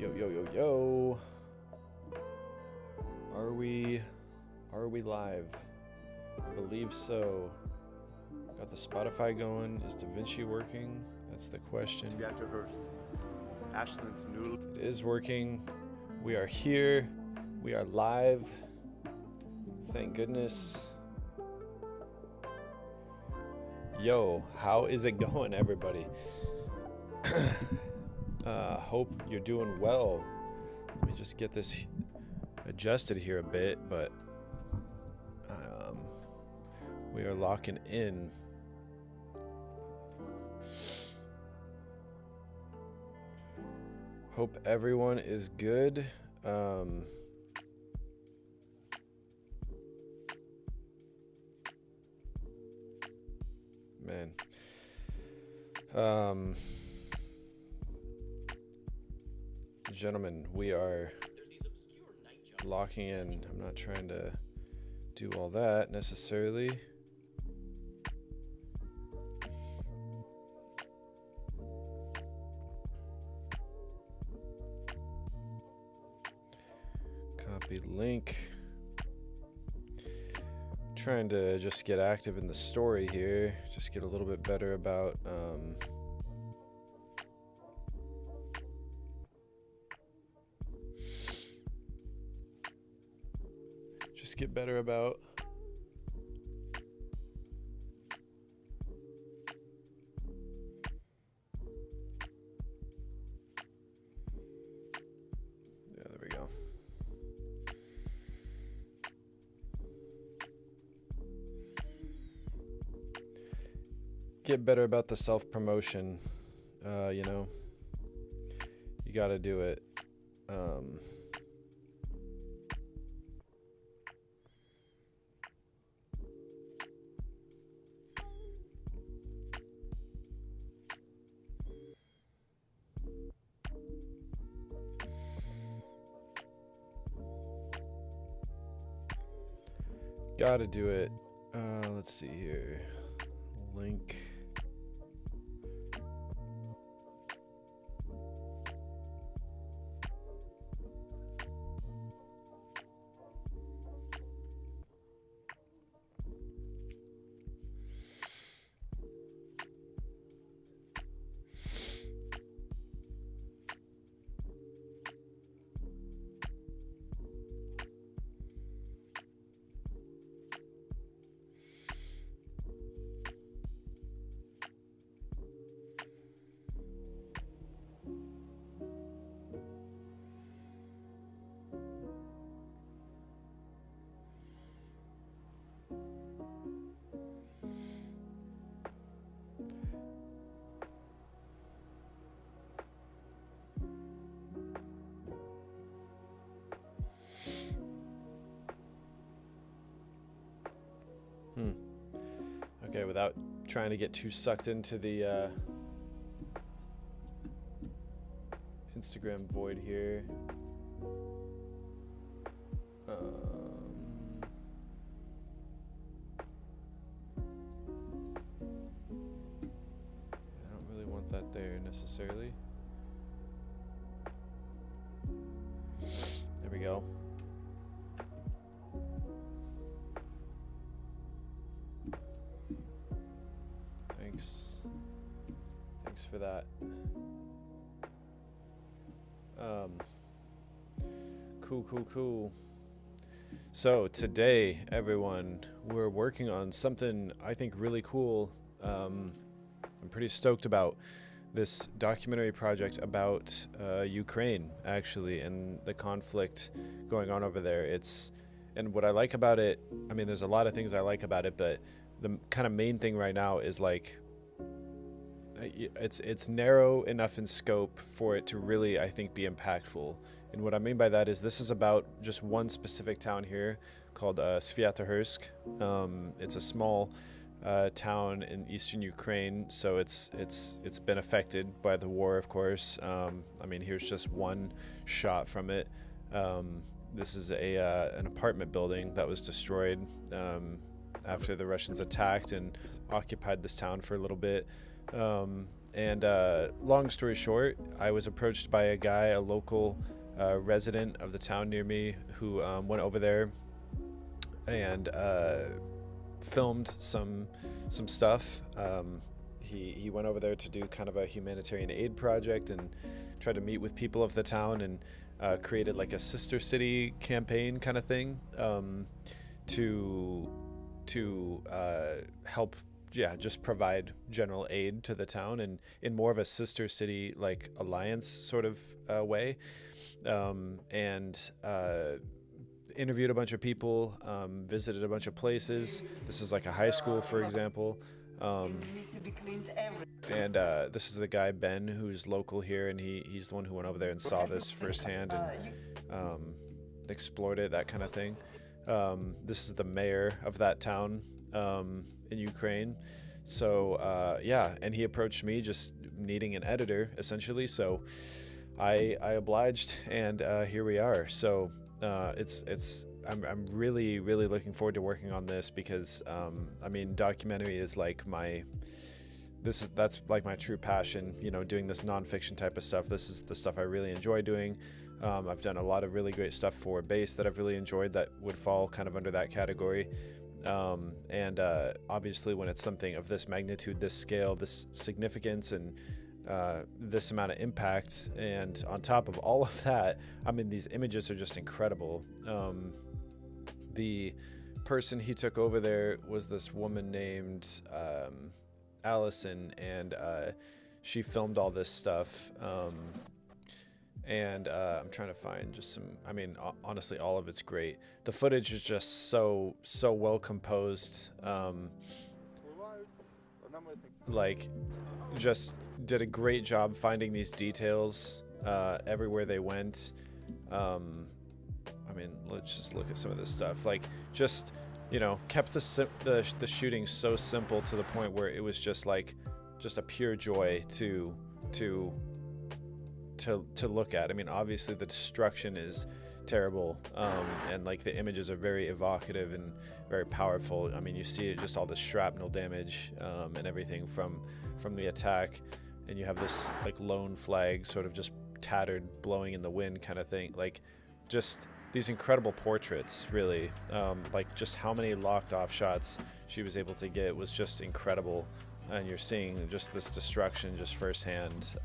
Yo, yo, yo, yo. Are we live? I believe so. Got the Spotify going. Is DaVinci working? That's the question. Ashland's new. It is working. We are here. We are live. Thank goodness. Yo, how is it going, everybody? Hope you're doing well. Let me just get this adjusted here a bit, but we are locking in. Hope everyone is good. Man. Gentlemen, we are locking in. I'm not trying to do all that necessarily. Copy link. Trying to just get active in the story here. Just get a little bit better about get better about there we go. Get better about the self-promotion. You know, you got to do it. Gotta do it. Let's see here. Link. Okay, without trying to get too sucked into the Instagram void here. I don't really want that there necessarily. There we go. Thanks for that. Cool. So today, everyone, we're working on something I think really cool. I'm pretty stoked about this documentary project about Ukraine, actually, and the conflict going on over there. And what I like about it, I mean, there's a lot of things I like about it, but the kind of main thing right now is like it's narrow enough in scope for it to really, I think, be impactful. And what I mean by that is this is about just one specific town here called Sviatohursk. It's a small town in eastern Ukraine, so it's been affected by the war, of course. I mean, here's just one shot from it. This is an apartment building that was destroyed after the Russians attacked and occupied this town for a little bit. And long story short, I was approached by a guy, a local resident of the town near me, who went over there and filmed some stuff. He went over there to do kind of a humanitarian aid project and tried to meet with people of the town, and created like a sister city campaign kind of thing, to help, yeah, just provide general aid to the town, and in more of a sister city like alliance sort of way, and interviewed a bunch of people, visited a bunch of places. This is like a high school, for example. And this is the guy Ben, who's local here, and he's the one who went over there and saw this firsthand and explored it, that kind of thing. This is the mayor of that town in Ukraine. So yeah, and he approached me just needing an editor, essentially. So I obliged, and here we are. So I'm really looking forward to working on this, because I mean, documentary is like that's like my true passion, you know, doing this nonfiction type of stuff. This is the stuff I really enjoy doing. I've done a lot of really great stuff for Base that I've really enjoyed that would fall kind of under that category. And obviously when it's something of this magnitude, this scale, this significance, and this amount of impact, and on top of all of that, I mean, these images are just incredible. The person he took over there was this woman named Allison, and she filmed all this stuff. And I'm trying to find just some, I mean, honestly, all of it's great. The footage is just so well composed. Like, just did a great job finding these details everywhere they went. I mean, let's just look at some of this stuff. Like, just, you know, kept the shooting so simple to the point where it was just like, just a pure joy to look at. I mean, obviously the destruction is terrible, and like the images are very evocative and very powerful. I mean, you see it, just all the shrapnel damage and everything from the attack, and you have this like lone flag sort of just tattered, blowing in the wind kind of thing. Like, just these incredible portraits, really. Like, just how many locked off shots she was able to get was just incredible, and you're seeing just this destruction just firsthand.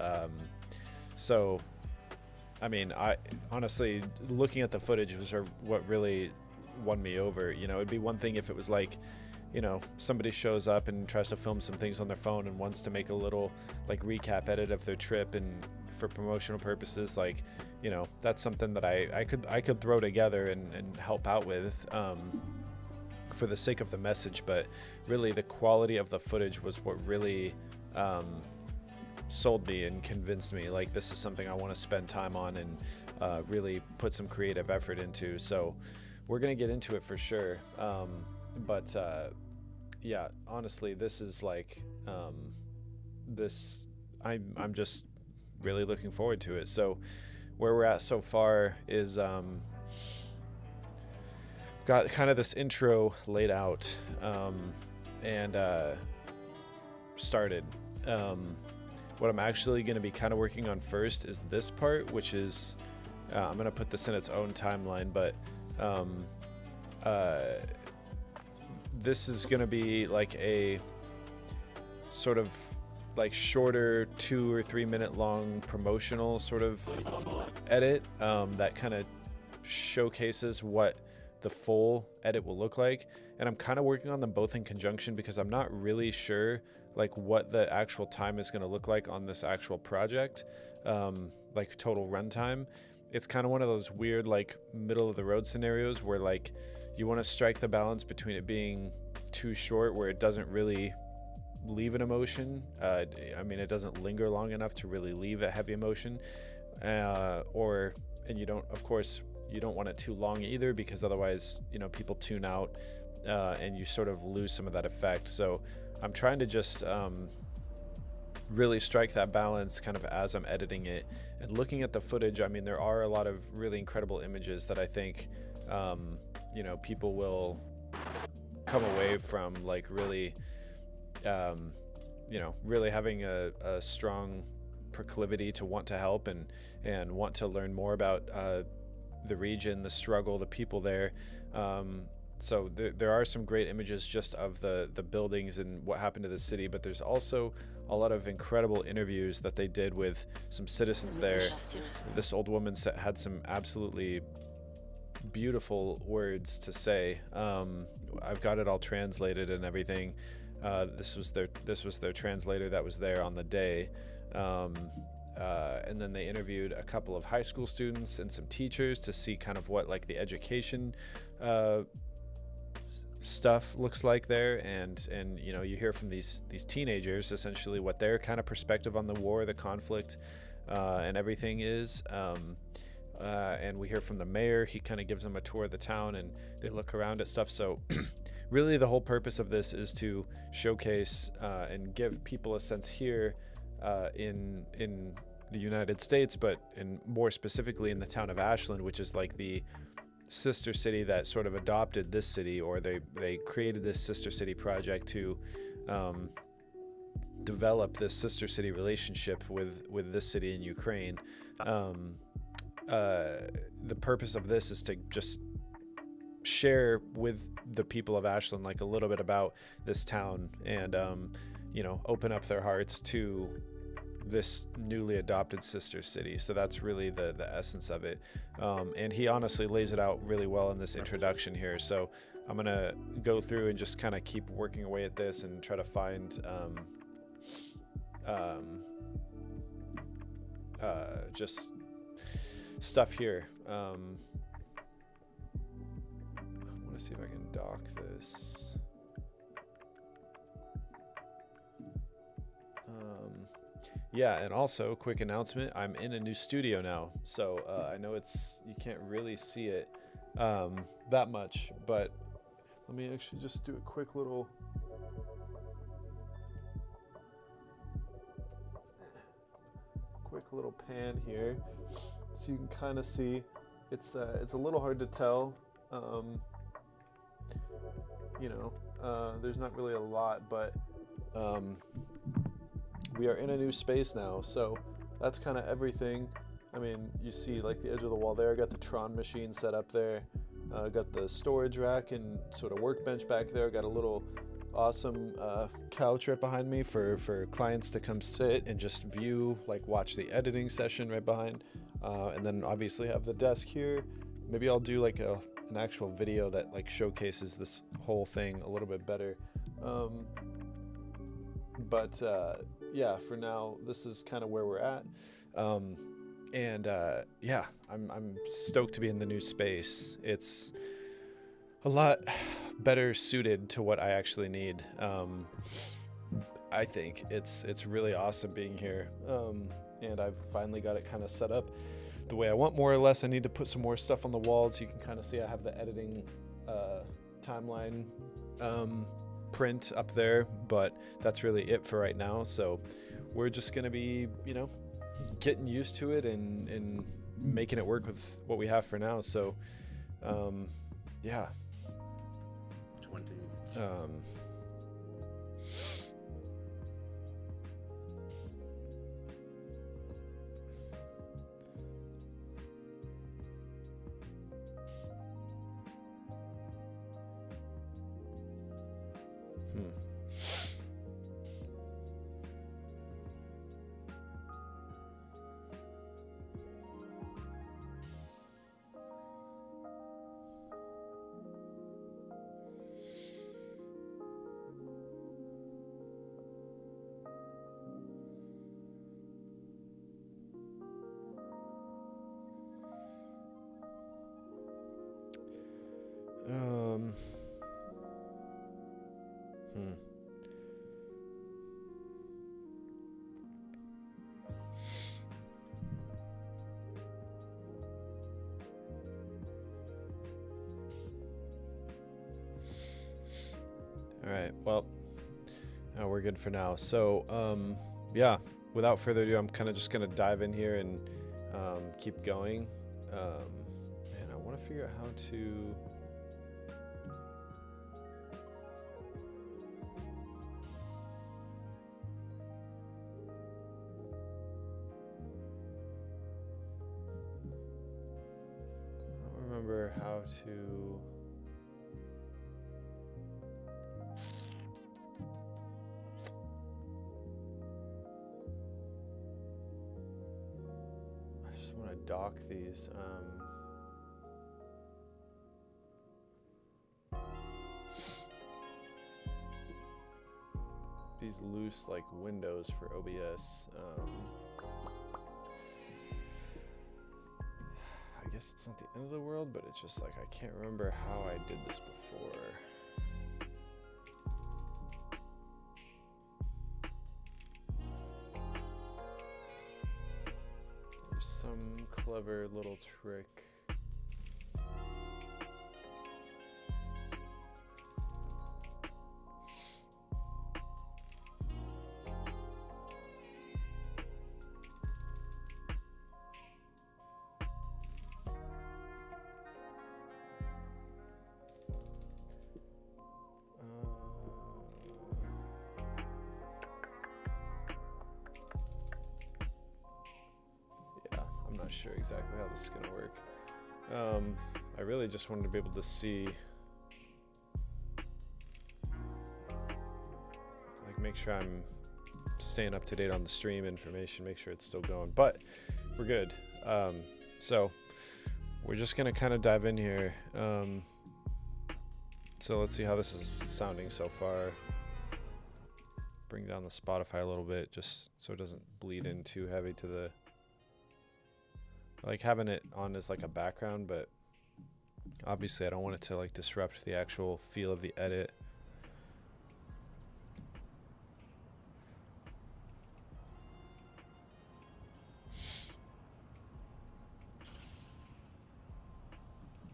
So, I mean, I honestly, looking at the footage was what really won me over. You know, it'd be one thing if it was like, you know, somebody shows up and tries to film some things on their phone and wants to make a little like recap edit of their trip and for promotional purposes. Like, you know, that's something that I could throw together and help out with for the sake of the message. But really, the quality of the footage was what really sold me and convinced me, like, this is something I want to spend time on and really put some creative effort into. So we're gonna get into it for sure, but yeah, honestly, this is like I'm just really looking forward to it. So where we're at so far is got kind of this intro laid out and started. What I'm actually going to be kind of working on first is this part, which is, I'm going to put this in its own timeline, but this is going to be like a sort of like shorter 2 or 3 minute long promotional sort of edit that kind of showcases what the full edit will look like. And I'm kind of working on them both in conjunction because I'm not really sure like what the actual time is going to look like on this actual project, like total runtime. It's kind of one of those weird like middle of the road scenarios where like you want to strike the balance between it being too short where it doesn't really leave an emotion. I mean, it doesn't linger long enough to really leave a heavy emotion, and you don't, of course, you don't want it too long either, because otherwise, you know, people tune out and you sort of lose some of that effect. So I'm trying to just really strike that balance kind of as I'm editing it and looking at the footage. I mean, there are a lot of really incredible images that I think, you know, people will come away from like really really having a strong proclivity to want to help and want to learn more about the region, the struggle, the people there. So there are some great images just of the buildings and what happened to the city, but there's also a lot of incredible interviews that they did with some citizens there. This old woman had some absolutely beautiful words to say. I've got it all translated and everything. This was their translator that was there on the day. And then they interviewed a couple of high school students and some teachers to see kind of what like the education stuff looks like there, and you hear from these teenagers essentially what their kind of perspective on the war, the conflict, and everything is. And we hear from the mayor. He kind of gives them a tour of the town and they look around at stuff. So really the whole purpose of this is to showcase and give people a sense here in the United States, but more specifically in the town of Ashland, which is like the sister city that sort of adopted this city, or they created this sister city project to develop this sister city relationship with this city in Ukraine. The purpose of this is to just share with the people of Ashland like a little bit about this town and open up their hearts to this newly adopted sister city. So that's really the essence of it. And he honestly lays it out really well in this introduction here. So I'm gonna go through and just kind of keep working away at this and try to find just stuff here. I want to see if I can dock this. Yeah, and also quick announcement, I'm in a new studio now, so I know you can't really see it that much, but let me actually just do a quick little pan here so you can kind of see. It's a little hard to tell, there's not really a lot, but we are in a new space now, so that's kind of everything. I mean, you see like the edge of the wall there. I got the Tron machine set up there. Got the storage rack and sort of workbench back there. Got a little awesome couch right behind me for clients to come sit and just view, like watch the editing session right behind. And then obviously have the desk here. Maybe I'll do like an actual video that like showcases this whole thing a little bit better. But yeah, for now, this is kind of where we're at. Yeah, I'm stoked to be in the new space. It's a lot better suited to what I actually need. I think it's really awesome being here. And I've finally got it kind of set up the way I want, more or less. I need to put some more stuff on the walls. You can kind of see I have the editing timeline print up there, but that's really it for right now. So we're just gonna be getting used to it and making it work with what we have for now. So yeah. All right, well, we're good for now. So yeah, without further ado, I'm kind of just gonna dive in here and keep going. And I want to figure out how to remember how to. I just want to dock these. These loose like windows for OBS. I guess it's not the end of the world, but it's just like I can't remember how I did this before. There's some clever little trick. Not sure exactly how this is gonna work. I really just wanted to be able to see, like, make sure I'm staying up to date on the stream information, make sure it's still going, but we're good. So we're just gonna kind of dive in here. So let's see how this is sounding so far. Bring down the Spotify a little bit just so it doesn't bleed in too heavy to the, like having it on as like a background, but obviously I don't want it to like disrupt the actual feel of the edit.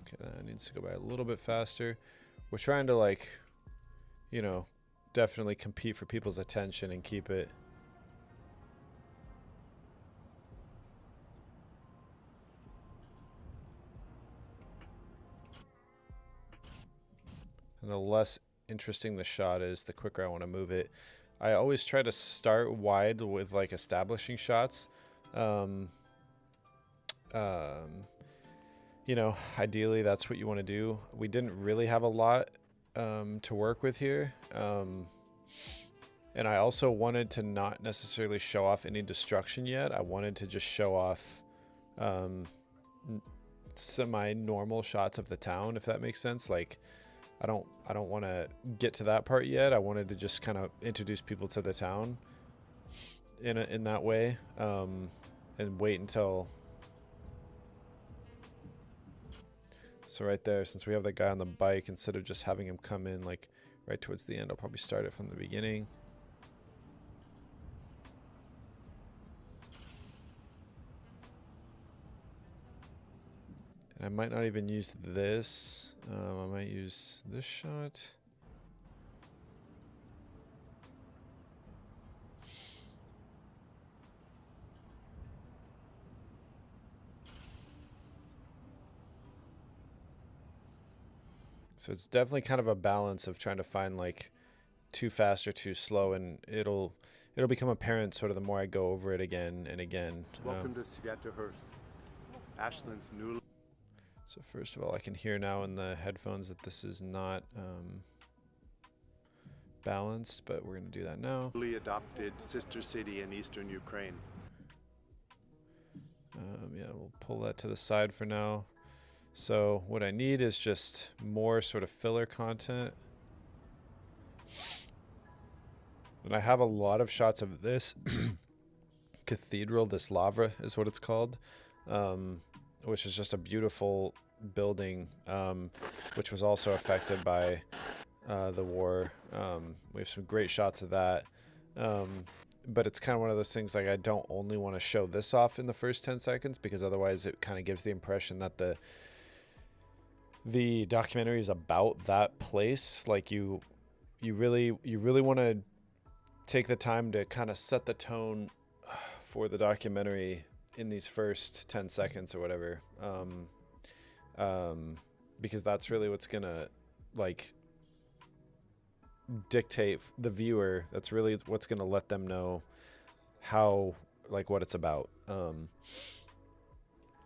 Okay, that needs to go by a little bit faster. We're trying to, like, you know, definitely compete for people's attention and keep it. And the less interesting the shot is, the quicker I want to move it. I always try to start wide with like establishing shots. You know, ideally that's what you want to do. We didn't really have a lot to work with here. And I also wanted to not necessarily show off any destruction yet. I wanted to just show off semi-normal shots of the town, if that makes sense. Like, I don't want to get to that part yet. I wanted to just kind of introduce people to the town in that way, and wait until. So right there, since we have the guy on the bike, instead of just having him come in like right towards the end, I'll probably start it from the beginning. And I might not even use this. I might use this shot. So it's definitely kind of a balance of trying to find like too fast or too slow, and it'll become apparent sort of the more I go over it again and again. Welcome to Sviatohursk, Ashland's new. So first of all, I can hear now in the headphones that this is not balanced, but we're going to do that now. Newly adopted sister city in eastern Ukraine. Yeah, we'll pull that to the side for now. So what I need is just more sort of filler content. And I have a lot of shots of this cathedral, this Lavra is what it's called, which is just a beautiful building, which was also affected by the war. We have some great shots of that. But it's kind of one of those things, like, I don't only want to show this off in the first 10 seconds, because otherwise it kind of gives the impression that the documentary is about that place. Like, you really want to take the time to kind of set the tone for the documentary in these first 10 seconds or whatever, because that's really what's gonna, like, dictate the viewer. That's really what's gonna let them know how, like, what it's about. I'll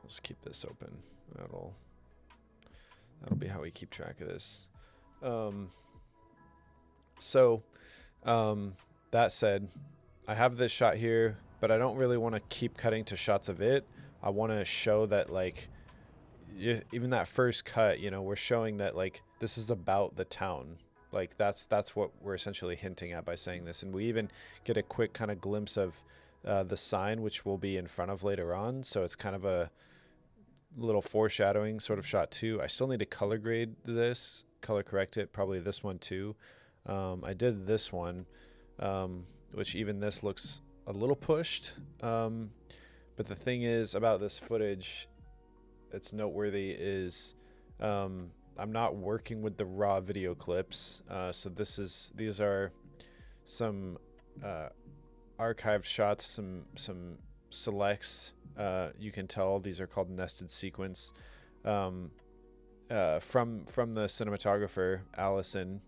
just keep this open. That'll That'll be how we keep track of this. So, that said, I have this shot here, but I don't really want to keep cutting to shots of it. I want to show that, like, even that first cut, you know, we're showing that, like, this is about the town. Like, that's what we're essentially hinting at by saying this. And we even get a quick kind of glimpse of the sign, which will be in front of later on. So it's kind of a little foreshadowing sort of shot too. I still need to color grade this, color correct it, probably this one too. I did this one, which even this looks a little pushed. But the thing is about this footage, it's noteworthy, is I'm not working with the raw video clips. So these are some archived shots, some selects. You can tell these are called nested sequence. From the cinematographer Allison.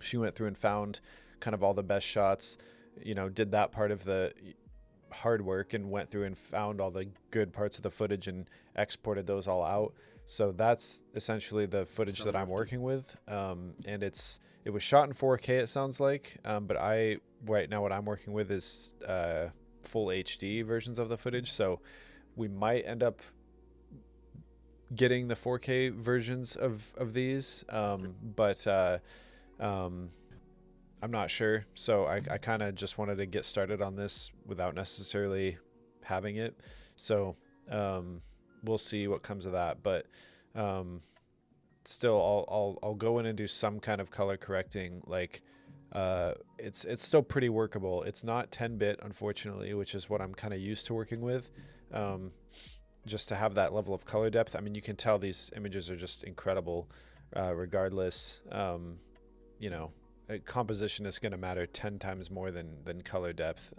She went through and found kind of all the best shots, you know, did that part of the hard work and went through and found all the good parts of the footage and exported those all out. So that's essentially the footage that I'm working with. And it was shot in 4K, it sounds like. But right now what I'm working with is full HD versions of the footage. So we might end up getting the 4K versions of these. But I'm not sure. So I kind of just wanted to get started on this without necessarily having it. So we'll see what comes of that. But still, I'll go in and do some kind of color correcting. Like it's still pretty workable. It's not 10-bit, unfortunately, which is what I'm kind of used to working with. Just to have that level of color depth. I mean, you can tell these images are just incredible regardless. You know, composition is going to matter 10 times more than color depth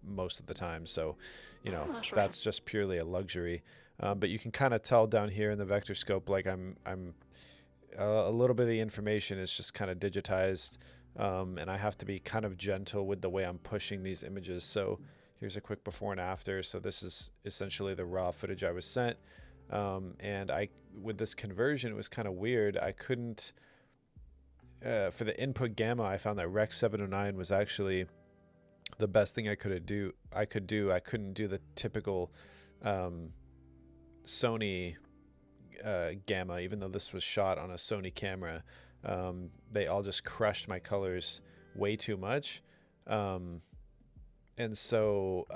most of the time. So, you know, that's just purely a luxury. But you can kind of tell down here in the vector scope, like I'm a little bit of the information is just kind of digitized. And I have to be kind of gentle with the way I'm pushing these images. So here's a quick before and after. So this is essentially the raw footage I was sent. And with this conversion, it was kind of weird. I couldn't, for the input gamma, I found that Rec 709 was actually the best thing I could do. I couldn't do the typical Sony gamma, even though this was shot on a Sony camera. They all just crushed my colors way too much. And so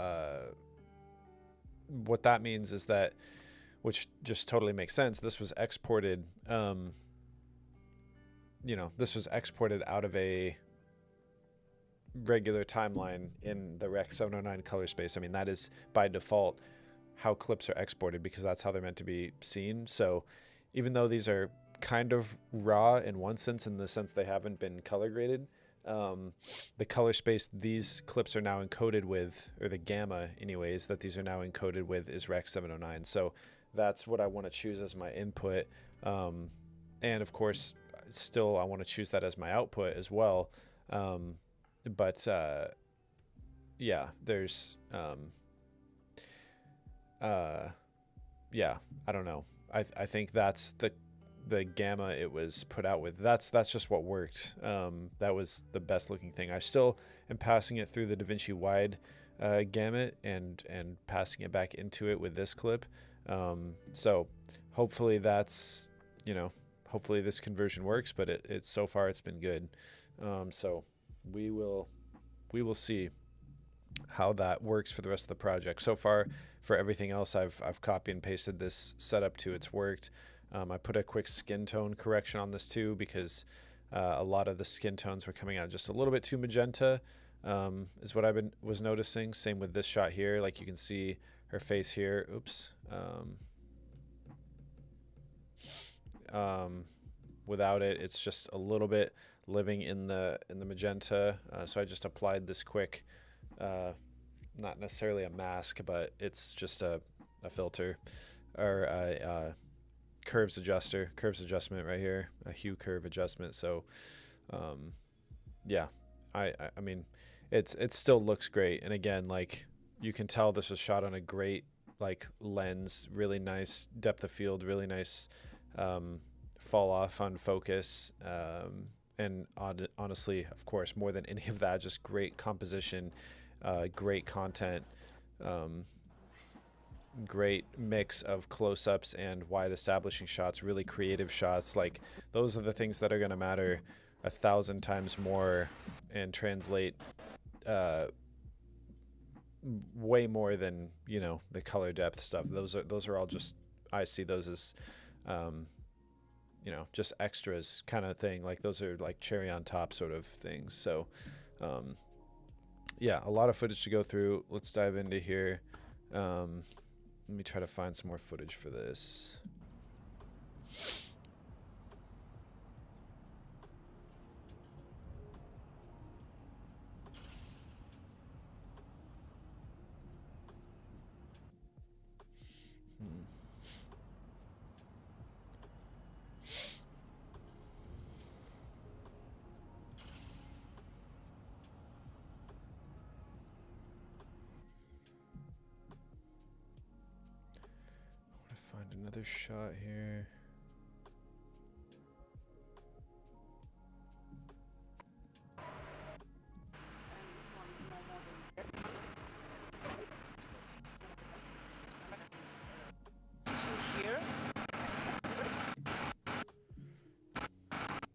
what that means is that, which just totally makes sense, this was exported, this was exported out of a regular timeline in the Rec 709 color space. I mean, that is by default how clips are exported because that's how they're meant to be seen. So even though these are kind of raw in one sense, in the sense they haven't been color graded, the color space these clips are now encoded with, or the gamma anyways, that these are now encoded with, is Rec 709. So that's what I want to choose as my input. And of course, still I want to choose that as my output as well. But yeah, there's, yeah, I don't know. I think that's the gamma it was put out with. That's just what worked. That was the best looking thing. I still am passing it through the DaVinci Wide gamut and passing it back into it with this clip. So hopefully that's, hopefully this conversion works, but it's so far it's been good. So we will see how that works for the rest of the project. So far, for everything else, I've copy and pasted this setup to, it's worked. I put a quick skin tone correction on this too, because a lot of the skin tones were coming out just a little bit too magenta, is what was noticing. Same with this shot here. Like you can see her face here. Oops. Without it, it's just a little bit living in the magenta. So I just applied this quick, not necessarily a mask, but it's just a filter, or a curves adjustment right here, a hue curve adjustment. So yeah, I mean, it still looks great. And again, like you can tell this was shot on a great like lens, really nice depth of field, really nice fall off on focus. And honestly, of course, more than any of that, just great composition, great content, great mix of close-ups and wide establishing shots, really creative shots. Like, those are the things that are going to matter 1,000 times more and translate way more than, you know, the color depth stuff. Those are all just, I see those as you know, just extras kind of thing. Like, those are like cherry on top sort of things. So yeah, a lot of footage to go through. Let's dive into here. Let me try to find some more footage for this. Find another shot here.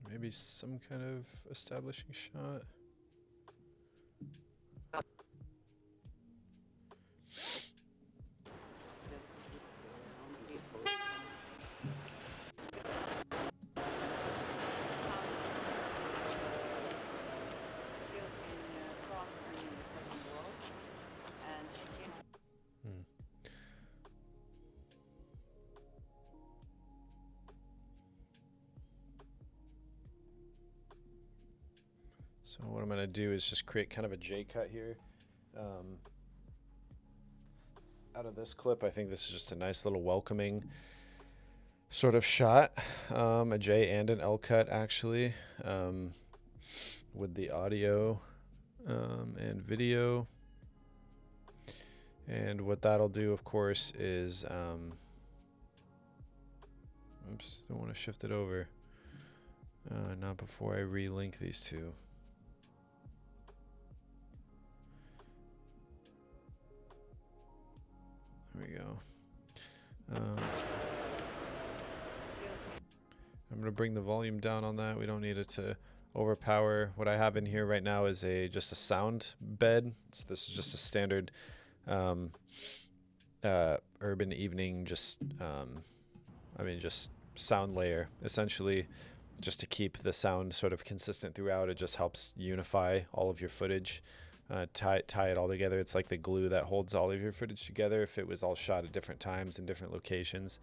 Maybe some kind of establishing shot. So what I'm going to do is just create kind of a J cut here. Out of this clip, I think this is just a nice little welcoming sort of shot. A J and an L cut, actually, with the audio and video. And what that'll do, of course, is... oops, don't want to shift it over. Not before I relink these two. There we go. I'm going to bring the volume down on that. We don't need it to overpower. What I have in here right now is just a sound bed. So this is just a standard urban evening, just sound layer, essentially, just to keep the sound sort of consistent throughout. It just helps unify all of your footage. Tie it all together. It's like the glue that holds all of your footage together if it was all shot at different times in different locations.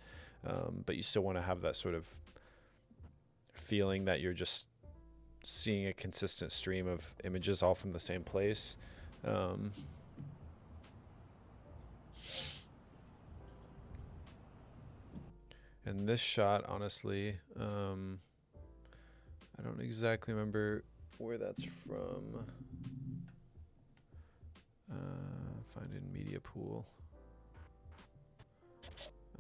But you still want to have that sort of feeling that you're just seeing a consistent stream of images all from the same place. And this shot, honestly, I don't exactly remember where that's from. Find in media pool.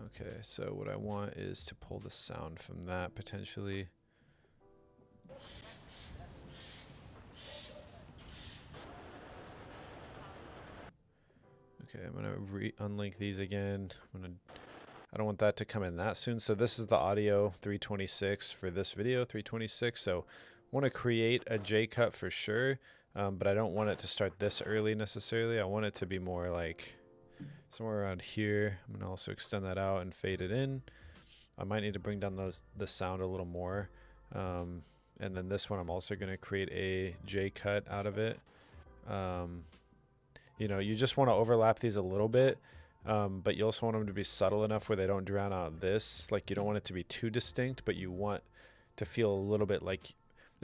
Okay, so what I want is to pull the sound from that potentially. Okay, I'm gonna unlink these again. I don't want that to come in that soon. So this is the audio 326 for this video, 326. So I want to create a J cut for sure. But I don't want it to start this early necessarily. I want it to be more like somewhere around here. I'm going to also extend that out and fade it in. I might need to bring down the sound a little more. And then this one, I'm also going to create a J cut out of it. You know, you just want to overlap these a little bit, but you also want them to be subtle enough where they don't drown out this. Like, you don't want it to be too distinct, but you want to feel a little bit like,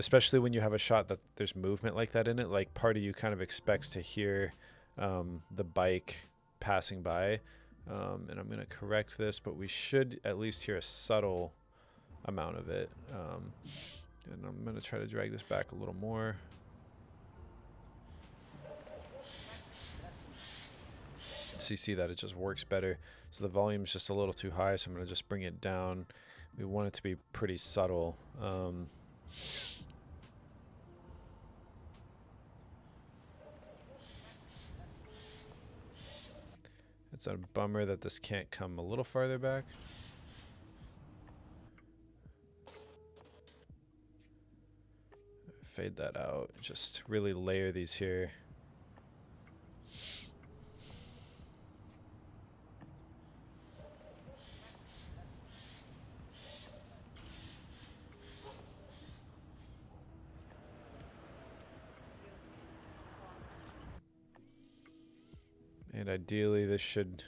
especially when you have a shot that there's movement like that in it, like part of you kind of expects to hear the bike passing by. And I'm going to correct this, but we should at least hear a subtle amount of it. And I'm going to try to drag this back a little more. So you see that it just works better. So the volume's just a little too high, so I'm going to just bring it down we want it to be pretty subtle. It's a bummer that this can't come a little farther back. Fade that out. Just really layer these here. And ideally this should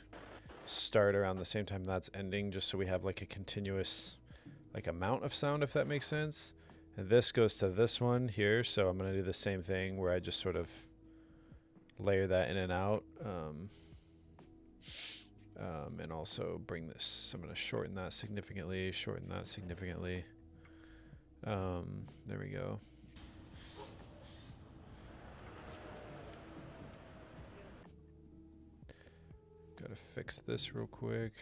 start around the same time that's ending, just so we have like a continuous like amount of sound, if that makes sense. And this goes to this one here, so I'm going to do the same thing where I just sort of layer that in and out. And also bring this, I'm going to shorten that significantly, there we go. Gotta fix this real quick.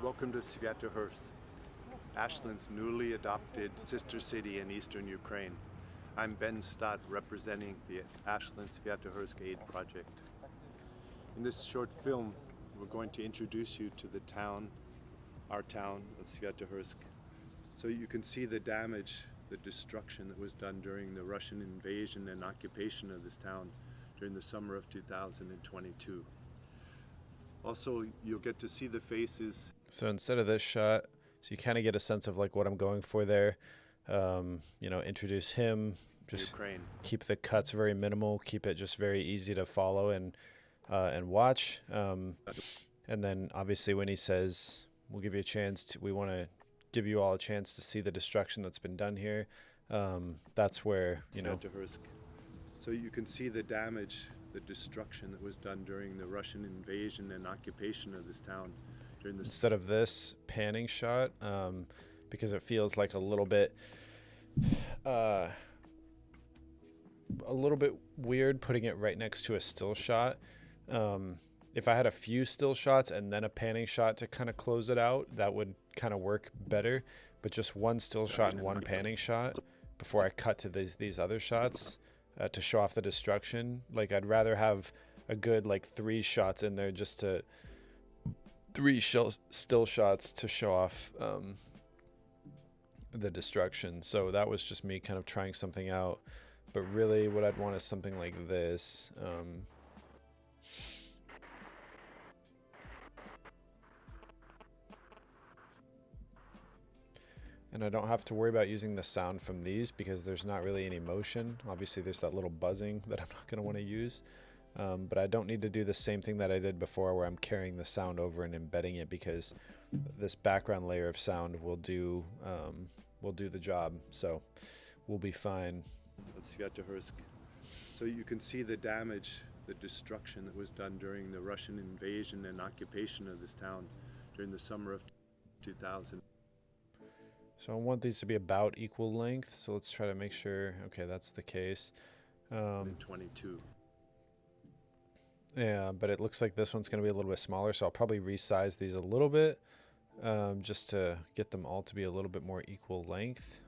Welcome to Sviatohorsk, Ashland's newly adopted sister city in eastern Ukraine. I'm Ben Stott, representing the Ashland Sviatohorsk Aid Project. In this short film, we're going to introduce you to the town, our town of Sviatohorsk, so you can see the damage, the destruction that was done during the Russian invasion and occupation of this town during the summer of 2022. Also, you'll get to see the faces. So instead of this shot, so you kind of get a sense of like what I'm going for there. You know, introduce him, just Ukraine. Keep the cuts very minimal, keep it just very easy to follow and watch. And then obviously when he says, we'll give you a chance to, we want to give you all a chance to see the destruction that's been done here. That's where, you know. So you can see the damage, the destruction that was done during the Russian invasion and occupation of this town. During this Instead of this panning shot, because it feels like a little bit weird putting it right next to a still shot. If I had a few still shots and then a panning shot to kind of close it out, that would kind of work better. But just one still shot and one panning shot before I cut to these other shots to show off the destruction. Like, I'd rather have a good like 3 shots in there, just to 3 still shots to show off the destruction. So that was just me kind of trying something out. But really what I'd want is something like this. And I don't have to worry about using the sound from these because there's not really any motion. Obviously there's that little buzzing that I'm not going to want to use. But I don't need to do the same thing that I did before where I'm carrying the sound over and embedding it, because this background layer of sound will do the job. So we'll be fine. Sviatohorsk. So you can see the damage, the destruction that was done during the Russian invasion and occupation of this town during the summer of 2000. So I want these to be about equal length. So let's try to make sure, okay, that's the case. 22. Yeah, but it looks like this one's going to be a little bit smaller. So I'll probably resize these a little bit just to get them all to be a little bit more equal length.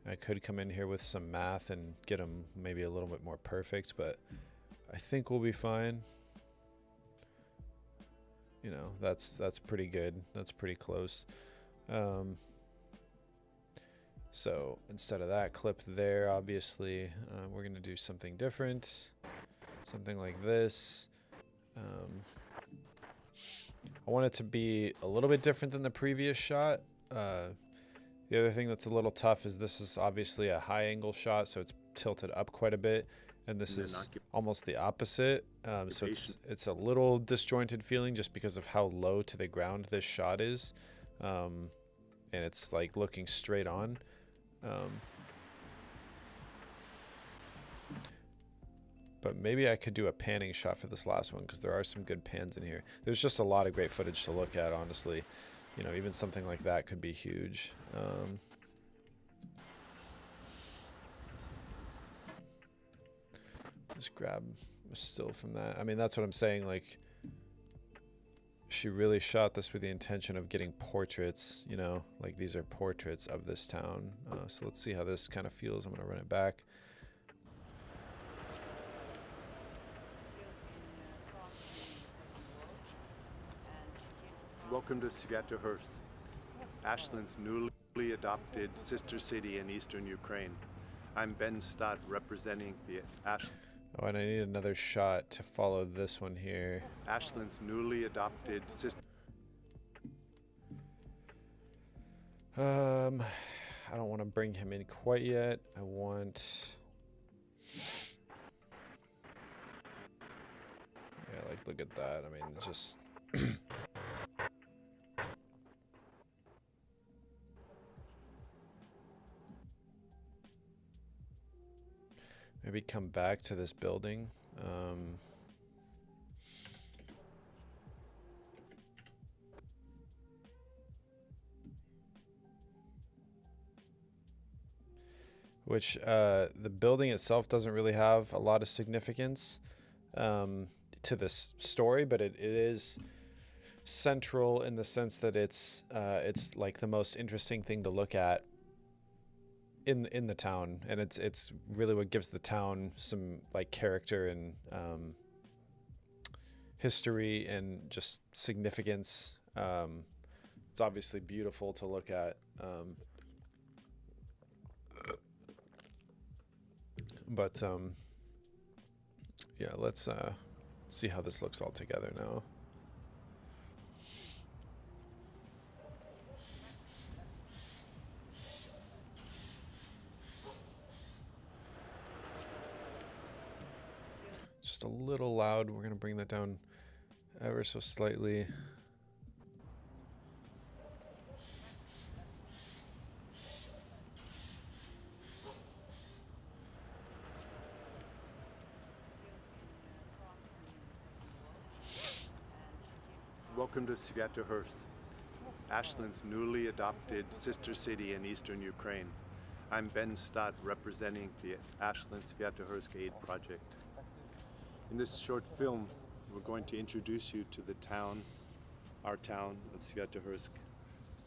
I could come in here with some math and get them maybe a little bit more perfect, but I think we'll be fine. You know, that's pretty good. That's pretty close. So instead of that clip there, obviously, we're going to do something different. Something like this. I want it to be a little bit different than the previous shot. The other thing that's a little tough is this is obviously a high angle shot, so it's tilted up quite a bit. And this is almost the opposite. So it's a little disjointed feeling just because of how low to the ground this shot is. And it's like looking straight on. But maybe I could do a panning shot for this last one, because there are some good pans in here. There's just a lot of great footage to look at, honestly. You know, even something like that could be huge. Just grab a still from that. I mean, that's what I'm saying. Like, she really shot this with the intention of getting portraits, you know, like these are portraits of this town. So let's see how this kind of feels. I'm going to run it back. Welcome to Sviatohorsk, Ashland's newly adopted sister city in eastern Ukraine. I'm Ben Stott representing the Oh, and I need another shot to follow this one here. Ashland's newly adopted sister. I don't want to bring him in quite yet. I want... Yeah, like, look at that. I mean, it's just... Maybe come back to this building. Which the building itself doesn't really have a lot of significance to this story, but it is central in the sense that it's like the most interesting thing to look at in the town, and it's really what gives the town some like character and history and just significance. It's obviously beautiful to look at, but yeah, let's see how this looks all together now. Just a little loud. We're gonna bring that down ever so slightly. Welcome to Sviatohorsk, Ashland's newly adopted sister city in eastern Ukraine. I'm Ben Stott representing the Ashland Sviatohorsk Aid Project. In this short film, we're going to introduce you to the town, our town of Sviatohorsk,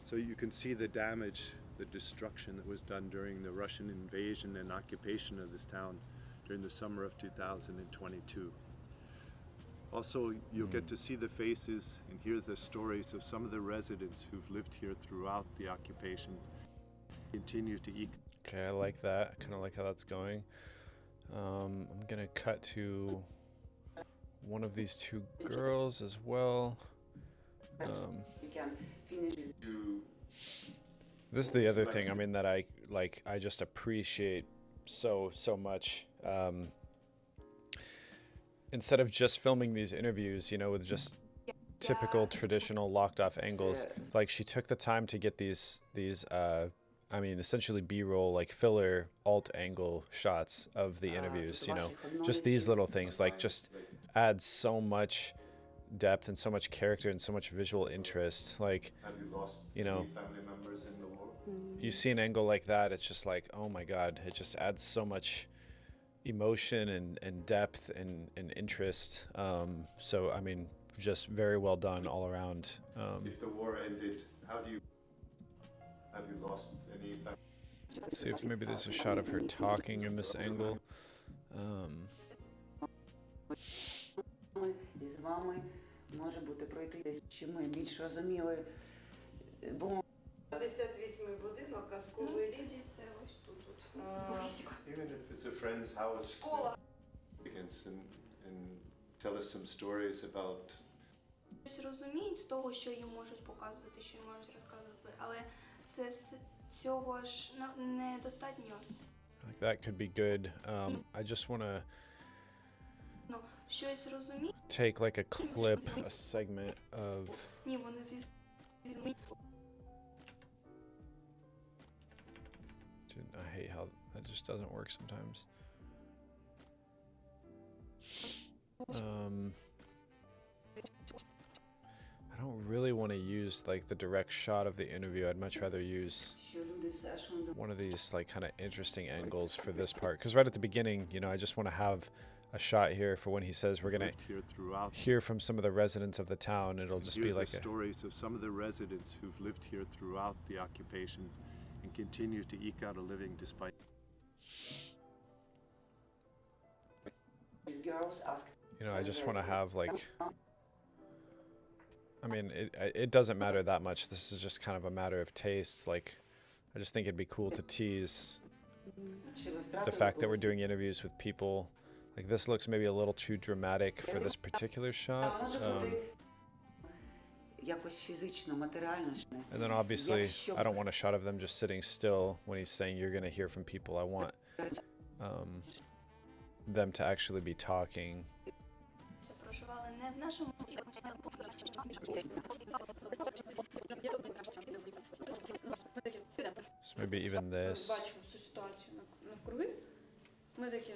so you can see the damage, the destruction that was done during the Russian invasion and occupation of this town during the summer of 2022. Also, you'll get to see the faces and hear the stories of some of the residents who've lived here throughout the occupation. Continue to eat. Okay, I like that. I kind of like how that's going. I'm gonna cut to one of these two girls as well. This is the other thing, I mean, that I just appreciate so much. Instead of just filming these interviews, you know, with just typical traditional locked off angles, like she took the time to get these I mean, essentially B-roll, like filler alt angle shots of the interviews, you know, just these little things, like just adds so much depth and so much character and so much visual interest. Like, Have you lost you know, any family members in the war? you see an angle like that, it's just like, oh my God, it just adds so much emotion and depth and interest. So, I mean, just very well done all around. If the war ended, have you lost any family? Let's see if maybe there's a shot of her talking in this angle. І з вами може бути пройти, що ми більш розуміли, бо 58 будинок, казковий ліс. Це ось тут. Even if it's a friend's house. Школа. And tell us some stories about. Щось розуміють з того, що їм можуть показувати, що їм можуть розказувати, але це цього ж недостатньо. Like that could be good. I just want to Ну, щось розуміють. take like a clip, a segment of. Ні, вони звісно. Dude, I hate how that just doesn't work sometimes. I don't really want to use like the direct shot of the interview. I'd much rather use що люди з Ашленду one of these like kind of interesting angles for this part, because right at the beginning, you know, I just want to have a shot here for when he says we're gonna lived here throughout. hear from some of the residents of the town. It'll just be Hear the like stories of some of the residents who've lived here throughout the occupation and continue to eke out a living despite. These girls ask, I just want to have like, I mean, it doesn't matter that much. This is just kind of a matter of taste. Like, I just think it'd be cool to tease чи ви the втратили fact that we're колись- doing interviews with people. Like, this looks maybe a little too dramatic for this particular А shot. може бути якось фізично, матеріально. And then obviously, Якщо I don't want a shot of them just sitting still when he's saying you're going to hear from people. I want them to actually be talking. Це проживали не в нашому So maybe even this. Бачимо цю ситуацію навкруги. Ми такі.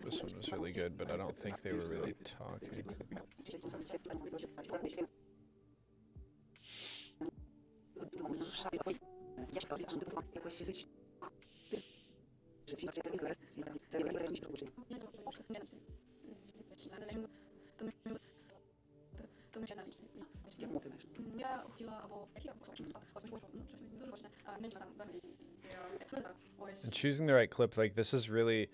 This one was really good, but I don't think they were really talking. Якось фізично. Кому ти маєш? Я хотіла або в Київ, або дуже хочеться, а мені там взагалі не знаю. Ось. And choosing the right clip, like, this is really,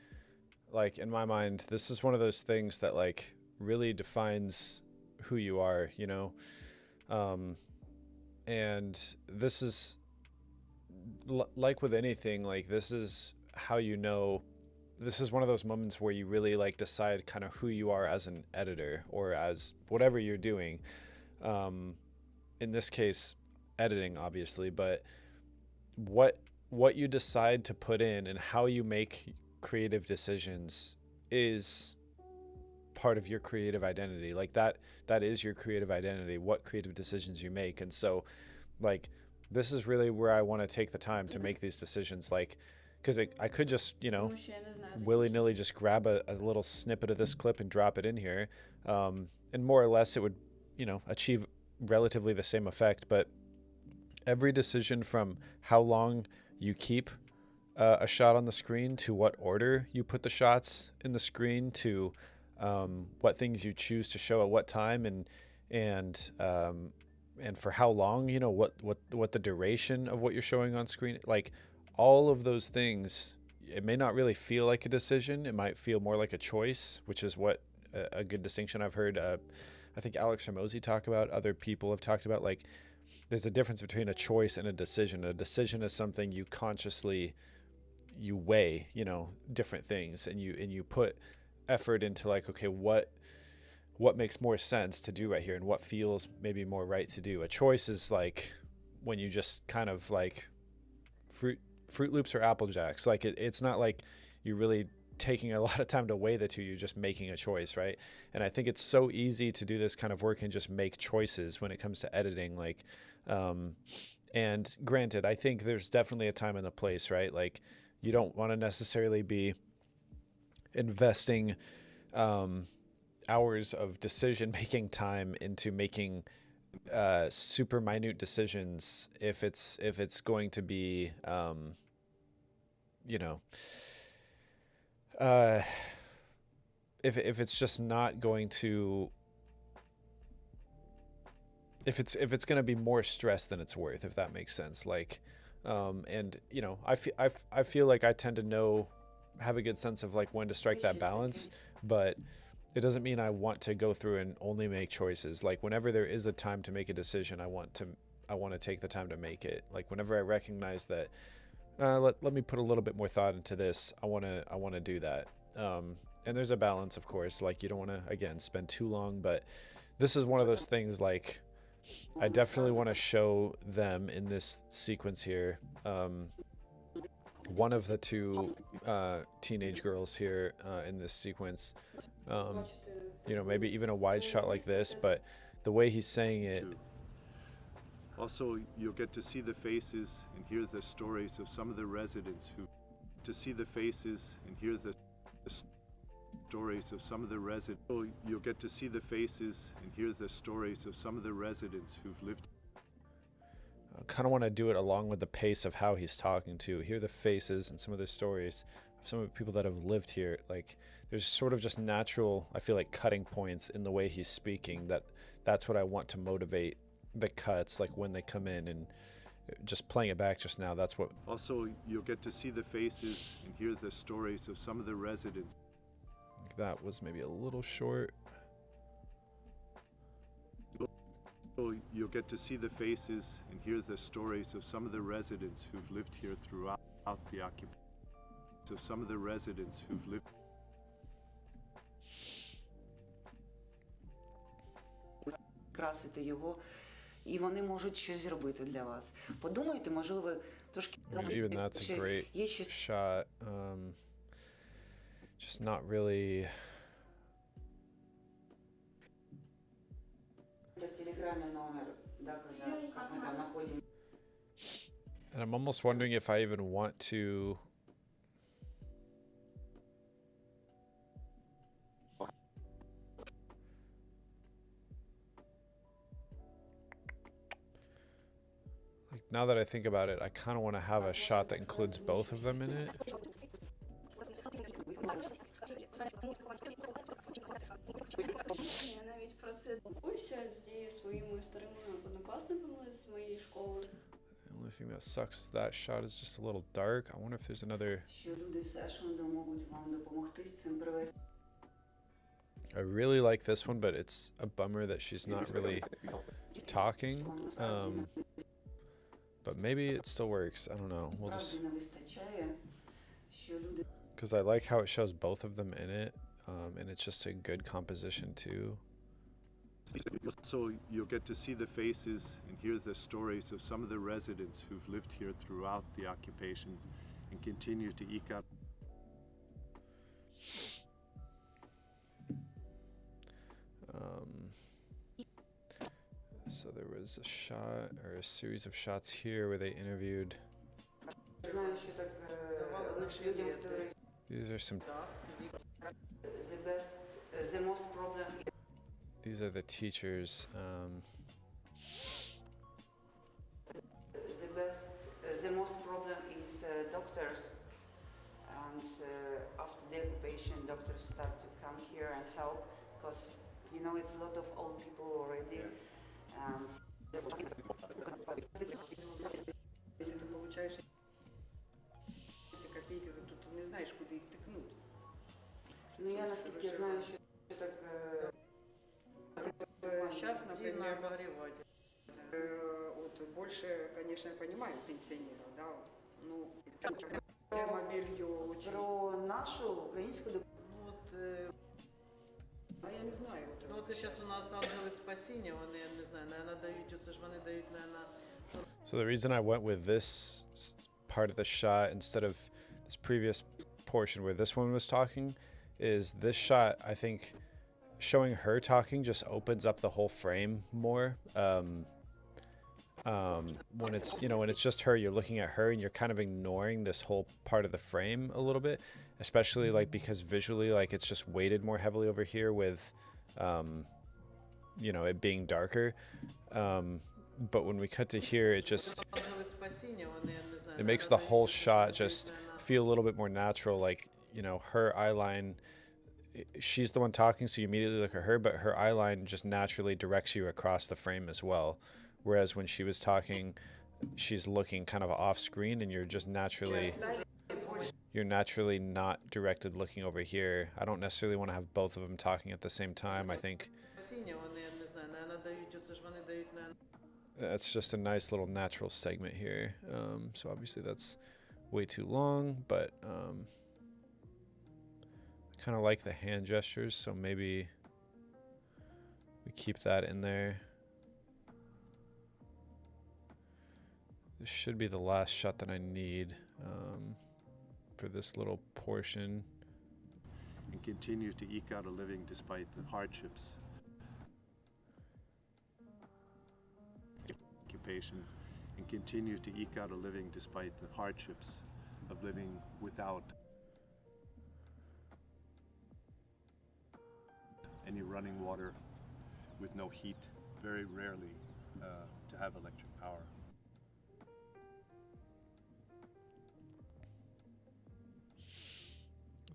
like, in my mind, this is one of those things that, like, really defines who you are, you know? And this is, like with anything, like, this is how you know, this is one of those moments where you really, like, decide kind of who you are as an editor or as whatever you're doing. In this case, editing, obviously, but what you decide to put in and how you make creative decisions is part of your creative identity. Like, that is your creative identity, what creative decisions you make. And so, like, this is really where I want to take the time to make these decisions, like, because I could just, Тому що я не знаю. willy-nilly just grab a little snippet of this clip and drop it in here, and more or less it would achieve relatively the same effect. But every decision, from how long you keep a shot on the screen, to what order you put the shots in the screen, to what things you choose to show at what time, and for how long, what the duration of what you're showing on screen, like, all of those things, it may not really feel like a decision. It might feel more like a choice, which is what a good distinction I've heard. I think Alex Hormozi talked about, other people have talked about, like, there's a difference between a choice and a decision. A decision is something you consciously, you weigh, different things, and you put effort into, like, okay, what makes more sense to do right here, and what feels maybe more right to do. A choice is like when you just kind of like Fruit Loops or Apple Jacks. Like, it's not like you're really taking a lot of time to weigh the two. You're just making a choice, right? And I think it's so easy to do this kind of work and just make choices when it comes to editing. Like, and granted, I think there's definitely a time and a place, right? Like, you don't want to necessarily be investing hours of decision-making time into making super minute decisions if it's going to be if it's just not going to, if it's going to be more stress than it's worth, if that makes sense. Like, and I feel like I tend to have a good sense of, like, when to strike that balance, but it doesn't mean I want to go through and only make choices. Like, whenever there is a time to make a decision, I want to take the time to make it. Like, whenever I recognize that, let me put a little bit more thought into this, I want to do that. And there's a balance, of course. Like, you don't want to, again, spend too long, but this is one of those things, like, I definitely want to show them in this sequence here. One of the two teenage girls here in this sequence, maybe even a wide shot like this, but the way he's saying it. Also, you'll get to see the faces and hear the stories of some of the residents who've lived. I kind of want to do it along with the pace of how he's talking to hear the faces and some of the stories of some of the people that have lived here. Like there's sort of just natural, I feel like, cutting points in the way he's speaking that's what I want to motivate the cuts, like when they come in. And just playing it back just now, that's what. Also, you'll get to see the faces and hear the stories of some of the residents. That was maybe a little short. So you'll get to see the faces and hear the stories of some of the residents who've lived here throughout the occupation. So some of the residents who've lived. Красити його, і вони можуть щось зробити для вас. Подумайте, можливо, ви трошки... I mean, even that's a great Є щось shot. Just not really. в телеграмі номер, да, коли ми там знаходимо. And I'm almost wondering if I even want to. Like now that I think about it, I kind of want to have a shot that includes both of them in it. Я навіть про це Спілкуюся зі своїми старими однокласниками з моєї школи. The only thing that sucks is that shot is just a little dark. I wonder if there's another. Що люди з Ешленду можуть вам допомогти з цим привести. I really like this one, but it's a bummer that she's not really talking. But maybe it still works. I don't know. We'll just. Правді не вистачає, що люди Because I like how it shows both of them in it, and it's just a good composition too. So you'll get to see the faces and hear the stories of some of the residents who've lived here throughout the occupation and continue to eke out. So there was a shot or a series of shots here where they interviewed. знаю, що так лише людям історії. These are some. The best, the most problem These are the teachers. The best, the most problem is doctors, and after the occupation, doctors start to come here and help because you know it's a lot of old people already, and Если ты получаешь эти копейки за то, ты не знаешь, куда их тыкнуть. ну я наскільки знаю, що так Сейчас, например, вот больше, конечно, я понимаю пенсионеров, да, ну, термобелье очень. про нашу українську Ну, А я не знаю. ну це зараз у нас ангели спасіння, вони, я не знаю, наверное, дають, оце ж вони дають, наверное, So the reason I went with this part of the shot instead of this previous portion where this one was talking is this shot, I think, showing her talking just opens up the whole frame more. When it's, you know, when it's just her, you're looking at her and you're kind of ignoring this whole part of the frame a little bit, especially like because visually, like it's just weighted more heavily over here with, you know, it being darker. But when we cut to here, it just, ангели спасіння, вони, я не знаю, it makes the whole shot just feel a little bit more natural. Like, you know, her eye line, she's the one talking, so you immediately look at her, but her eye line just naturally directs you across the frame as well. Whereas when she was talking, she's looking kind of off screen and you're just naturally, you're naturally not directed looking over here. I don't necessarily want to have both of them talking at the same time. I think спасіння, вони, я не знаю, наверное, дають, оце ж вони дають, наверное, that's just a nice little natural segment here. So obviously that's way too long, but I kind of like the hand gestures, so maybe we keep that in there. This should be the last shot that I need for this little portion. And continue to eke out a living despite the hardships. Occupation and continue to eke out a living despite the hardships of living without any running water, with no heat, very rarely to have electric power.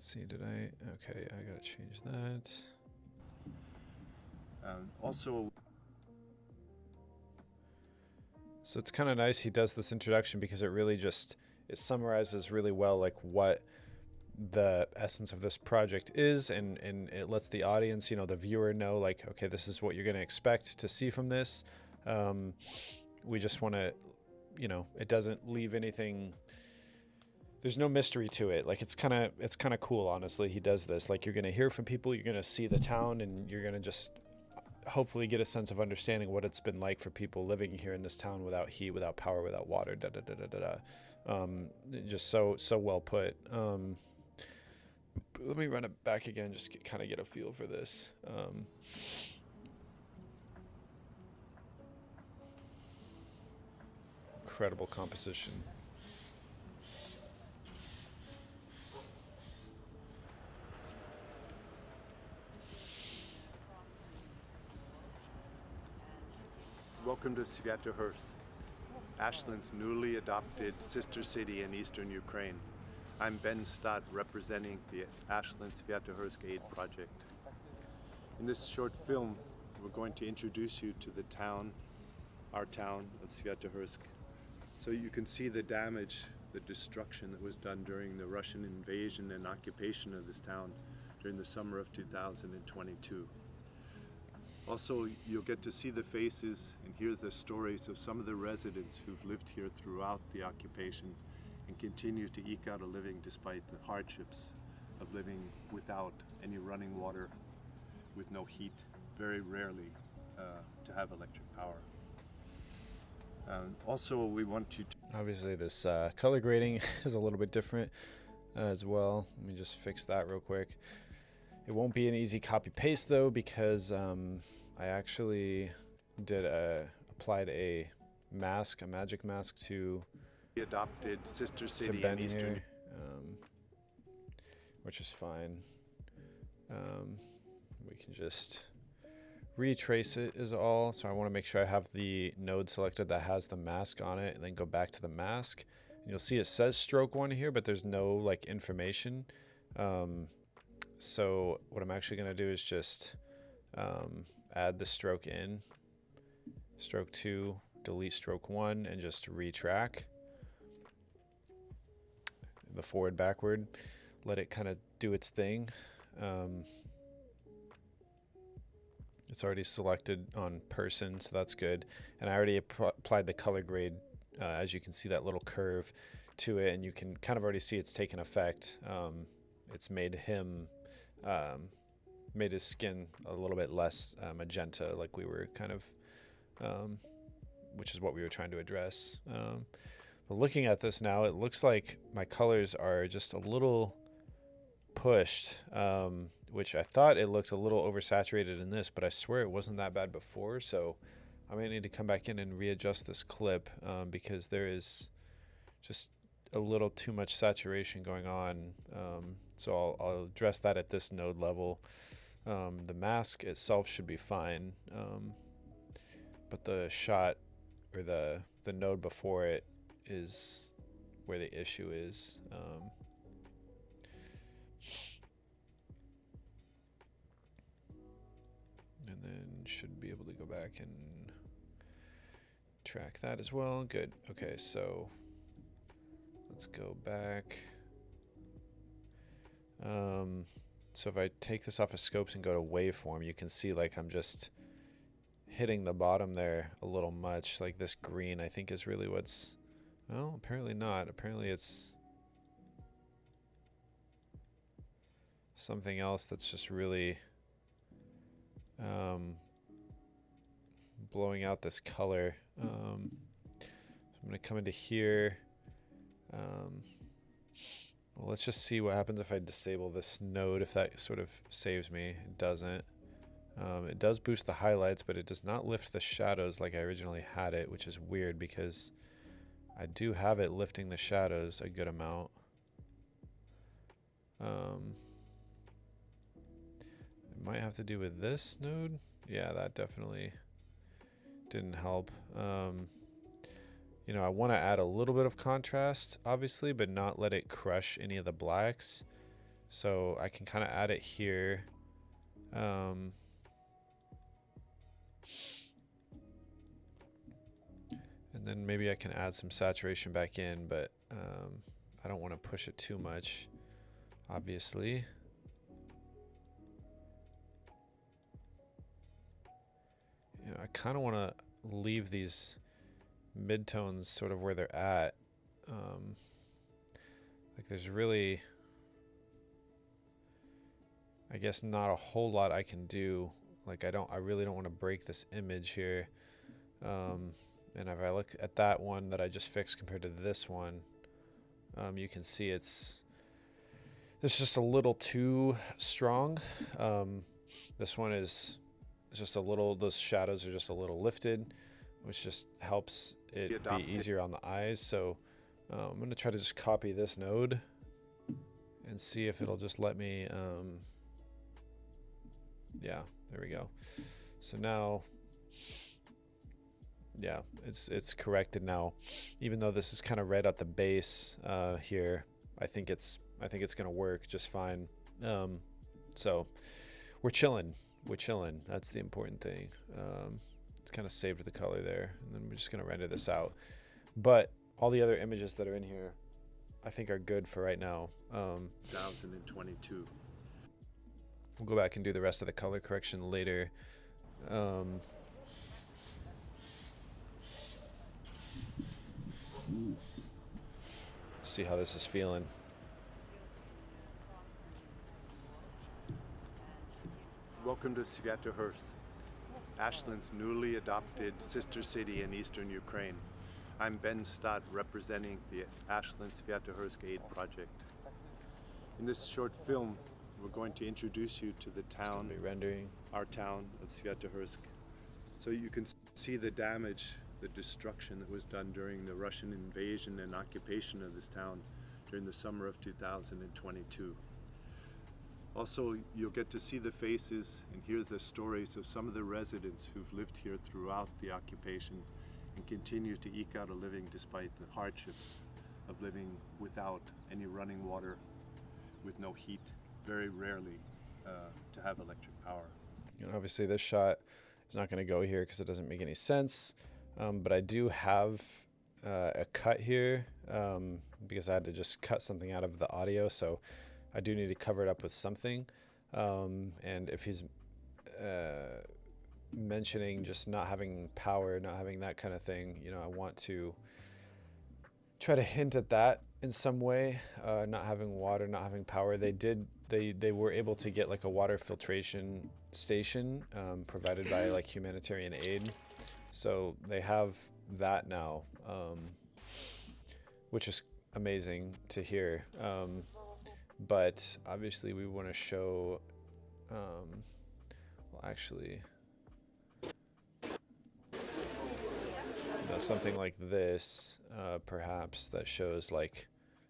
Let's see, did I? Okay, I gotta change that. Also, So it's kind of nice he does this introduction because it really just, it summarizes really well like what the essence of this project is, and it lets the audience, you know, the viewer know like, okay, this is what you're going to expect to see from this. We just want to, you know, it doesn't leave anything, there's no mystery to it. Like it's kind of cool, honestly. He does this, like you're going to hear from people, you're going to see the town, and you're going to just hopefully get a sense of understanding what it's been like for people living here in this town without heat, without power, without water, just so well put. Let me run it back again, just kind of get a feel for this. Incredible composition. welcome to Sviatohorsk, Ashland's newly adopted sister city in eastern Ukraine. I'm Ben Stott, representing the Ashland Sviatohorsk Aid Project. In this short film, we're going to introduce you to the town, our town of Sviatohorsk, so you can see the damage, the destruction that was done during the Russian invasion and occupation of this town during the summer of 2022. Also, you'll get to see the faces and hear the stories of some of the residents who've lived here throughout the occupation and continue to eke out a living despite the hardships of living without any running water, with no heat, very rarely to have electric power. Also, we want you to... Obviously, this color grading is a little bit different as well. Let me just fix that real quick. It won't be an easy copy paste though, because I actually applied a magic mask to the adopted sister city Ben in eastern here, which is fine. We can just retrace it is all. So I want to make sure I have the node selected that has the mask on it, and then go back to the mask. And you'll see it says stroke 1 here, but there's no like information. So what I'm actually going to do is just add the stroke in, stroke 2, delete stroke 1, and just retrack the forward backward, let it kind of do its thing. It's already selected on person, so that's good. And I already applied the color grade, as you can see that little curve to it, and you can kind of already see it's taken effect. It's made him made his skin a little bit less magenta, like we were kind of which is what we were trying to address. But looking at this now, it looks like my colors are just a little pushed, which I thought it looked a little oversaturated in this, but I swear it wasn't that bad before. So I might need to come back in and readjust this clip, because there is just a little too much saturation going on. So I'll address that at this node level. The mask itself should be fine, but the shot or the node before it is where the issue is. And then should be able to go back and track that as well. Good. Okay, so let's go back. So if I take this off of scopes and go to waveform, you can see like I'm just hitting the bottom there a little much. Like this green, I think, is really what's... Well, apparently not. Apparently it's something else that's just really blowing out this color. So I'm going to come into here. Well, let's just see what happens if I disable this node, if that sort of saves me. It doesn't. It does boost the highlights, but it does not lift the shadows like I originally had it, which is weird because I do have it lifting the shadows a good amount. It might have to do with this node. Yeah, that definitely didn't help. You know, I want to add a little bit of contrast, obviously, but not let it crush any of the blacks. So I can kind of add it here. And then maybe I can add some saturation back in, but I don't want to push it too much, obviously. You know, I kind of want to leave these midtones sort of where they're at. Like there's really, I guess, not a whole lot I can do. Like I really don't want to break this image here. And if I look at that one that I just fixed compared to this one, you can see it's just a little too strong. This one is just a little, those shadows are just a little lifted, which just helps it be easier on the eyes. So I'm going to try to just copy this node and see if it'll just let me, yeah, there we go. So now, yeah, it's corrected now. Even though this is kind of red at the base here, I think it's going to work just fine. So we're chilling. That's the important thing. It's kind of saved the color there, and then we're just going to render this out. But all the other images that are in here, I think are good for right now. 2022. We'll go back and do the rest of the color correction later. See how this is feeling. Welcome to Sviatohorsk, Ashland's newly adopted sister city in eastern Ukraine. I'm Ben Stott, representing the Ashland Sviatohorsk Aid Project. In this short film, we're going to introduce you to the town, Rendering. our town of Sviatohorsk, so you can see the damage, the destruction that was done during the Russian invasion and occupation of this town during the summer of 2022. Also, you'll get to see the faces and hear the stories of some of the residents who've lived here throughout the occupation and continue to eke out a living despite the hardships of living without any running water, with no heat, very rarely to have electric power. You know, obviously this shot is not going to go here because it doesn't make any sense. But I do have a cut here because I had to just cut something out of the audio. So I do need to cover it up with something. And if he's mentioning just not having power, not having that kind of thing, you know, I want to try to hint at that in some way. Not having water, not having power. They were able to get like a water filtration station provided by like humanitarian aid. So they have that now, which is amazing to hear. But obviously we want to show, well, actually, something like this, perhaps, that shows like,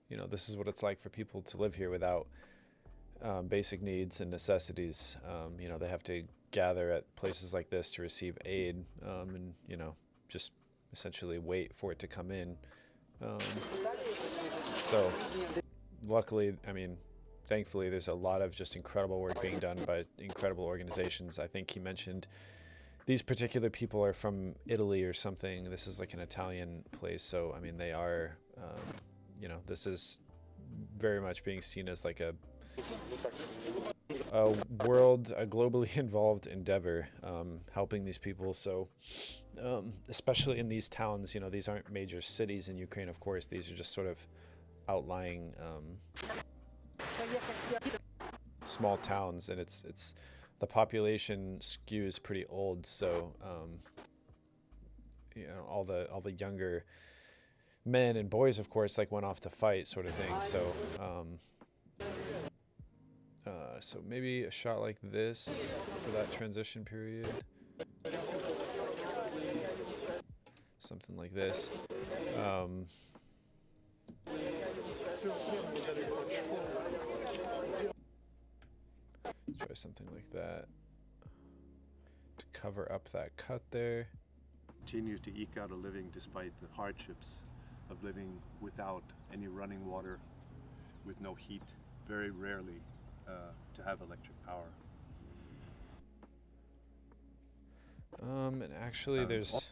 you know, this is what it's like for people to live here without basic needs and necessities. You know, they have to gather at places like this to receive aid, and, you know, just essentially wait for it to come in. So luckily, I mean, thankfully, there's a lot of just incredible work being done by incredible organizations. I think he mentioned these particular people are from Italy or something. This is like an Italian place. So, I mean, they are, you know, this is very much being seen as like a globally involved endeavor, helping these people. So especially in these towns, you know, these aren't major cities in Ukraine, of course. These are just sort of outlying small towns, and it's the population skews pretty old. So you know, all the younger men and boys, of course, like went off to fight, sort of thing. So so maybe a shot like this for that transition period. Something like this. Try something like that to cover up that cut there. Continue to eke out a living despite the hardships of living without any running water, with no heat, very rarely to have electric power. And actually there's like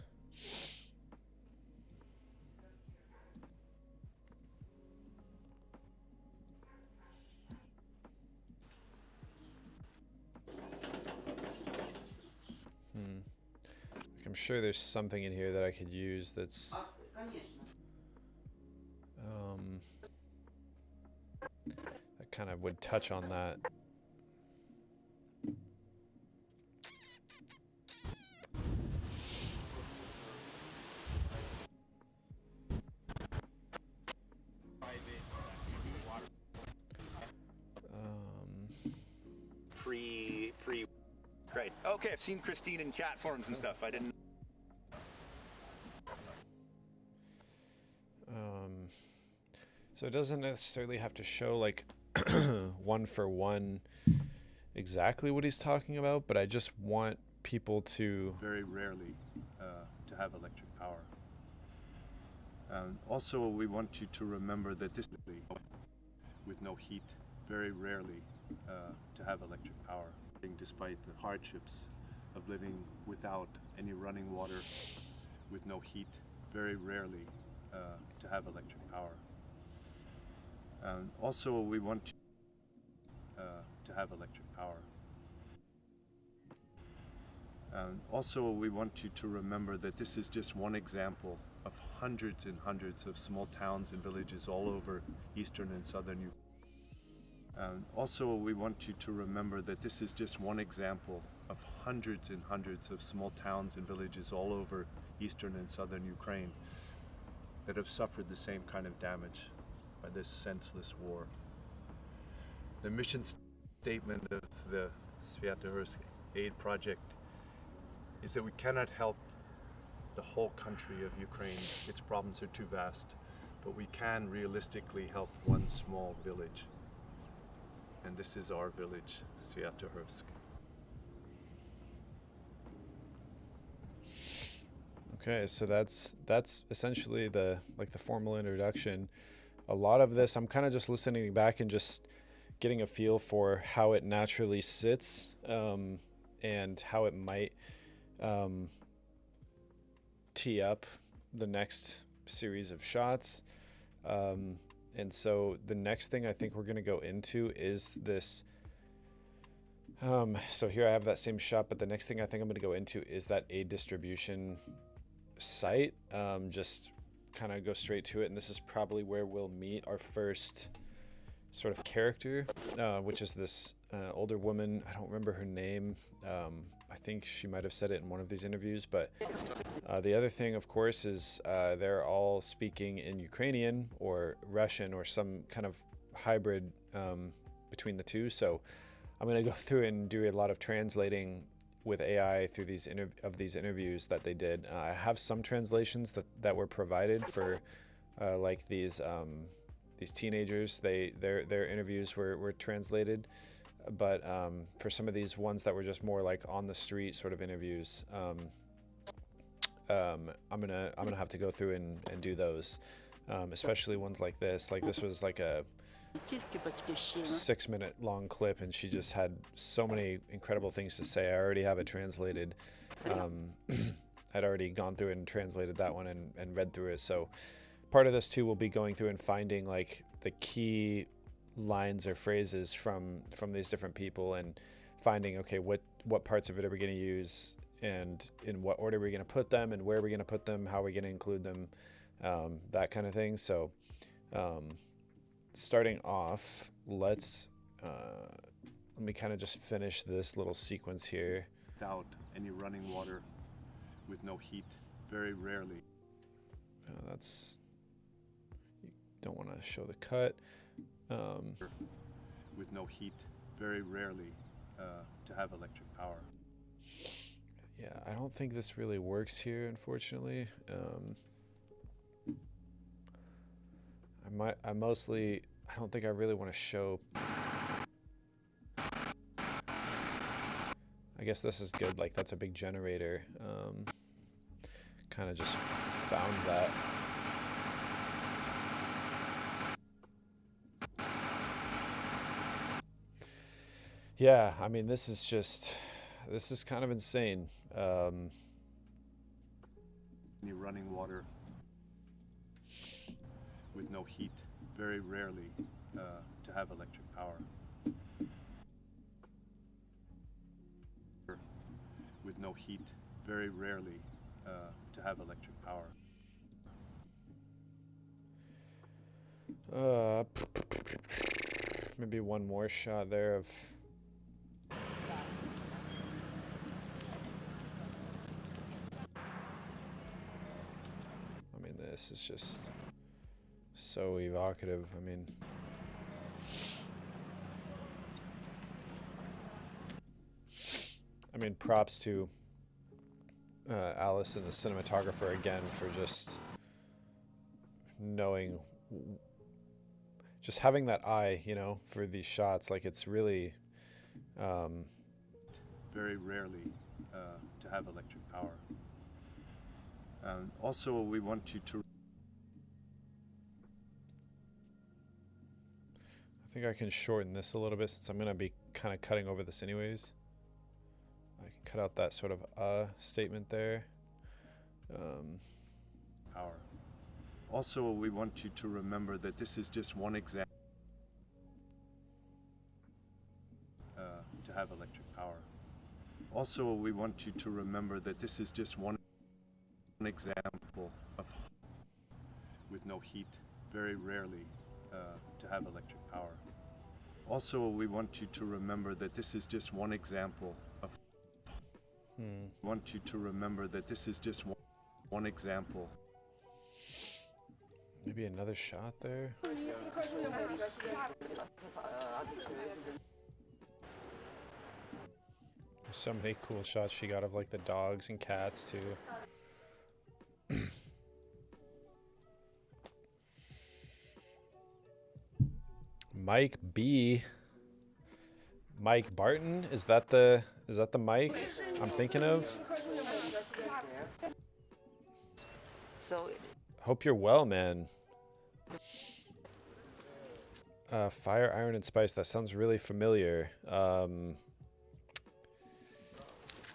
I'm sure there's something in here that I could use that's Конечно. that kind of would touch on that. Great. Okay, I've seen Christine in chat forums and stuff. I didn't. So it doesn't necessarily have to show like one for one exactly what he's talking about, but I just want people to very rarely to have electric power. Also, we want you to remember that this with no heat, very rarely to have electric power, despite the hardships of living without any running water, with no heat, very rarely to have electric power. Also, we want you to have electric power. Also, we want you to remember that this is just one example of hundreds and hundreds of small towns and villages all over eastern and southern Ukraine. Also, we want you to remember that this is just one example of hundreds and hundreds of small towns and villages all over eastern and southern Ukraine that have suffered the same kind of damage by this senseless war. The mission statement of the Sviatohorsk Aid Project is that we cannot help the whole country of Ukraine. Its problems are too vast, but we can realistically help one small village. And this is our village, Sviatohorsk. Okay, so that's essentially the formal introduction. A lot of this, I'm kind of just listening back and just getting a feel for how it naturally sits, and how it might tee up the next series of shots. And so the next thing I think we're going to go into is this. So here I have that same shot, but the next thing I think I'm going to go into is that aid distribution site. Just kind of go straight to it, and this is probably where we'll meet our first sort of character, which is this older woman. I don't remember her name. I think she might have said it in one of these interviews, but the other thing, of course, is they're all speaking in Ukrainian or Russian or some kind of hybrid between the two. So I'm going to go through and do a lot of translating with AI through these interviews that they did. I have some translations that were provided for like these teenagers. Their interviews were translated, but for some of these ones that were just more like on the street sort of interviews, I'm gonna have to go through and do those, especially ones like this. Like this was like a 6-minute long clip, and she just had so many incredible things to say. I already have it translated. I'd already gone through and translated that one and read through it. So part of this too will be going through and finding like the key lines or phrases from these different people, and finding, okay, what parts of it are we going to use, and in what order we're going to put them, and where we're going to put them, how we're going to include them, that kind of thing. So starting off, let me kind of just finish this little sequence here. Without any running water, with no heat, very rarely. That's, you don't want to show the cut. With no heat, very rarely to have electric power. Yeah, I don't think this really works here, unfortunately. I don't think I really want to show. I guess this is good, like that's a big generator. Kind of just found that. Yeah, I mean, this is kind of insane. Any running water with no heat, very rarely to have electric power. With no heat, very rarely to have electric power. Maybe one more shot there of. I mean, this is just so evocative. I mean, props to Alice and the cinematographer again for just knowing, just having that eye, you know, for these shots. Like, it's really very rarely to have electric power. Also, we want you to. I think I can shorten this a little bit since I'm going to be kind of cutting over this anyways. I can cut out that sort of statement there. Power. Also, we want you to remember that this is just one example to have electric power. Also, we want you to remember that this is just one example of with no heat, very rarely to have electric power. Also, we want you to remember that this is just one example of. Want you to remember that this is just one example. Maybe another shot there. There's so many cool shots she got of like the dogs and cats too. Mike B. Mike Barton, is that the Mike I'm thinking of? So Hope you're well, man. Fire, Iron, and Spice. That sounds really familiar. I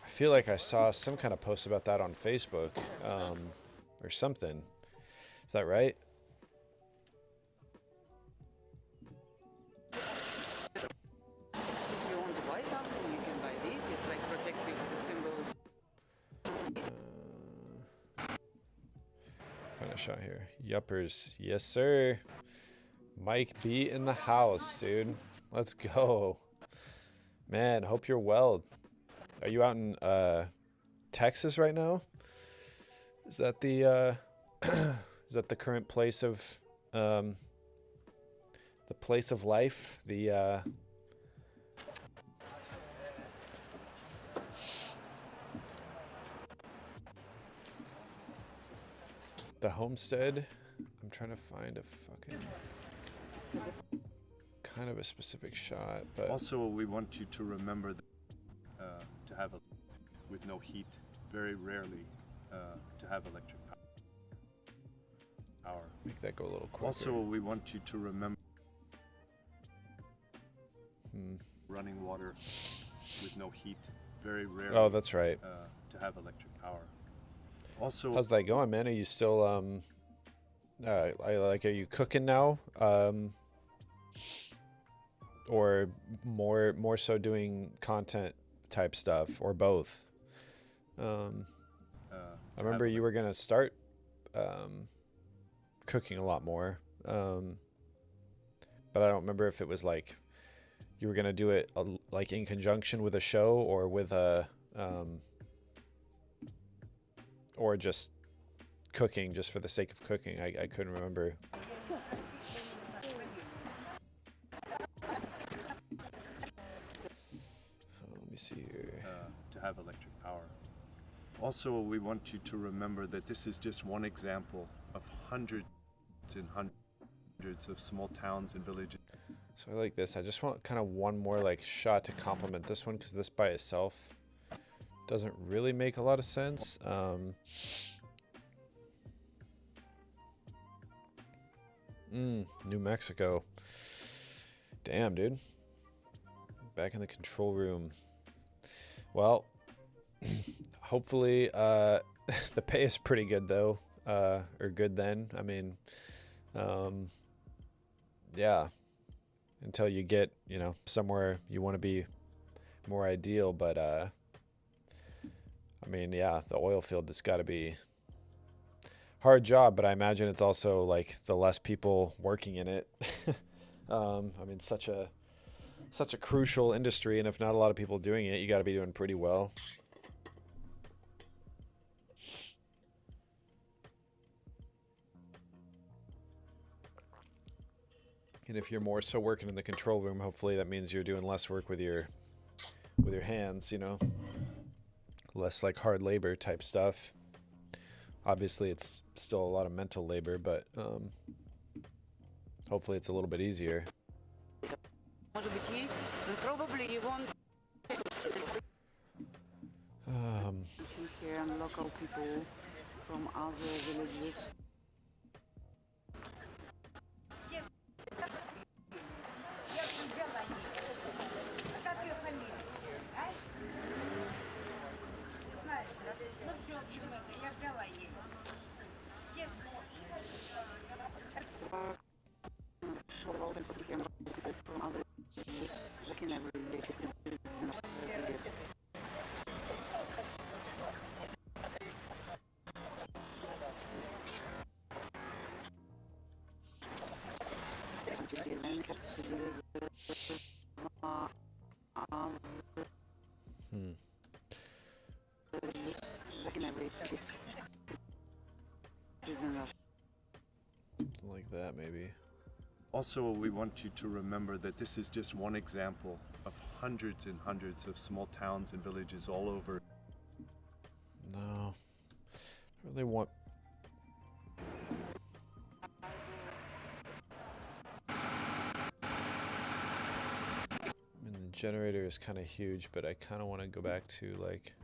feel like I saw some kind of post about that on Facebook, or something. Is that right? if you want to buy something, you can buy these. It's like protective symbols. Find a shot here. Yuppers. Yes, sir. Mike B in the house, dude. Let's go. Man, hope you're well. Are you out in Texas right now? Is that the is that the current place of the place of life? The homestead. I'm trying to find a fucking kind of a specific shot, but Also, we want you to remember that, to have with no heat, very rarely to have electric power. make that go a little quicker. Also, we want you to remember running water with no heat, very rarely Oh, that's right. to have electric power. Also, How's that going, man? Are you still are you cooking now? Or more so doing content type stuff, or both? I remember you were gonna start cooking a lot more, but I don't remember if it was like you were gonna do it like in conjunction with a show, or with a or just cooking just for the sake of cooking. I couldn't remember. Let me see here. to have electric power. Also, we want you to remember that this is just one example of hundreds and hundreds of small towns and villages. So I like this. I just want kind of one more like shot to complement this one, because this by itself doesn't really make a lot of sense. New Mexico. Damn, dude. Back in the control room. Well, hopefully the pay is pretty good though, or good then. I mean, yeah, until you get, you know, somewhere you want to be more ideal. But I mean, yeah, the oil field has got to be hard job, but I imagine it's also like the less people working in it. I mean, such a crucial industry, and if not a lot of people doing it, you got to be doing pretty well. And if you're more so working in the control room, hopefully that means you're doing less work with your hands, you know, less like hard labor type stuff. Obviously it's still a lot of mental labor, but hopefully it's a little bit easier. Probably you want here and local people from other villages. Something like that, maybe. Also, we want you to remember that this is just one example of hundreds and hundreds of small towns and villages all over. No, I really want. I mean, the generator is kind of huge, but I kind of want to go back to like.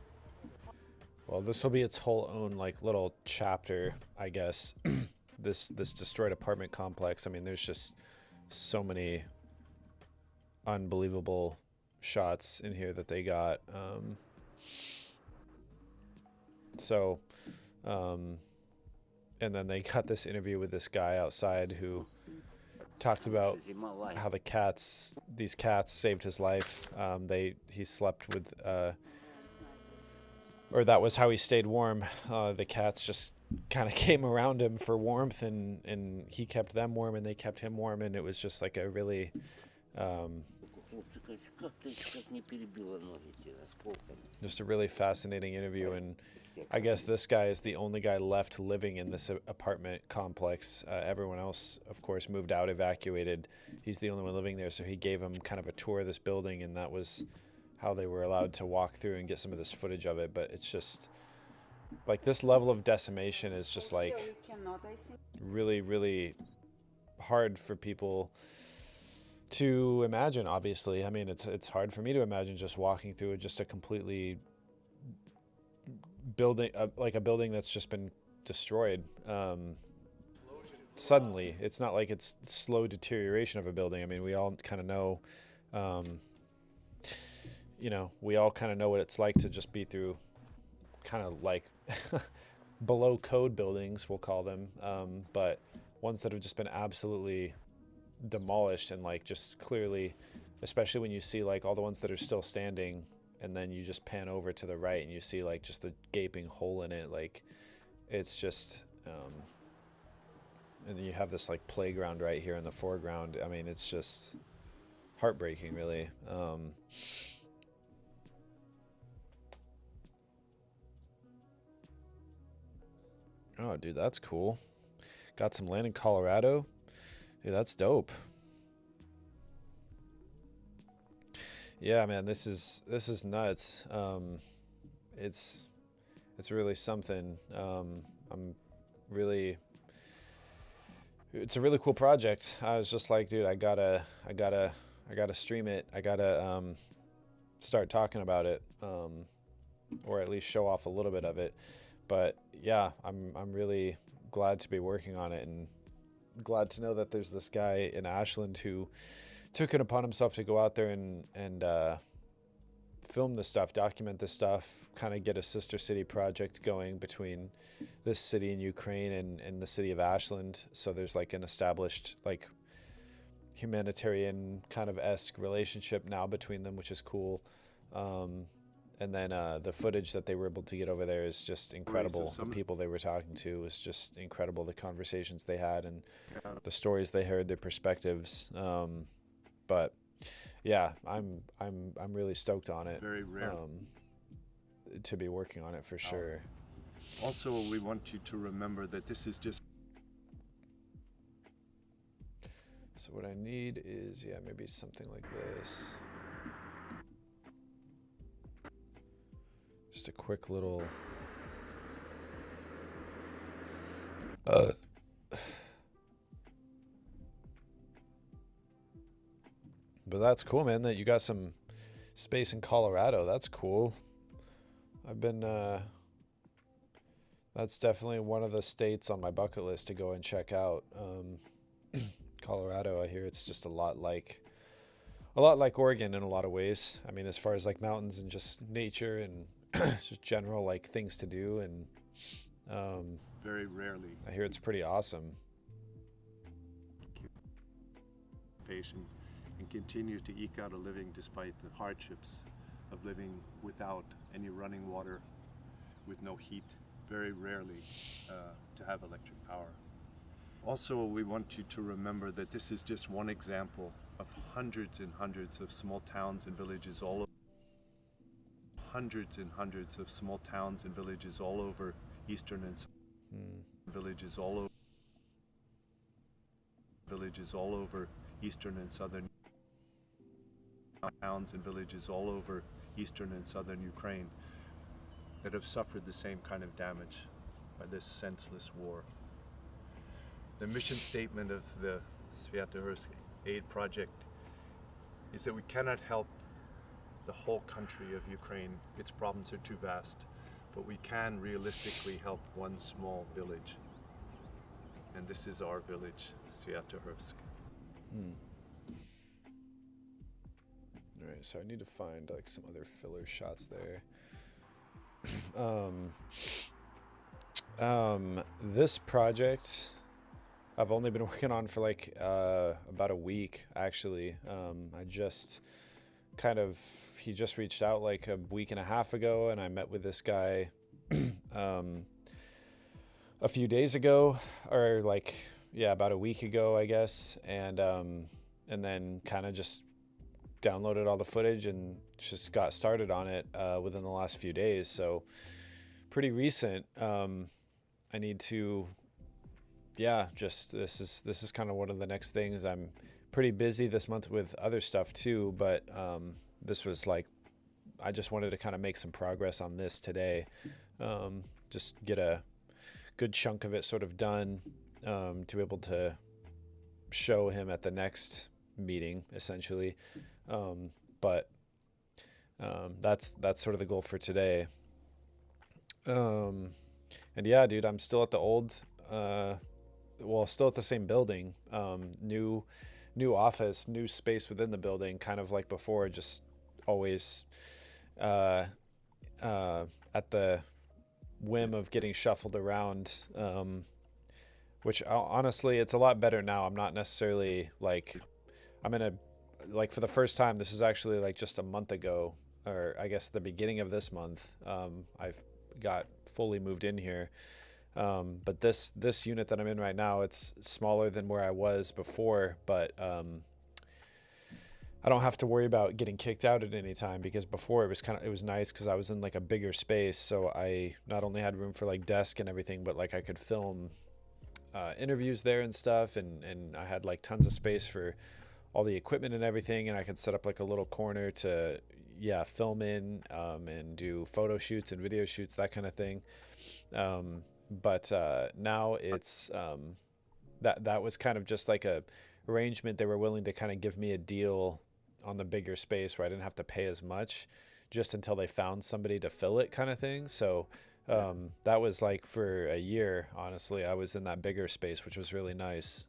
Well, this will be its whole own like little chapter, I guess. This destroyed apartment complex. I mean, there's just so many unbelievable shots in here that they got. And then they got this interview with this guy outside who talked about how these cats saved his life. He slept with, or that was how he stayed warm. The cats just kind of came around him for warmth, and he kept them warm, and they kept him warm, and it was just like a really just a really fascinating interview. And I guess this guy is the only guy left living in this apartment complex. Everyone else, of course, moved out, evacuated. He's the only one living there, so he gave him kind of a tour of this building, and that was how they were allowed to walk through and get some of this footage of it. But it's just like this level of decimation is just like really, really hard for people to imagine. Obviously, I mean, it's hard for me to imagine just walking through just a completely building, like a building that's just been destroyed suddenly. It's not like it's slow deterioration of a building. I mean, we all kind of know, you know, we all kind of know what it's like to just be through kind of like below code buildings, we'll call them, but ones that have just been absolutely demolished, and like just clearly, especially when you see like all the ones that are still standing, and then you just pan over to the right and you see like just the gaping hole in it. Like it's just and then you have this like playground right here in the foreground. I mean, it's just heartbreaking, really. Oh, dude, that's cool. Got some land in Colorado. Dude, that's dope. Yeah, man, this is nuts. It's really something. It's a really cool project. I was just like, dude, I gotta stream it. I gotta start talking about it, or at least show off a little bit of it. But yeah, I'm really glad to be working on it, and glad to know that there's this guy in Ashland who took it upon himself to go out there and film this stuff, document this stuff, kind of get a sister city project going between this city in Ukraine and the city of Ashland. So there's like an established like humanitarian kind of esque relationship now between them, which is cool. And then the footage that they were able to get over there is just incredible. The people they were talking to was just incredible. The conversations they had and the stories they heard, their perspectives. But yeah, I'm really stoked on it. Very rare. To be working on it for sure. Also, we want you to remember that this is just. So what I need is, yeah, maybe something like this. Just a quick little. But that's cool, man, that you got some space in Colorado. That's cool. I've been, that's definitely one of the states on my bucket list to go and check out. Colorado, I hear it's just a lot like Oregon in a lot of ways. I mean, as far as like mountains and just nature and just general like things to do. And very rarely. I hear it's pretty awesome. Patient. And continue to eke out a living despite the hardships of living without any running water, with no heat, very rarely to have electric power. Also, we want you to remember that this is just one example of hundreds and hundreds of small towns and villages all over. Hundreds and hundreds of small towns and villages all over eastern and villages all over eastern and southern towns and villages all over eastern and southern Ukraine that have suffered the same kind of damage by this senseless war. The mission statement of the Sviatohorsk Aid Project is that we cannot help the whole country of Ukraine. Its problems are too vast, but we can realistically help one small village. And this is our village, Sviatohorsk. Alright, so I need to find like some other filler shots there. This project I've only been working on for like about a week actually. I just he just reached out like a week and a half ago, and I met with this guy a few days ago, or like about a week ago, I guess, and then kind of just downloaded all the footage and just got started on it within the last few days. So pretty recent. I need to, just this is kind of one of the next things. I'm pretty busy this month with other stuff too, but this was like, I just wanted to kind of make some progress on this today. Just get a good chunk of it sort of done to be able to show him at the next meeting essentially. But that's sort of the goal for today. And yeah, dude, I'm still at the old, still at the same building, new office, new space within the building, kind of like before, just always at the whim of getting shuffled around, which honestly, it's a lot better now. I'm not necessarily like, for the first time, this is actually like just a month ago, or I guess the beginning of this month, I've got fully moved in here. But this unit that I'm in right now, it's smaller than where I was before, but I don't have to worry about getting kicked out at any time, because before it was nice because I was in like a bigger space, so I not only had room for like desk and everything, but like I could film interviews there and stuff, and I had like tons of space for all the equipment and everything, and I could set up like a little corner to film in and do photo shoots and video shoots, that kind of thing. But now it's that was kind of just like a arrangement. They were willing to kind of give me a deal on the bigger space where I didn't have to pay as much just until they found somebody to fill it, kind of thing. So that was like for a year, honestly, I was in that bigger space, which was really nice.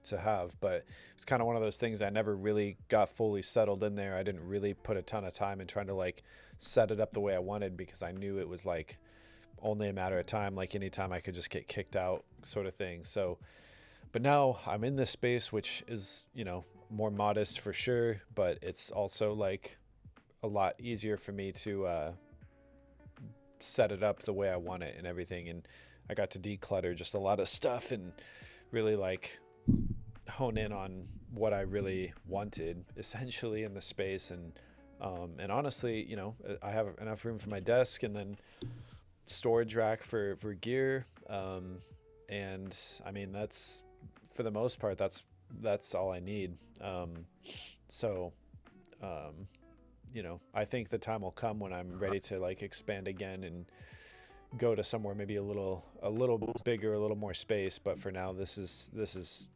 to have, but it's kind of one of those things I never really got fully settled in there. I didn't really put a ton of time in trying to like set it up the way I wanted, because I knew it was like only a matter of time, like anytime I could just get kicked out sort of thing. So, but now I'm in this space, which is, you know, more modest for sure, but it's also like a lot easier for me to set it up the way I want it and everything. And I got to declutter just a lot of stuff and really like hone in on what I really wanted essentially in the space. And honestly, you know, I have enough room for my desk and then storage rack for gear. And I mean, that's, for the most part, that's all I need. You know, I think the time will come when I'm ready to like expand again and go to somewhere maybe a little bigger, a little more space. But for now, this is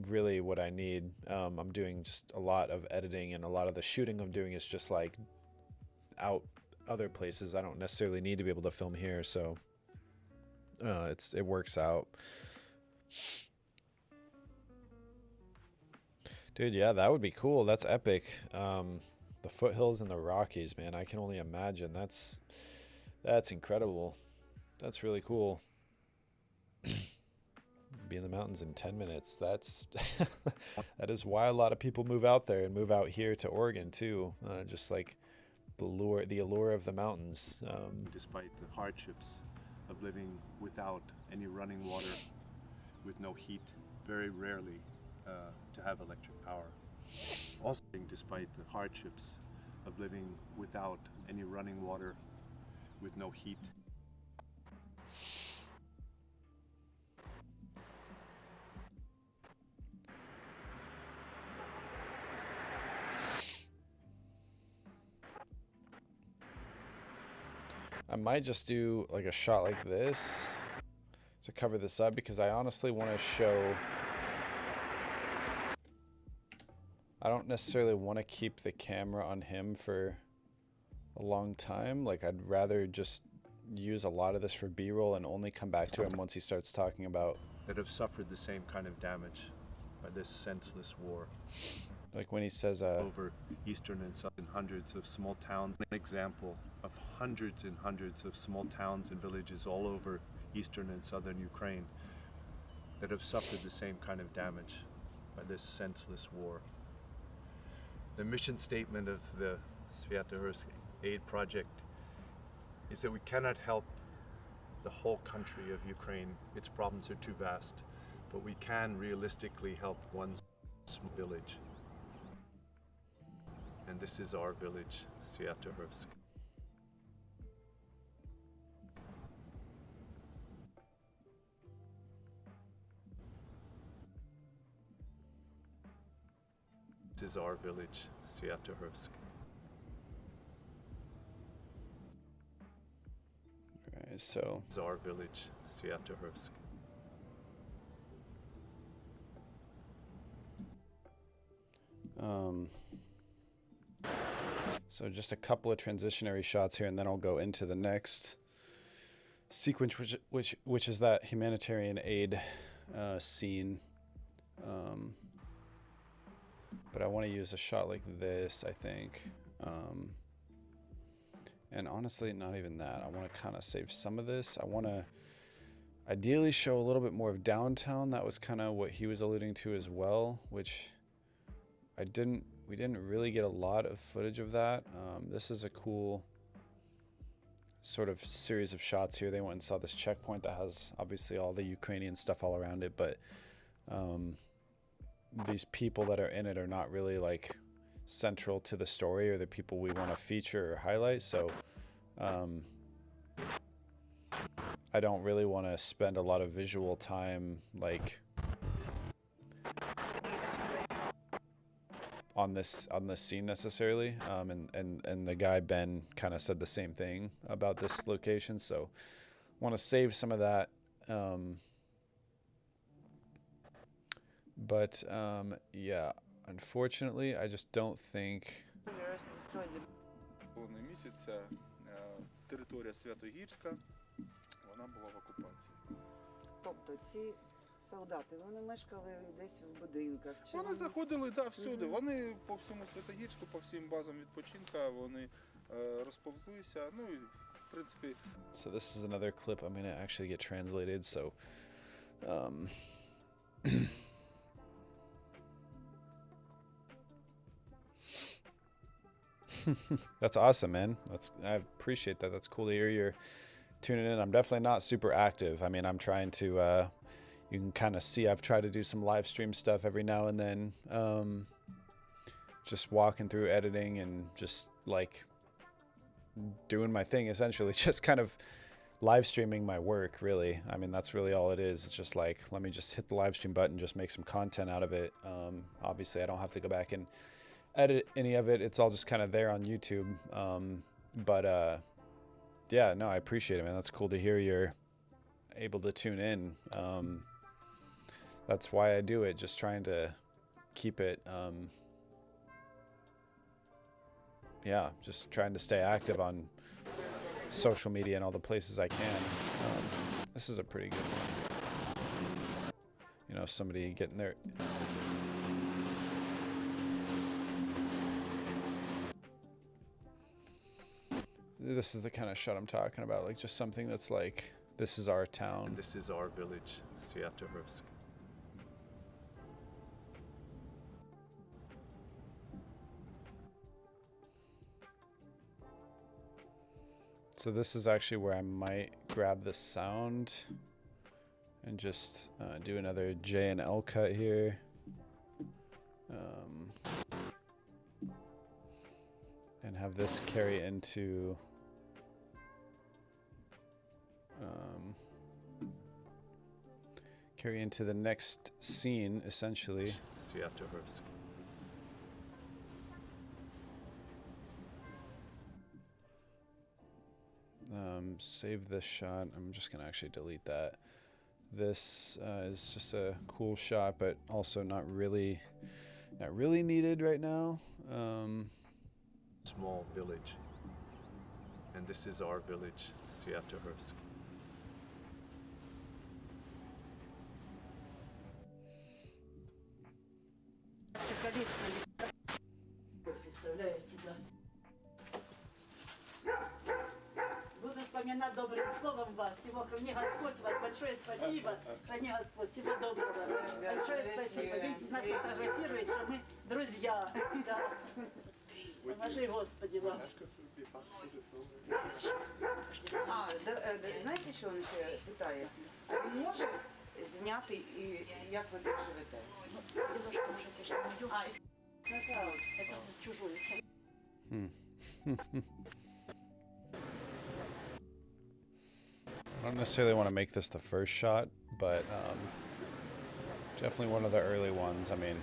really what I need. I'm doing just a lot of editing, and a lot of the shooting I'm doing is just like out other places. I don't necessarily need to be able to film here, so it works out. Dude, yeah, that would be cool. That's epic. The foothills and the Rockies, man. I can only imagine. That's incredible. That's really cool. Be in the mountains in 10 minutes. That's that is why a lot of people move out there and move out here to Oregon too. Just like the allure of the mountains. Despite the hardships of living without any running water, with no heat, very rarely to have electric power. Also, despite the hardships of living without any running water, with no heat. I might just do like a shot like this to cover this up, because I honestly want to show. I don't necessarily want to keep the camera on him for a long time. Like, I'd rather just use a lot of this for B-roll and only come back to him once he starts talking about That have suffered the same kind of damage by this senseless war. like when he says Over eastern and southern hundreds of small towns. An example of hundreds and hundreds of small towns and villages all over eastern and southern Ukraine that have suffered the same kind of damage by this senseless war. The mission statement of the Sviatohorsk Aid Project is that we cannot help the whole country of Ukraine. Its problems are too vast, but we can realistically help one small village. And this is our village, Sviatohorsk. This is our village, Sviatohorsk. okay, so This is our village, Sviatohorsk. so just a couple of transitionary shots here, and then I'll go into the next sequence, which is that humanitarian aid scene. But I want to use a shot like this, I think. And honestly, not even that. I want to kind of save some of this. I want to ideally show a little bit more of downtown. That was kind of what he was alluding to as well, which we didn't really get a lot of footage of that. This is a cool sort of series of shots here. They went and saw this checkpoint that has obviously all the Ukrainian stuff all around it, but these people that are in it are not really like central to the story or the people we want to feature or highlight. So I don't really want to spend a lot of visual time like on this scene necessarily. And the guy Ben kind of said the same thing about this location, so I want to save some of that. But yeah, unfortunately, I just don't think. Половина місяця територія Святогірська, вона була в окупації. Тобто ці солдати, вони мешкали десь в будинках? Чи Вони заходили, да, всюди. Вони по всьому Святогірську, по всім базам відпочинка, вони розповзлися. Ну і в принципі. So this is another clip I'm gonna actually get translated. So, that's awesome, man. I appreciate that. That's cool to hear you're tuning in. I'm definitely not super active. I mean, I'm trying to. You can kind of see I've tried to do some live stream stuff every now and then. Just walking through editing and just like doing my thing, essentially, just kind of live streaming my work, really. I mean, that's really all it is. It's just like, let me just hit the live stream button, just make some content out of it. Obviously, I don't have to go back and edit any of it. It's all just kind of there on YouTube. Yeah, no, I appreciate it, man. That's cool to hear you're able to tune in. That's why I do it, just trying to keep it, yeah, just trying to stay active on social media and all the places I can. This is a pretty good one. You know, somebody getting their... This is the kind of shot I'm talking about, like just something that's like, this is our town. This is our village, Sviatohursk. So this is actually where I might grab the sound and just do another J and L cut here. And have this carry into the next scene, essentially. Sviatohursk. Save this shot. I'm just gonna actually delete that. This is just a cool shot, but also not really needed right now. Small village. And this is our village, Sviatohursk. Буду вспоминать добрым словом вас. Всего храни Господь вас. Большое спасибо. Храни Господь. Всего доброго. Большое спасибо. Видите, нас фотографирует, что мы друзья. Да. Поможи, Господи, вам. Знаєте, що він ще питає? А він може зняти, і як ви тут живете? Дело, что уже тоже мою. Это чужой. I don't necessarily want to make this the first shot, but definitely one of the early ones. I mean,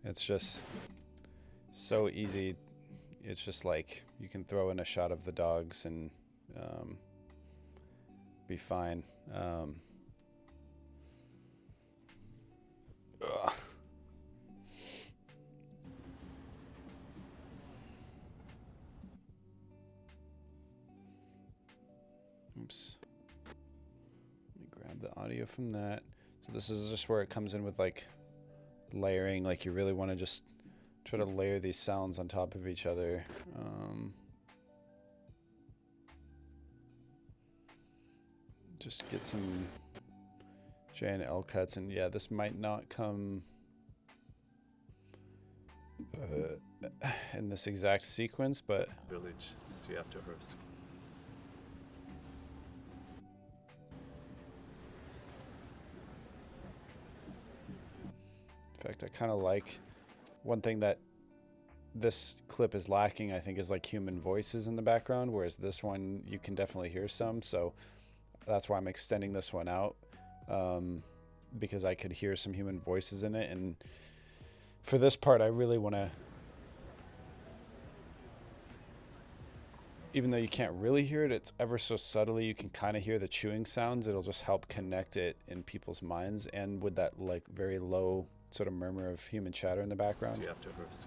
it's just so easy. It's just like you can throw in a shot of the dogs and be fine. Oops. Let me grab the audio from that. So this is just where it comes in with like layering, like you really want to just try to layer these sounds on top of each other. Just get some J and L cuts, and yeah, this might not come in this exact sequence, but Village, Sviatohursk. in fact, I kind of like one thing that this clip is lacking, I think, is like human voices in the background, whereas this one you can definitely hear some. So that's why I'm extending this one out, because I could hear some human voices in it. And for this part, I really want to, even though you can't really hear it, it's ever so subtly, you can kind of hear the chewing sounds. It'll just help connect it in people's minds, and with that like very low sort of murmur of human chatter in the background. Sviatohursk.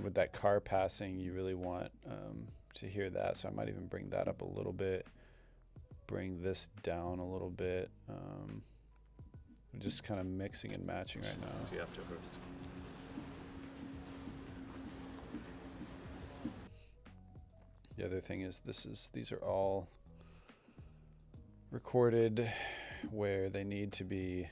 With that car passing, you really want to hear that, so I might even bring that up a little bit. bring this down a little bit. I'm just kind of mixing and matching right now. Sviatohursk. The other thing is these are all recorded where they need to be.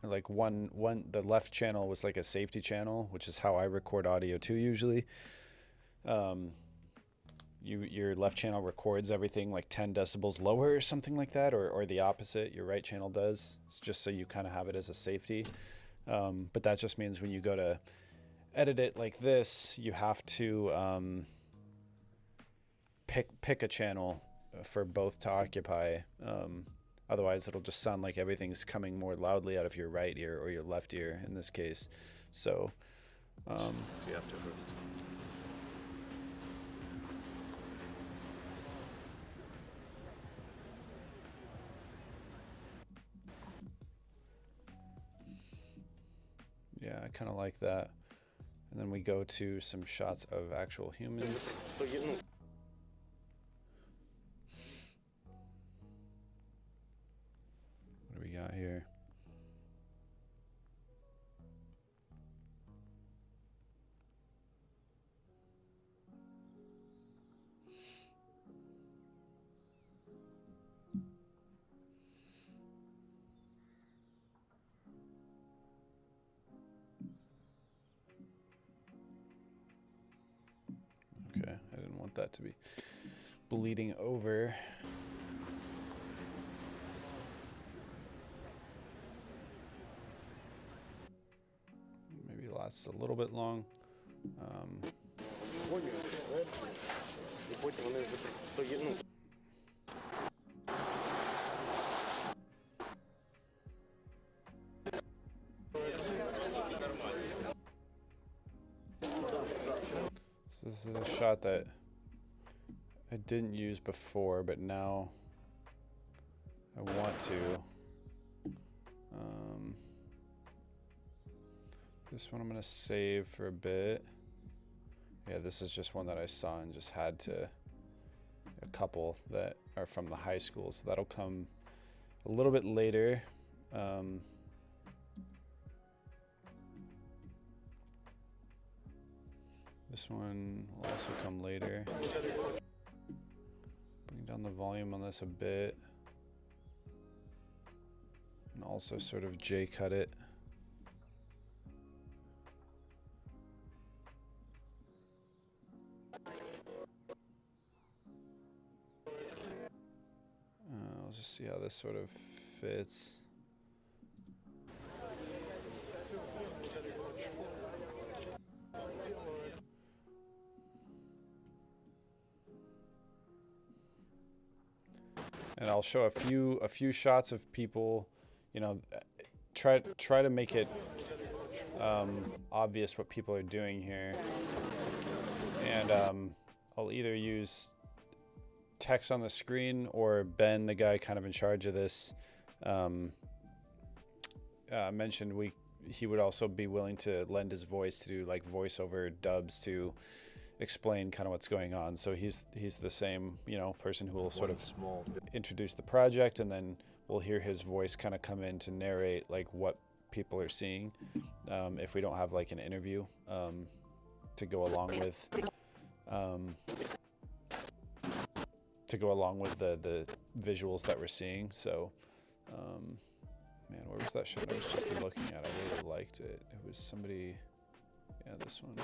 Like the left channel was like a safety channel, which is how I record audio too usually. Your left channel records everything like 10 decibels lower or something like that, or the opposite, your right channel does. It's just so you kind of have it as a safety. But that just means when you go to edit it like this, you have to pick a channel for both to occupy. Otherwise, it'll just sound like everything's coming more loudly out of your right ear or your left ear in this case. So, Sviatohursk. yeah, I kind of like that. And then we go to some shots of actual humans. What do we got here? Okay, I didn't want that to be bleeding over. Maybe lasts a little bit long. So this is a shot that I didn't use before, but now I want to. This one I'm gonna save for a bit. Yeah, this is just one that I saw and just had to, a couple that are from the high school, so that'll come a little bit later. This one will also come later. Bring down the volume on this a bit. And also sort of J-cut it. I'll just see how this sort of fits. And I'll show a few shots of people, you know, try to make it obvious what people are doing here. And I'll either use text on the screen, or Ben, the guy kind of in charge of this, mentioned he would also be willing to lend his voice to do like voiceover dubs to explain kind of what's going on. So he's the same, you know, person who will sort of introduce the project, and then we'll hear his voice kind of come in to narrate like what people are seeing, if we don't have like an interview to go along with the visuals that we're seeing. So man, where was that shot I was just looking at? I really liked it. It was somebody, yeah, this one.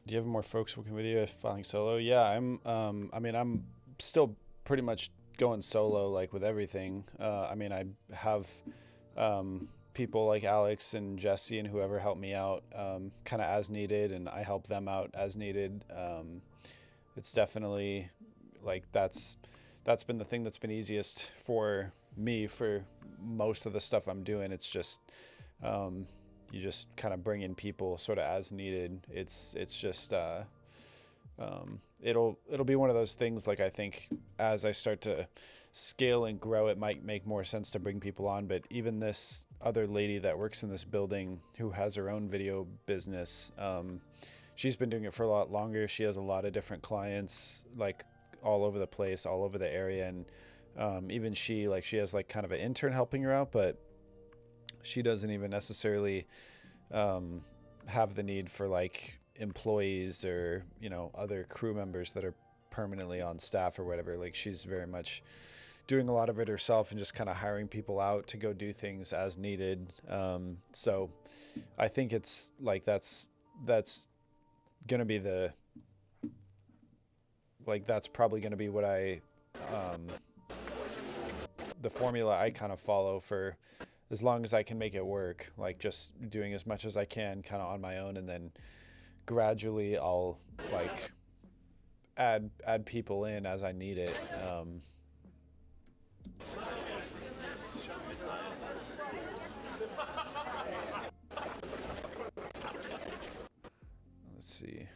Do you have more folks working with you filing solo? Yeah, I'm still pretty much going solo, like with everything. I mean, I have people like Alex and Jesse and whoever help me out kind of as needed, and I help them out as needed. It's definitely like that's been the thing that's been easiest for me for most of the stuff I'm doing, it's just you just kind of bring in people sort of as needed. It's just it'll be one of those things, like, I think as I start to scale and grow, it might make more sense to bring people on. But even this other lady that works in this building who has her own video business, she's been doing it for a lot longer. She has a lot of different clients, like all over the place, all over the area. And even she has like kind of an intern helping her out, but she doesn't even necessarily have the need for like employees or, you know, other crew members that are permanently on staff or whatever. Like, she's very much doing a lot of it herself and just kind of hiring people out to go do things as needed. So I think it's like that's gonna be that's probably gonna be what the formula I kind of follow for as long as I can make it work, like just doing as much as I can kind of on my own, and then gradually I'll like add people in as I need it. Let's see.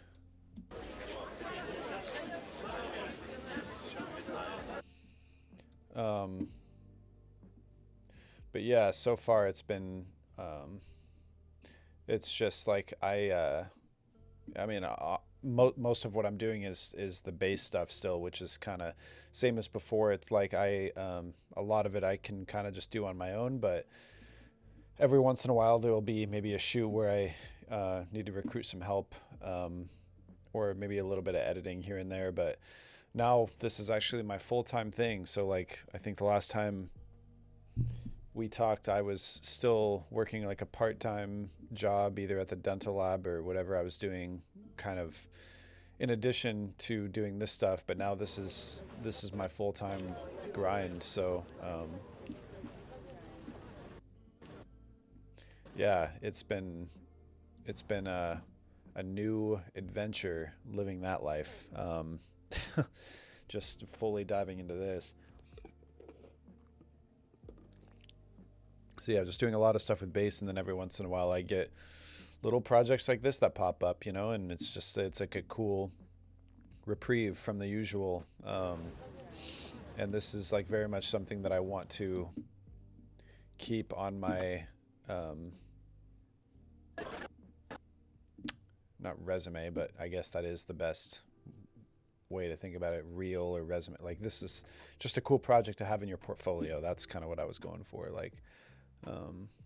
But yeah, so far it's been, it's just like most of what I'm doing is the bass stuff still, which is kind of same as before. It's like a lot of it I can kind of just do on my own, but every once in a while there will be maybe a shoot where I need to recruit some help, or maybe a little bit of editing here and there. But now this is actually my full-time thing. So like, I think the last time we talked, I was still working like a part-time job, either at the dental lab or whatever I was doing, kind of in addition to doing this stuff. But now this is my full-time grind. So yeah, it's been a new adventure living that life. Just fully diving into this. So yeah, just doing a lot of stuff with bass, and then every once in a while I get little projects like this that pop up, you know, and it's like a cool reprieve from the usual. And this is like very much something that I want to keep on my not resume, but I guess that is the best way to think about it, reel or resume. Like, this is just a cool project to have in your portfolio. That's kind of what I was going for, like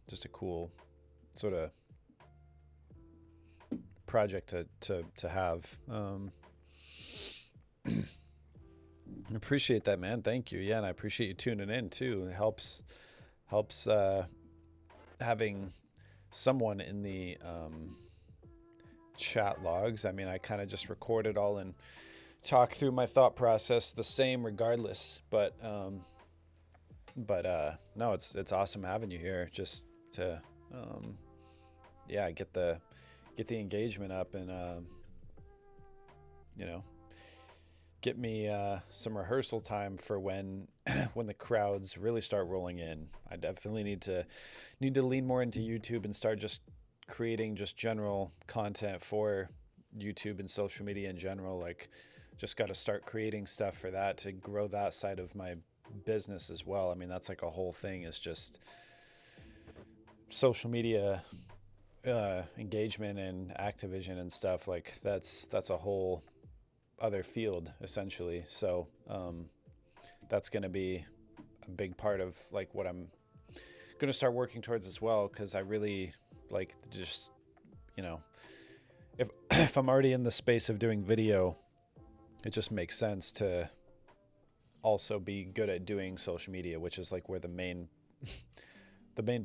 just a cool sort of project to have. I appreciate that, man. Thank you. Yeah, and I appreciate you tuning in too. It helps having someone in the chat logs. I mean, I kind of just record it all and talk through my thought process the same regardless, but no, it's awesome having you here, just to yeah, get the engagement up, and you know, get me some rehearsal time for when the crowds really start rolling in. I definitely need to lean more into YouTube and start just creating just general content for YouTube and social media in general. Like, just got to start creating stuff for that to grow that side of my business as well. I mean, that's like a whole thing, is just social media engagement and Activision and stuff. Like, that's a whole other field essentially. So that's going to be a big part of like what I'm going to start working towards as well, because I really like, just, you know, if I'm already in the space of doing video, it just makes sense to also be good at doing social media, which is like where the main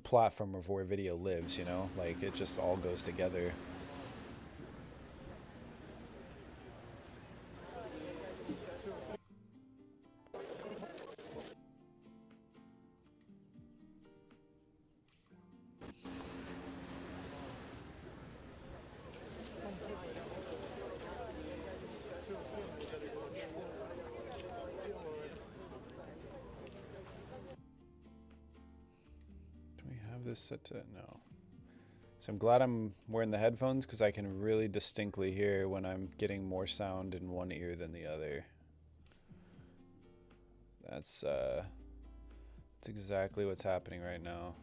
platform of where video lives, you know, like it just all goes together. have this set to no. So I'm glad I'm wearing the headphones because I can really distinctly hear when I'm getting more sound in one ear than the other. That's exactly what's happening right now.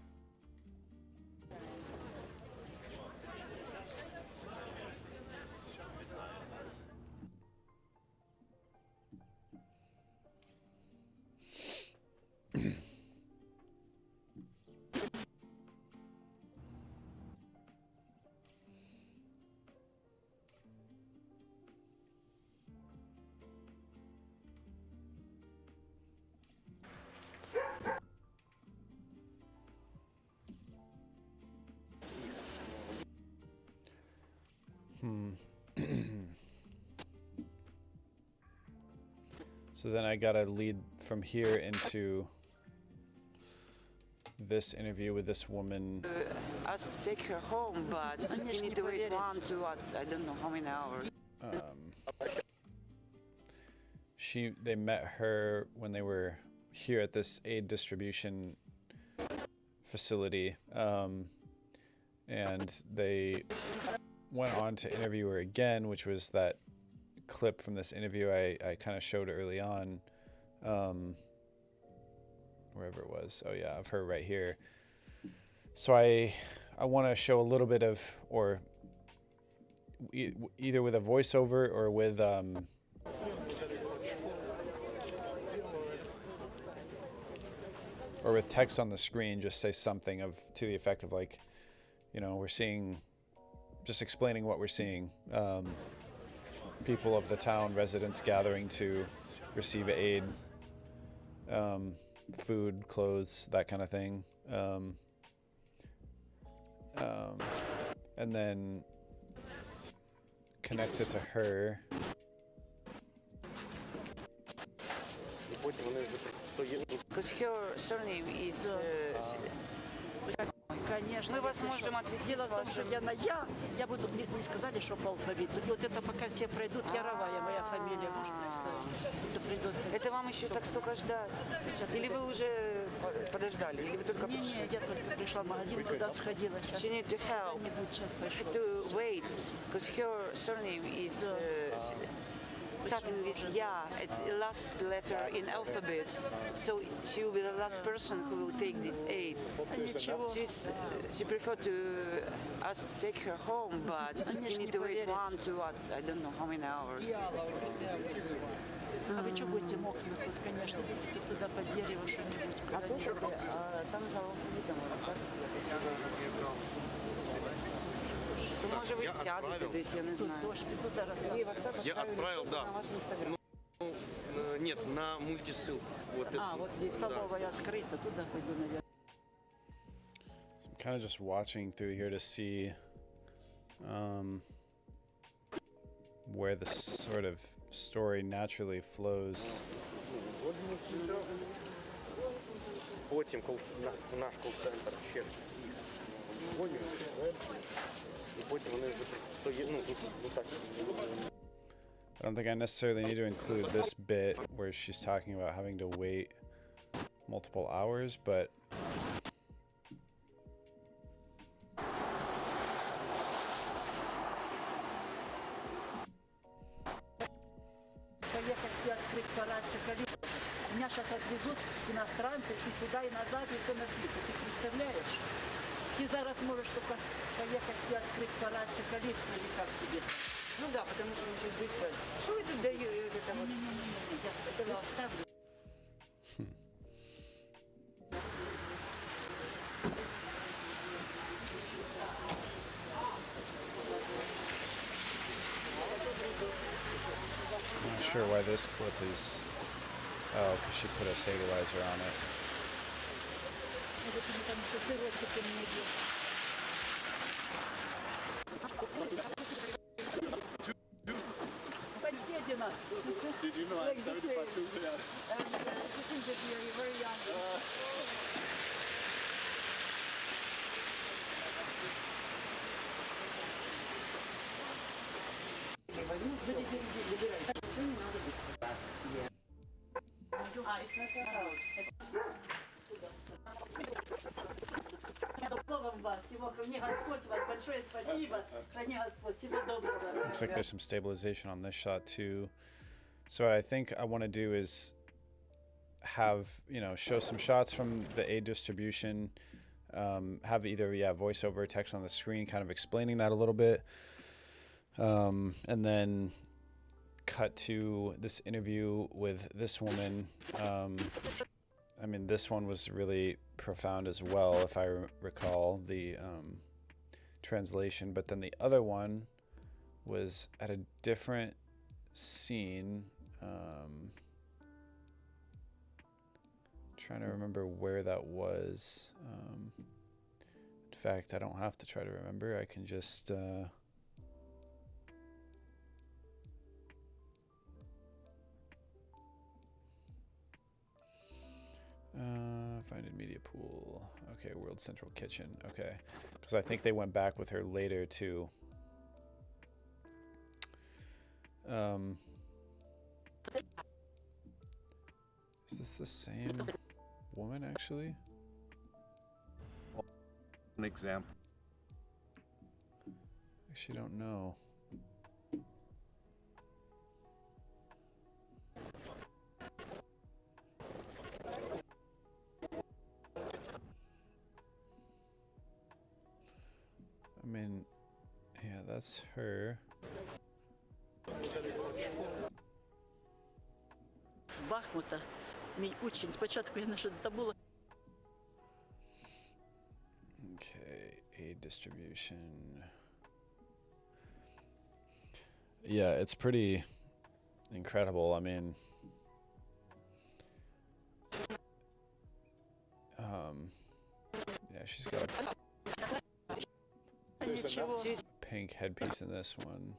So then I gotta lead from here into this interview with this woman. Us to take her home, but we need to wait 1 to I don't know how many hours. They met her when they were here at this aid distribution facility, and they went on to interview her again, which was that clip from this interview I kind of showed early on, wherever it was. Oh yeah, of her right here. So I want to show a little bit of, or either with a voiceover or with text on the screen, just say something to the effect of, like, you know, we're seeing, just explaining what we're seeing. People of the town, residents gathering to receive aid, food, clothes, that kind of thing. And then connect it to her. Because her surname is... Конечно, мы вас можем ответить. Дело в том, что я буду, мне сказали, что по алфавиту. И вот это пока все пройдут, Яровая, моя фамилия, можешь представить. Это придется. Это вам еще так столько ждать? Или вы уже подождали? Или вы только пришли? Не, я только пришла в магазин, туда сходила. Сейчас. She need to help. Сейчас пошла. To wait, because her surname is starting with Ya, it's the last letter in alphabet. So she will be the last person who will take this aid. She preferred to us to take her home, but you need to wait 1 to I don't know how many hours. А вы что будете мокнуть тут, конечно, идите хоть туда под дерево что-нибудь. А слушайте, там за алфавитом може ви сядете десь, я не знаю. Дождь, піду зараз. Я отправил, да. Ну, нет, на мультисылку. Вот вот здесь столовая открыта, туда пойду, наверное. So I'm kind of just watching through here to see where the sort of story naturally flows. Потім наш кол-центр ще дзвоню, і потім вони так. I don't think I necessarily need to include this bit where she's talking about having to wait multiple hours, but Поехать и открыть пораньше калитку. Меня сейчас отвезут иностранцы и туда, и назад, и то на свете. Ты представляешь? Ты зараз можешь только поехать и открыть пораньше калитку, или как тебе? Ну да, потому что очень быстро. Что вы тут даете? Не-не-не, я это оставлю. I'm not sure why this clip is. Oh, because she put a stabilizer on it. Did you know I'm certified too? Yeah. You're very young. Словом вас, всего храни Господь вас, большое спасибо, храни Господь, всего доброго. Looks like there's some stabilization on this shot too. So what I think I want to do is have, show some shots from the aid distribution, have either, voiceover or text on the screen kind of explaining that a little bit. And then cut to this interview with this woman. This one was really profound as well, if I recall the translation. But then the other one was at a different scene. Trying to remember where that was. In fact, I don't have to try to remember. I can just... find in media pool. Okay, World Central Kitchen. Okay, because I think they went back with her later too. Is this the same woman actually? An example. Actually, don't know. Yeah, that's her. З Бахмута мій учень, спочатку я не забула. Okay, aid distribution. Yeah, it's pretty incredible. Yeah, she's got pink headpiece in this one.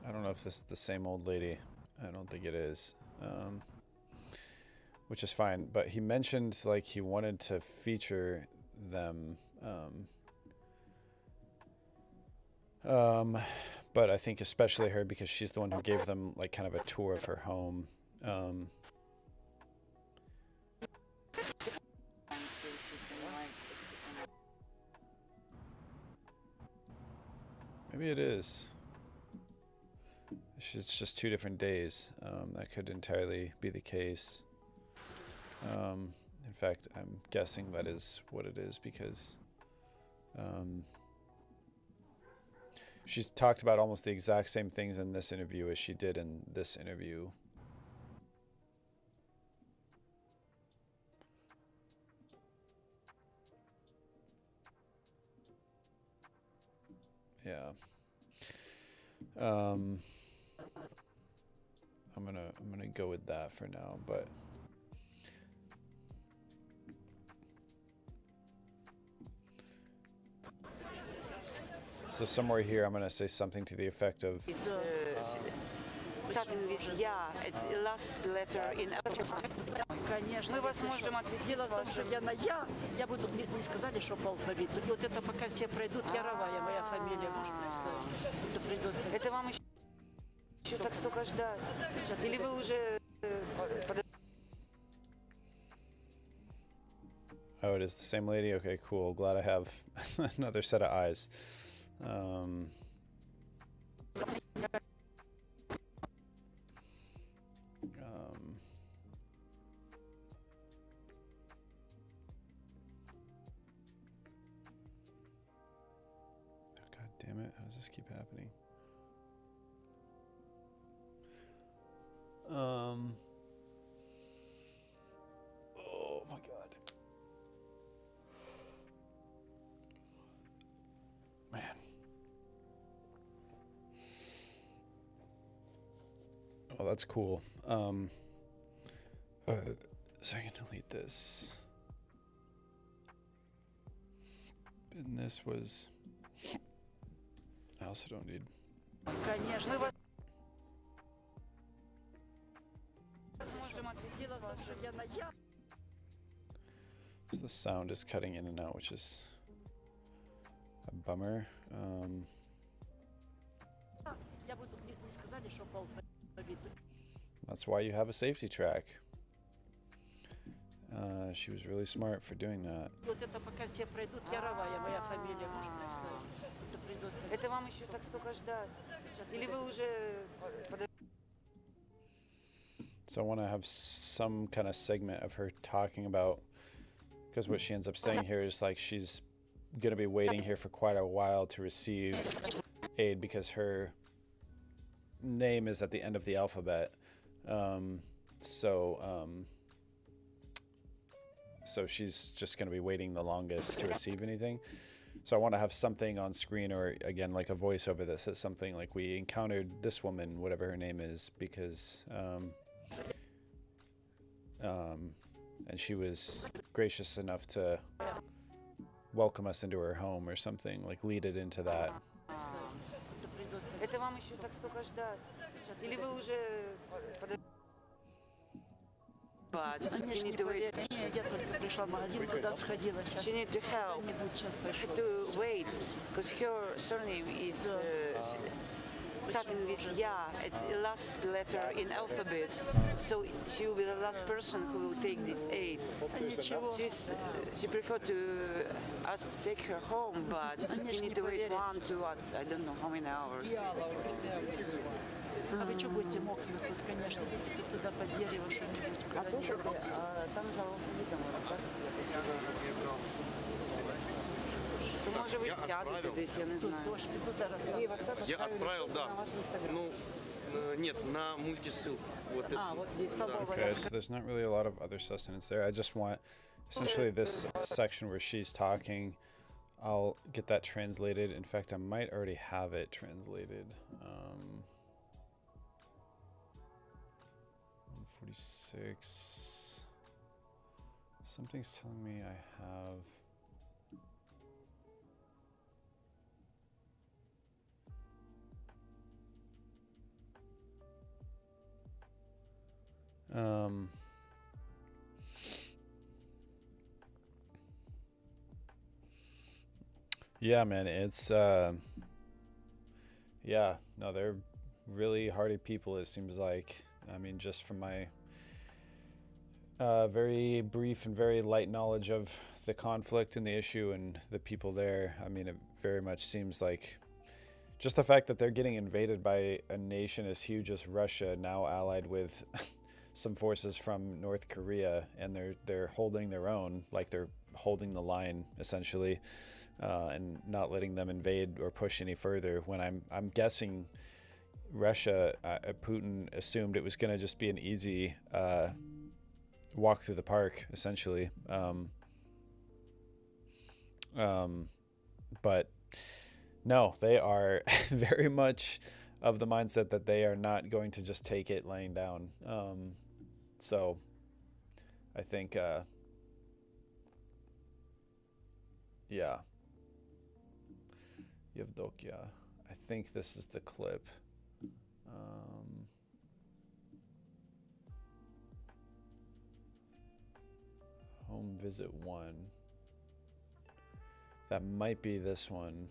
I don't know if this is the same old lady. I don't think it is. Which is fine, but he mentioned like he wanted to feature them. But I think especially her because she's the one who gave them like kind of a tour of her home. Maybe it is. It's just 2 different days. That could entirely be the case. In fact, I'm guessing that is what it is because she's talked about almost the exact same things in this interview as she did in this interview. Yeah. I'm gonna go with that for now, but so somewhere here I'm gonna say something to the effect of Starting with «я», it's the last letter in Конечно, мы вас можем ответить. Дело в том, что я на я буду, не сказали, что по алфавиту. И вот это пока все пройдут, Яровая, моя фамилия, может представить. Это придется. Это вам еще так столько ждать? Или вы уже... Oh, it is the same lady? Okay, cool. Glad I have another set of eyes. God damn it. How does this keep happening? Oh my God. Man. Oh, that's cool. So I can delete this. And this was... I also don't need... Конечно, мы вас можем ответить. Дело в том, что я на So the sound is cutting in and out, which is a bummer. That's why you have a safety track. She was really smart for doing that. Это вам еще так столько ждать? Или вы уже... So I want to have some kind of segment of her talking about, because what she ends up saying here is like she's going to be waiting here for quite a while to receive aid because her name is at the end of the alphabet. So she's just going to be waiting the longest to receive anything. So I want to have something on screen, or again, like a voiceover that says something like, we encountered this woman, whatever her name is, because and she was gracious enough to welcome us into her home or something, like lead it into that. Это вам еще так столько ждать? Или вы уже... You need to wait. She need to help. To wait, because her surname is starting with Ya, it's the last letter in alphabet. So she will be the last person who will take this aid. She preferred to us to take her home, but we need to wait 1, 2, I don't know how many hours. А вы что будете мокнуть тут, конечно, идите туда под дерево что-нибудь. А слушайте, там за алфавитом то, может, вы сядете десь, я не знаю. Дождь, піду зараз. Я отправил, да. Ну, нет, на мультисылку. Вот это. Вот здесь Okay, so there's not really a lot of other sustenance there. I just want essentially this section where she's talking. I'll get that translated. In fact, I might already have it translated. 146. Something's telling me I have. Yeah, man, it's yeah, no, they're really hardy people, it seems like. I mean, just from my very brief and very light knowledge of the conflict and the issue and the people there, I mean, it very much seems like just the fact that they're getting invaded by a nation as huge as Russia, now allied with some forces from North Korea, and they're holding their own, like they're holding the line essentially, and not letting them invade or push any further. When I'm guessing Russia, Putin assumed it was going to just be an easy walk through the park, essentially. But no, they are very much of the mindset that they are not going to just take it laying down. So I think, yeah. Yevdokya. I think this is the clip. Home visit 1. That might be this one.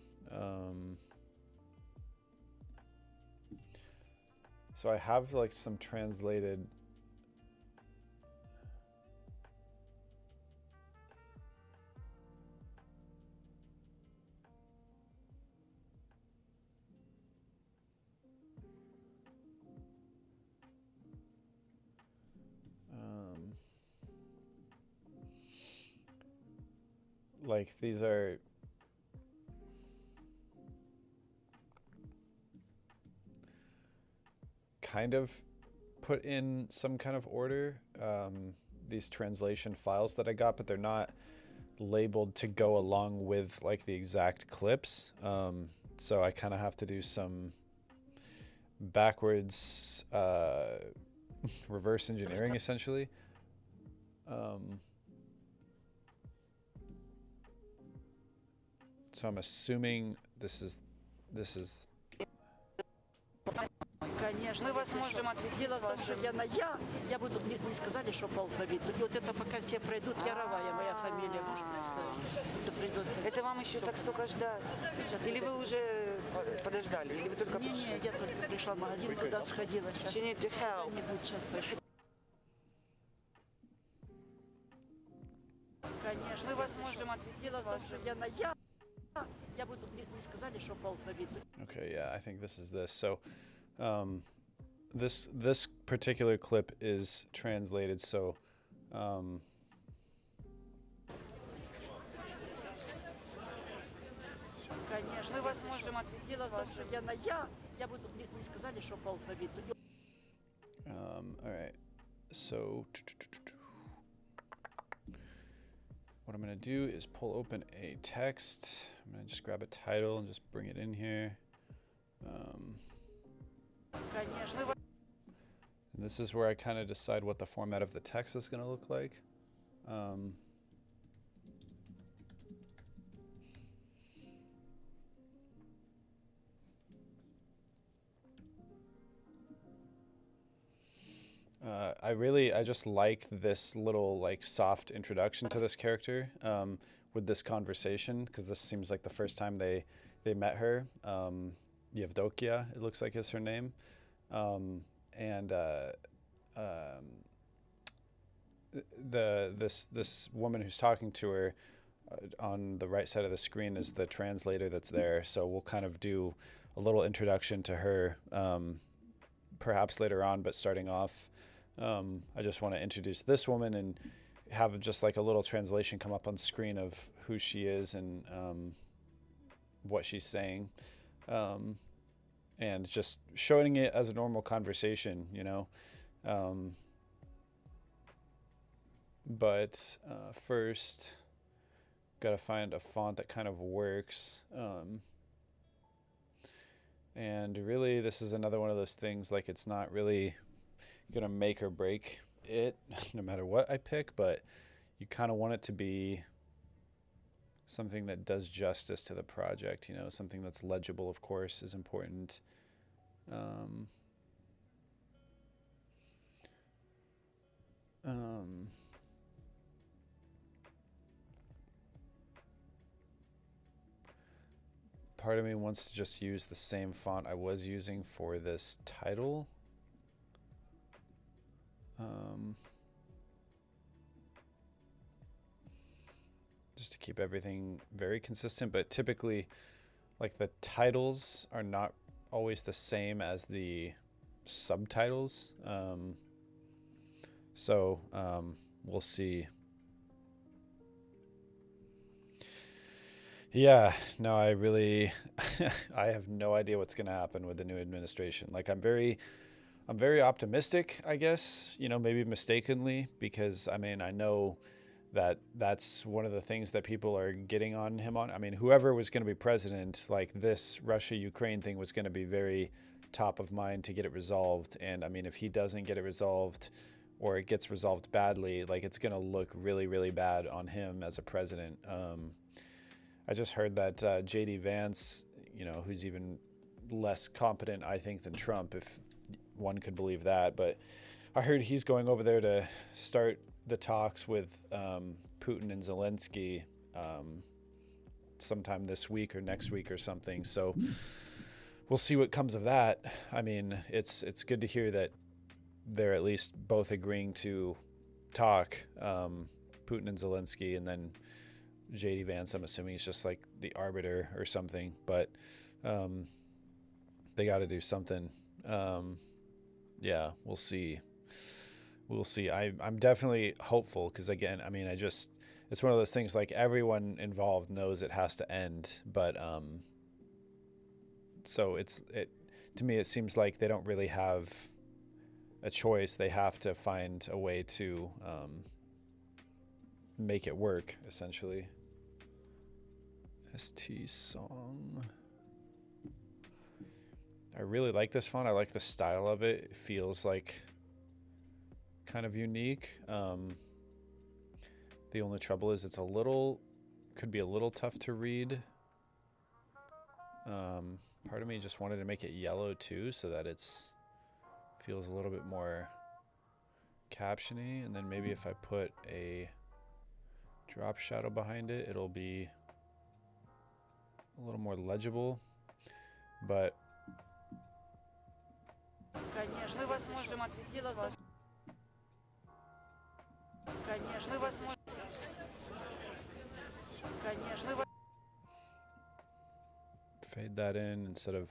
So I have like some translated. Like these are kind of put in some kind of order, these translation files that I got, but they're not labeled to go along with like the exact clips. So I kind of have to do some backwards reverse engineering essentially. So I'm assuming this is. Конечно, мы вас можем ответить. Дело в том, что я буду, мне сказали, что по алфавиту. И вот это пока все пройдут, Яровая моя фамилия. фамилия можешь представить? Это придется. Это вам еще так столько ждать? Или вы уже подождали? Или вы только пришли? Не, я только пришла в магазин, туда сходила. Сейчас You need to help. кто-нибудь сейчас пришло. Конечно. Мы вас можем отвезти. Дело в том, что я на я буду, мне сказали, что по алфавиту. Okay, yeah, I think this is this. So, this particular clip is translated. So, Конечно. Мы вас можем отвезти. Дело в том, что я на я буду, мне сказали, что по алфавиту. all right. So, what I'm gonna do is pull open a text. I'm gonna just grab a title and just bring it in here. Конечно. And this is where I kind of decide what the format of the text is gonna look like. I just like this little like soft introduction to this character with this conversation, because this seems like the first time they met her. Yevdokia, it looks like is her name, and this woman who's talking to her on the right side of the screen is the translator that's there. So we'll kind of do a little introduction to her perhaps later on, but starting off, I just want to introduce this woman and have just like a little translation come up on screen of who she is and what she's saying, and just showing it as a normal conversation, you know. But first, gotta find a font that kind of works. And really, this is another one of those things, like it's not really gonna make or break it no matter what I pick, but you kind of want it to be something that does justice to the project, you know, something that's legible, of course, is important. Part of me wants to just use the same font I was using for this title. Just to keep everything very consistent, but typically like the titles are not always the same as the subtitles. So we'll see. Yeah, no, I really, I have no idea what's going to happen with the new administration. Like I'm very optimistic, I guess, you know, maybe mistakenly, because I mean, I know that that's one of the things that people are getting on him on. I mean, whoever was going to be president, like this Russia-Ukraine thing was going to be very top of mind to get it resolved. And I mean, if he doesn't get it resolved or it gets resolved badly, like it's going to look really, really bad on him as a president. I just heard that J.D. Vance, you know, who's even less competent, I think, than Trump, if one could believe that. But I heard he's going over there to start the talks with Putin and Zelensky sometime this week or next week or something. So we'll see what comes of that. I mean, it's good to hear that they're at least both agreeing to talk, Putin and Zelensky, and then J.D. Vance, I'm assuming he's just like the arbiter or something, but they got to do something. Yeah, we'll see. We'll see. I'm definitely hopeful because, again, I mean, it's one of those things, like everyone involved knows it has to end, but so to me, it seems like they don't really have a choice. They have to find a way to make it work, essentially. ST Song. I really like this font. I like the style of it. It feels like kind of unique. The only trouble is could be a little tough to read. Part of me just wanted to make it yellow too, so that feels a little bit more captiony. And then maybe if I put a drop shadow behind it, it'll be a little more legible, but Конечно, мы вас можем ответила ваш. Конечно, мы вас можем. Конечно, мы вас. fade that in instead of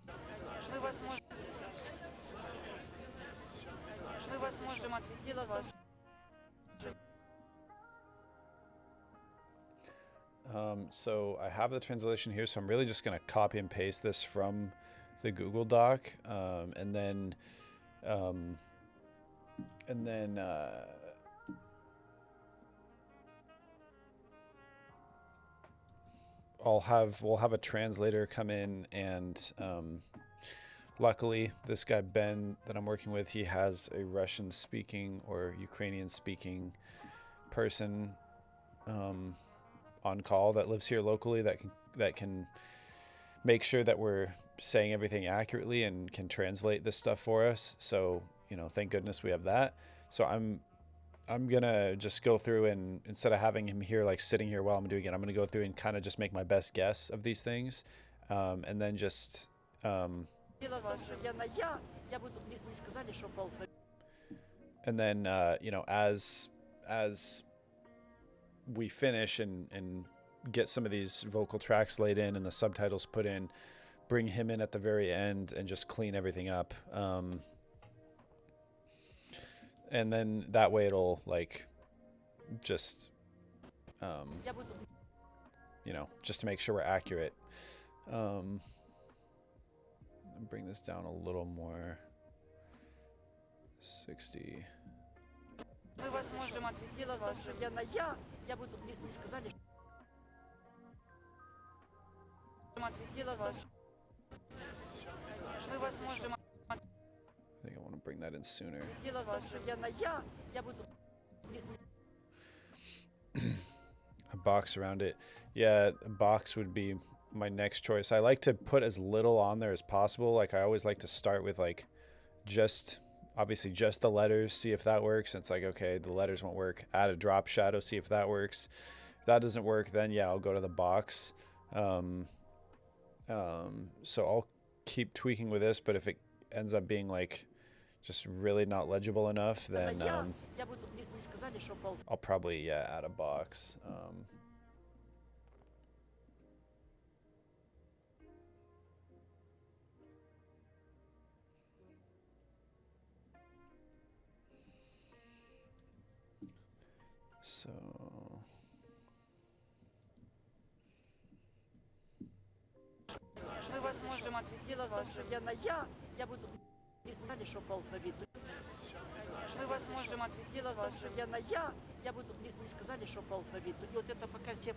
Конечно, мы вас можем. Конечно, мы вас можем ответила ваш. So I have the translation here, so I'm really just going to copy and paste this from the Google Doc, and then we'll have a translator come in, and luckily this guy Ben that I'm working with, he has a Russian speaking or Ukrainian speaking person on call that lives here locally that can make sure that we're saying everything accurately and can translate this stuff for us. So, you know, thank goodness we have that. So I'm gonna just go through, and instead of having him here like sitting here while I'm doing it, I'm gonna go through and kind of just make my best guess of these things, and then just and then you know, as we finish and get some of these vocal tracks laid in and the subtitles put in, bring him in at the very end and just clean everything up, and then that way it'll like just you know, just to make sure we're accurate. Bring this down a little more. 60. Мы вас можем ответила ваша. Я буду не сказали. Ответила ваша. Конечно, мы вас можем. I think I want to bring that in sooner. Ответила ваша. Я буду. A box around it. Yeah, a box would be my next choice. I like to put as little on there as possible. Like I always like to start with like obviously just the letters, see if that works. It's like, okay, the letters won't work. Add a drop shadow, see if that works. If that doesn't work, then yeah, I'll go to the box. So I'll keep tweaking with this, but if it ends up being like just really not legible enough, then I'll probably add a box. So Мы вас можем ответила ваша. Я буду. Не знали, что по алфавиту. Конечно, мы вас можем ответила ваша. Я буду. Не сказали, что по алфавиту. И вот это пока все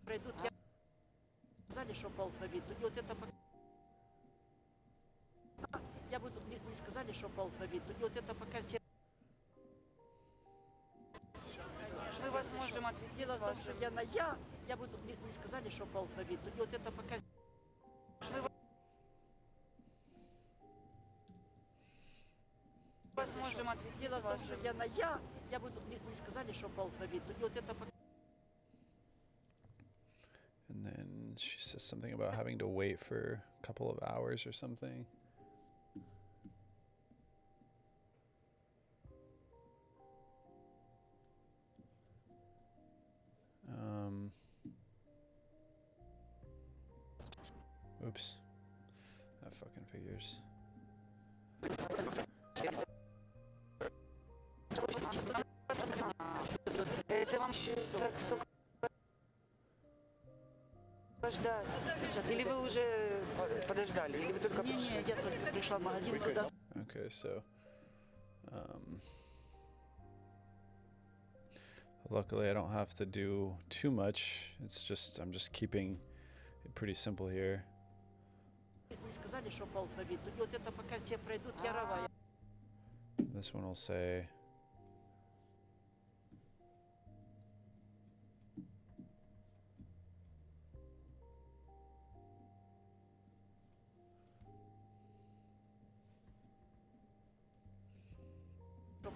пройдут, я сказали, что по алфавиту. И вот это пока. Я буду. Не сказали, что по алфавиту. И вот это пока все. Мы вас можем ответила ваша. Я буду. Не сказали, что по алфавиту. И вот это пока. Вас можем ответила ваша. Я буду. Не сказали, что по алфавиту. И вот это пока. And then she says something about having to wait for a couple of hours or something. Oops. That fucking figures. Это вам так ждать. Или вы уже подождали, или вы только пришли? Не, я только пришла в магазин туда. Okay, so luckily I don't have to do too much. It's just I'm just keeping it pretty simple here. Сказали, что по алфавиту. И вот это пока все пройдут, я рава. This one will say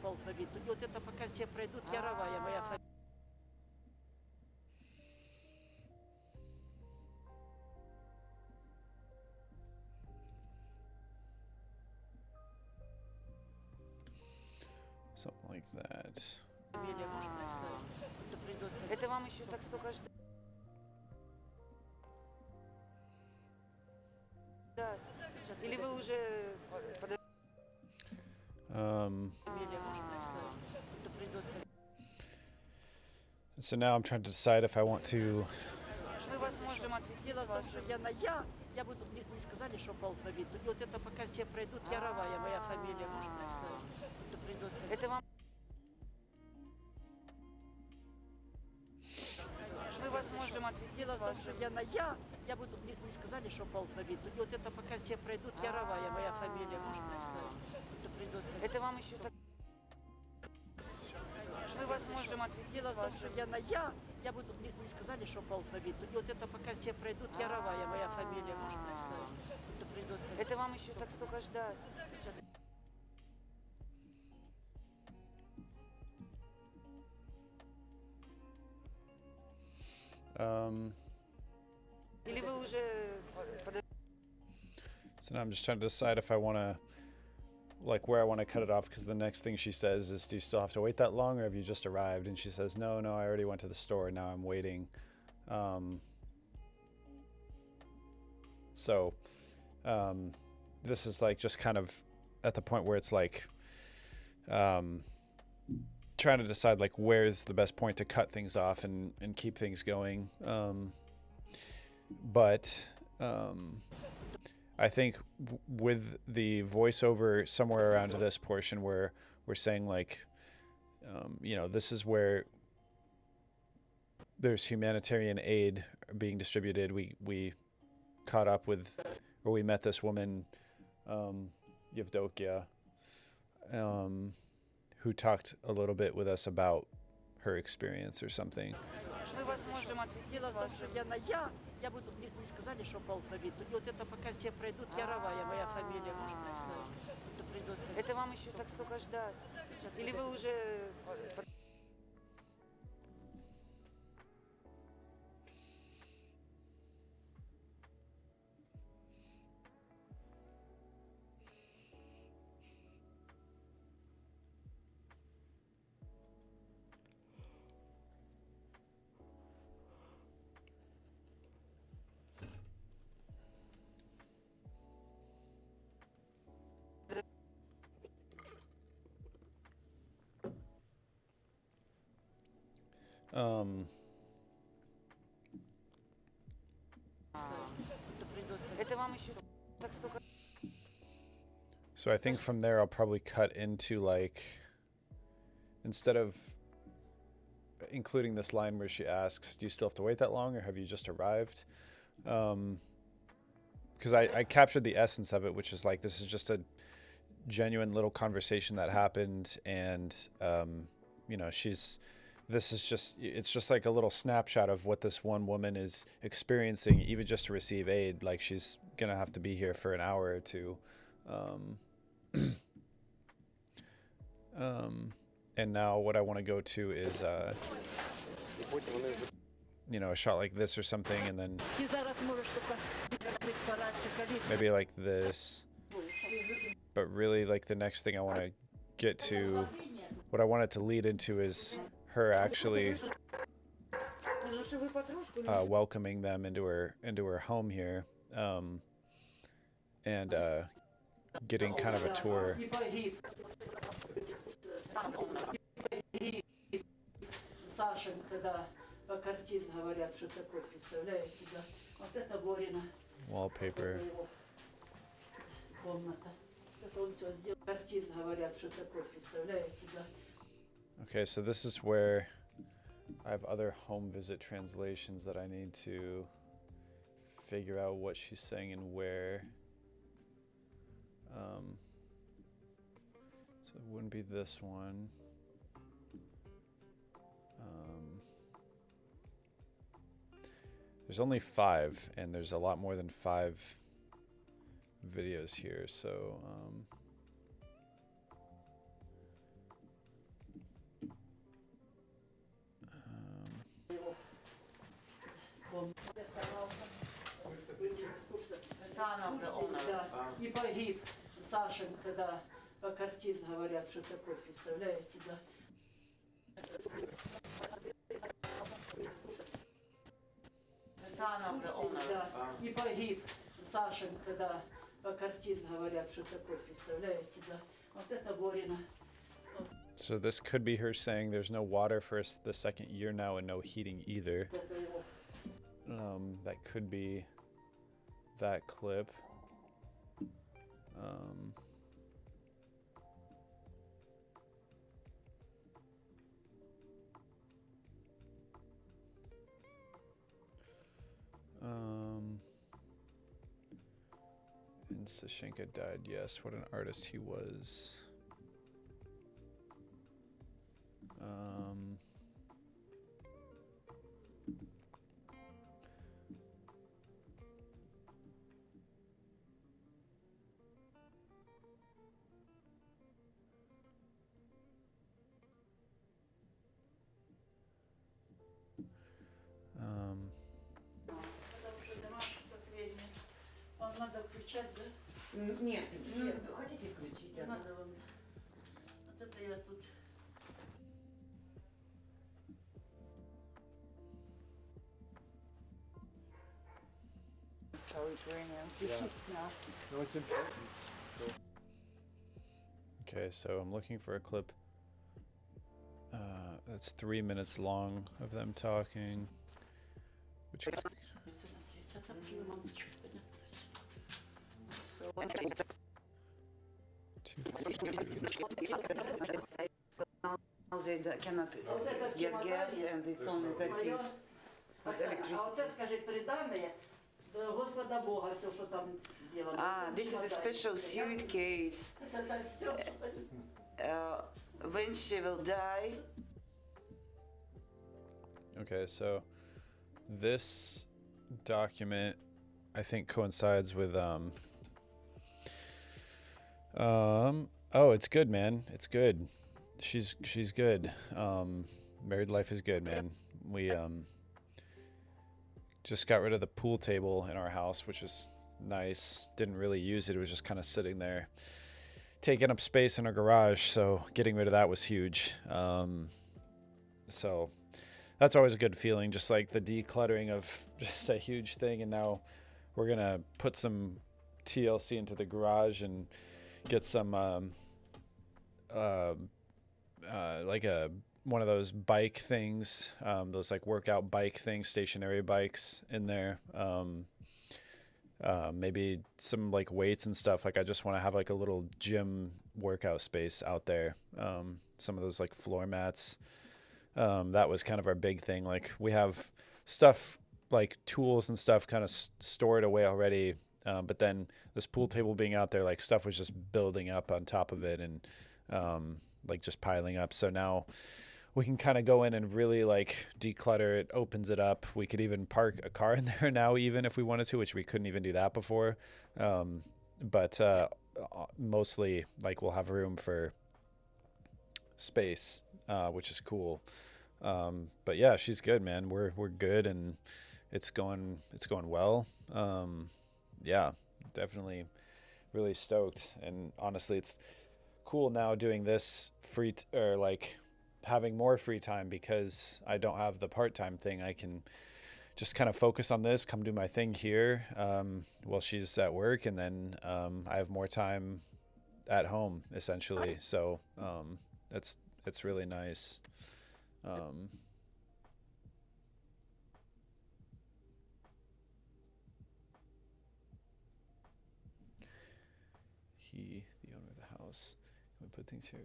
по по алфавиту. И вот это пока все пройдут, Яровая моя фамилия. Something like that. Фамилия, можешь представить? Это придется. Это вам еще так столько ждать? Или вы уже Фамилия, можешь представить? Это придется. So now I'm trying to decide if I want to мы вас можем отвезти Дело в том, вашу. что я буду, мне не сказали, что по алфавиту. И вот это пока все пройдут, Яровая моя фамилия, можешь представить? Это придется. Это вам. Мы вас можем отвезти Дело в том, вашу. что я буду, мне не сказали, что по алфавиту. И вот это пока все пройдут, Яровая моя фамилия, можешь представить? Это придется. Это вам еще так. Мы вас можем отвезти Дело в том, вашу. что я буду, мне не сказали, что по алфавиту. И вот это пока все пройдут, Яровая моя фамилия, можешь представить? Это придется. Это вам еще так столько ждать. Или вы уже So now I'm just trying to decide if I want to, like, where I want to cut it off, because the next thing she says is, do you still have to wait that long, or have you just arrived? And she says, no, I already went to the store. Now I'm waiting. So this is like just kind of at the point where it's like trying to decide like where's the best point to cut things off and keep things going. But I think with the voiceover somewhere around this portion where we're saying like, this is where there's humanitarian aid being distributed. We caught up with, or we met this woman, Yevdokia, who talked a little bit with us about her experience or something. мы вас можем отвезти Дело в том, вашу. что я буду, мне не сказали, что по алфавиту. И вот это пока все пройдут, Яровая моя фамилия, можешь представить? Это придется. Это вам еще так столько ждать. Или вы уже Это придется. это вам еще так столько. So I think from there I'll probably cut into like, instead of including this line where she asks, do you still have to wait that long or have you just arrived? Because I captured the essence of it, which is like, this is just a genuine little conversation that happened. And, it's just like a little snapshot of what this one woman is experiencing, even just to receive aid. Like she's going to have to be here for an hour or two. And now what I want to go to is, a shot like this or something, and then Ти зараз можеш тільки відкрити парадчик, а від- maybe like this. But really, like the next thing I want to get to, what I want it to lead into is her actually welcoming them into her home here, and getting kind of a tour. І погиб. Сашенька, да, по картин говорят, что такое, представляете, да. Вот это Борина. Wallpaper. Это его комната. Это он все сделал. Картин говорят, что такое, представляете, да. Okay, so this is where I have other home visit translations that I need to figure out what she's saying and where. So it wouldn't be this one. There's only 5, and there's a lot more than 5 videos here, so Он да, и погиб Сашенька, да, как артист говорят, что такое, представляете, да. Да, и погиб Сашенька, да, как артист говорят, что такое, представляете, да. Вот это Горина. So this could be her saying there's no water for the second year now and no heating either. Это его. That could be that clip. Um, and Sashenka died, yes. What an artist he was. Потому что домашнее отопление. Вам надо включать, да? Нет, нет, хотите включить? Не надо вам. Вот это я тут. How it's raining. No, it's important. Okay, so I'm looking for a clip that's 3 minutes long of them talking. Which Все на свете. А там же мамочка, понятно. Now they cannot get gas and it's only that thing with А вот electricity. это, скажи, преданное до Господа Бога, все, что там сделано. Ah, this is a special suitcase. Это все, When she will die, Okay, so this document I think coincides with oh, it's good, man. It's good. She's good. Married life is good, man. We just got rid of the pool table in our house, which is nice. Didn't really use it. It was just kind of sitting there taking up space in our garage, so getting rid of that was huge. So that's always a good feeling, just like the decluttering of just a huge thing. And now we're gonna put some TLC into the garage and get some like one of those bike things, those like workout bike things, stationary bikes in there. Maybe some like weights and stuff. Like I just want to have like a little gym workout space out there. Some of those like floor mats. That was kind of our big thing. Like we have stuff like tools and stuff kind of stored away already. But then this pool table being out there, like stuff was just building up on top of it and like just piling up. So now we can kind of go in and really like declutter it, opens it up. We could even park a car in there now, even if we wanted to, which we couldn't even do that before. But mostly like we'll have room for space, which is cool. But yeah, she's good, man. We're good and it's going well. Yeah, definitely really stoked. And honestly, it's cool now doing this or like having more free time because I don't have the part-time thing. I can just kind of focus on this, come do my thing here while she's at work, and then I have more time at home essentially. So it's really nice. The owner of the house. Can we put things here?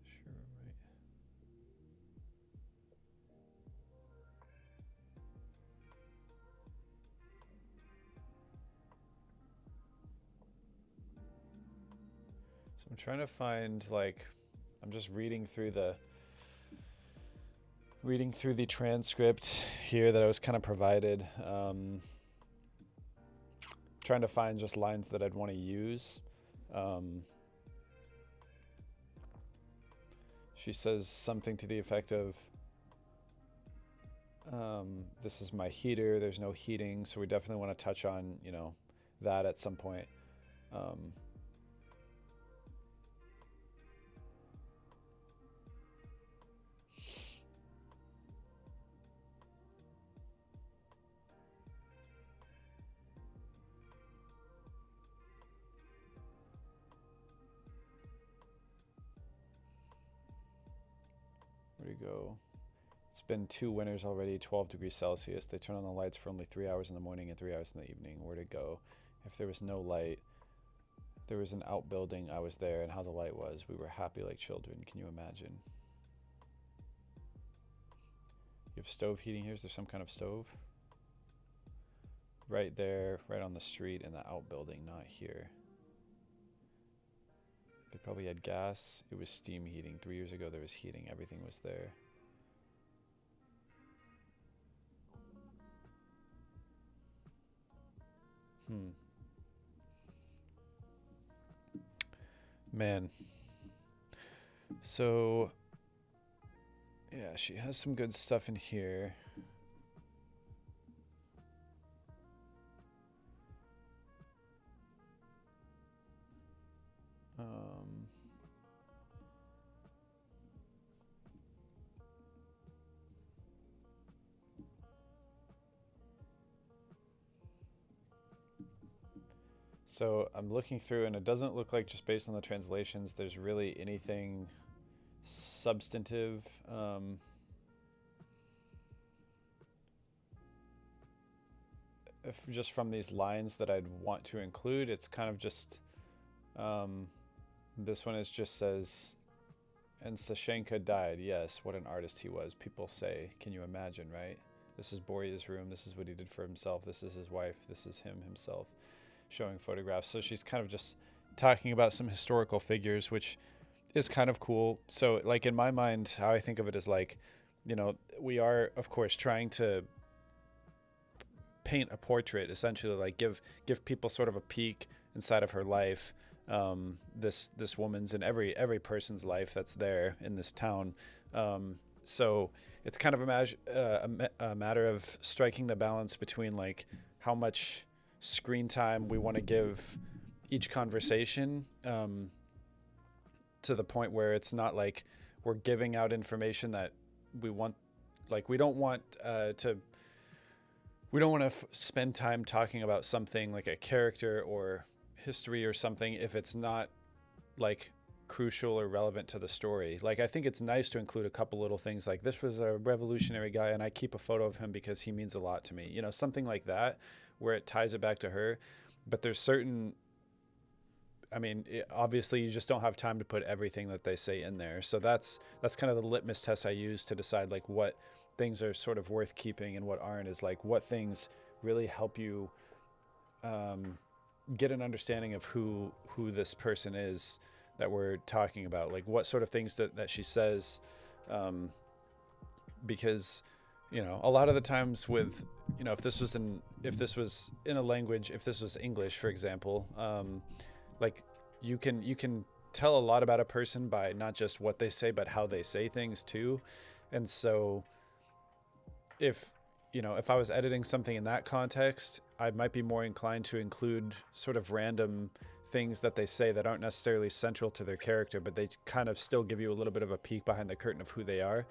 Sure, right. So I'm trying to find like I'm just reading through the transcript here that I was kind of provided, trying to find just lines that I'd want to use. She says something to the effect of, this is my heater, there's no heating, so we definitely want to touch on, you know, that at some point. Where'd he go? It's been 2 winters already, 12 degrees Celsius. They turn on the lights for only 3 hours in the morning and 3 hours in the evening. Where'd it go? If there was no light, there was an outbuilding. I was there, and how the light was. We were happy like children. Can you imagine? You have stove heating here? Is there some kind of stove? Right there, right on the street in the outbuilding, not here. They probably had gas. It was steam heating. 3 years ago there was heating. Everything was there. Man. So, yeah, she has some good stuff in here. So I'm looking through, and it doesn't look like, just based on the translations, there's really anything substantive. If just from these lines that I'd want to include, it's kind of just, this one is just says, and Sashenka died. Yes, what an artist he was, people say. Can you imagine, right? This is Borya's room. This is what he did for himself. This is his wife. This is him himself, showing photographs. So she's kind of just talking about some historical figures, which is kind of cool. So like in my mind, how I think of it is like, you know, we are of course trying to paint a portrait, essentially, like give people sort of a peek inside of her life, this woman's and every person's life that's there in this town. So it's kind of a matter of striking the balance between like how much screen time we want to give each conversation, to the point where it's not like we're giving out information that we want, like we don't want to spend time talking about something like a character or history or something if it's not like crucial or relevant to the story. Like I think it's nice to include a couple little things like, this was a revolutionary guy and I keep a photo of him because he means a lot to me, you know, something like that where it ties it back to her. But there's certain, I mean, obviously you just don't have time to put everything that they say in there. So that's kind of the litmus test I use to decide like what things are sort of worth keeping and what aren't, is like what things really help you get an understanding of who this person is that we're talking about, like what sort of things that she says, because, you know, a lot of the times with, you know, if this was in a language, if this was English, for example, like you can tell a lot about a person by not just what they say, but how they say things too. And so if I was editing something in that context, I might be more inclined to include sort of random things that they say that aren't necessarily central to their character, but they kind of still give you a little bit of a peek behind the curtain of who they are.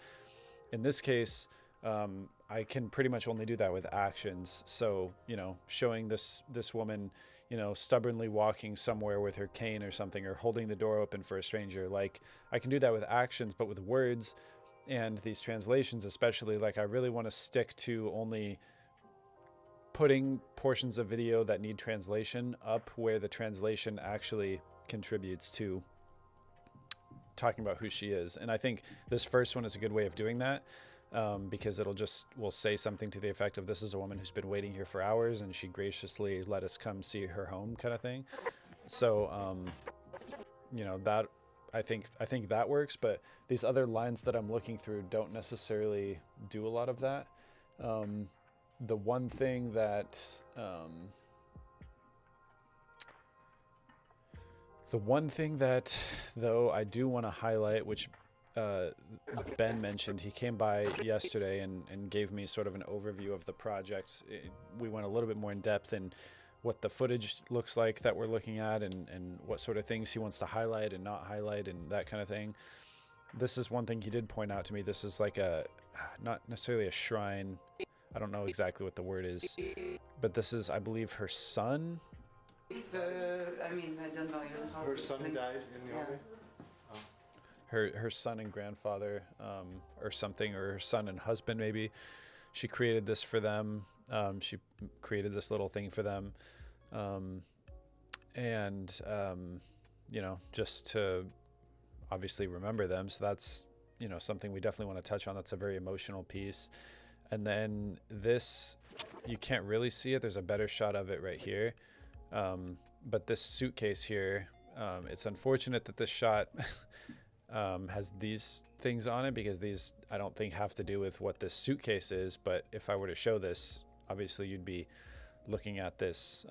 In this case, I can pretty much only do that with actions. So, you know, showing this woman, you know, stubbornly walking somewhere with her cane or something, or holding the door open for a stranger. Like I can do that with actions, but with words and these translations especially, like I really want to stick to only putting portions of video that need translation up where the translation actually contributes to talking about who she is. And I think this first one is a good way of doing that, because will say something to the effect of, this is a woman who's been waiting here for hours and she graciously let us come see her home, kind of thing. So, you know, that I think that works, but these other lines that I'm looking through don't necessarily do a lot of that. The one thing that though I do want to highlight, which Ben mentioned, he came by yesterday and gave me sort of an overview of the project. We went a little bit more in depth in what the footage looks like that we're looking at, and what sort of things he wants to highlight and not highlight and that kind of thing. This is one thing he did point out to me. This is like not necessarily a shrine. I don't know exactly what the word is, but this is, I believe, her son. I don't know even how Her to son explain. died in the army. Her son and grandfather, or something, or her son and husband maybe. She created this for them. She created this little thing for them, just to obviously remember them. So that's, something we definitely want to touch on. That's a very emotional piece. And then this, you can't really see it. There's a better shot of it right here. But this suitcase here, it's unfortunate that this shot has these things on it, because these, I don't think, have to do with what this suitcase is. But if I were to show this, obviously you'd be looking at this,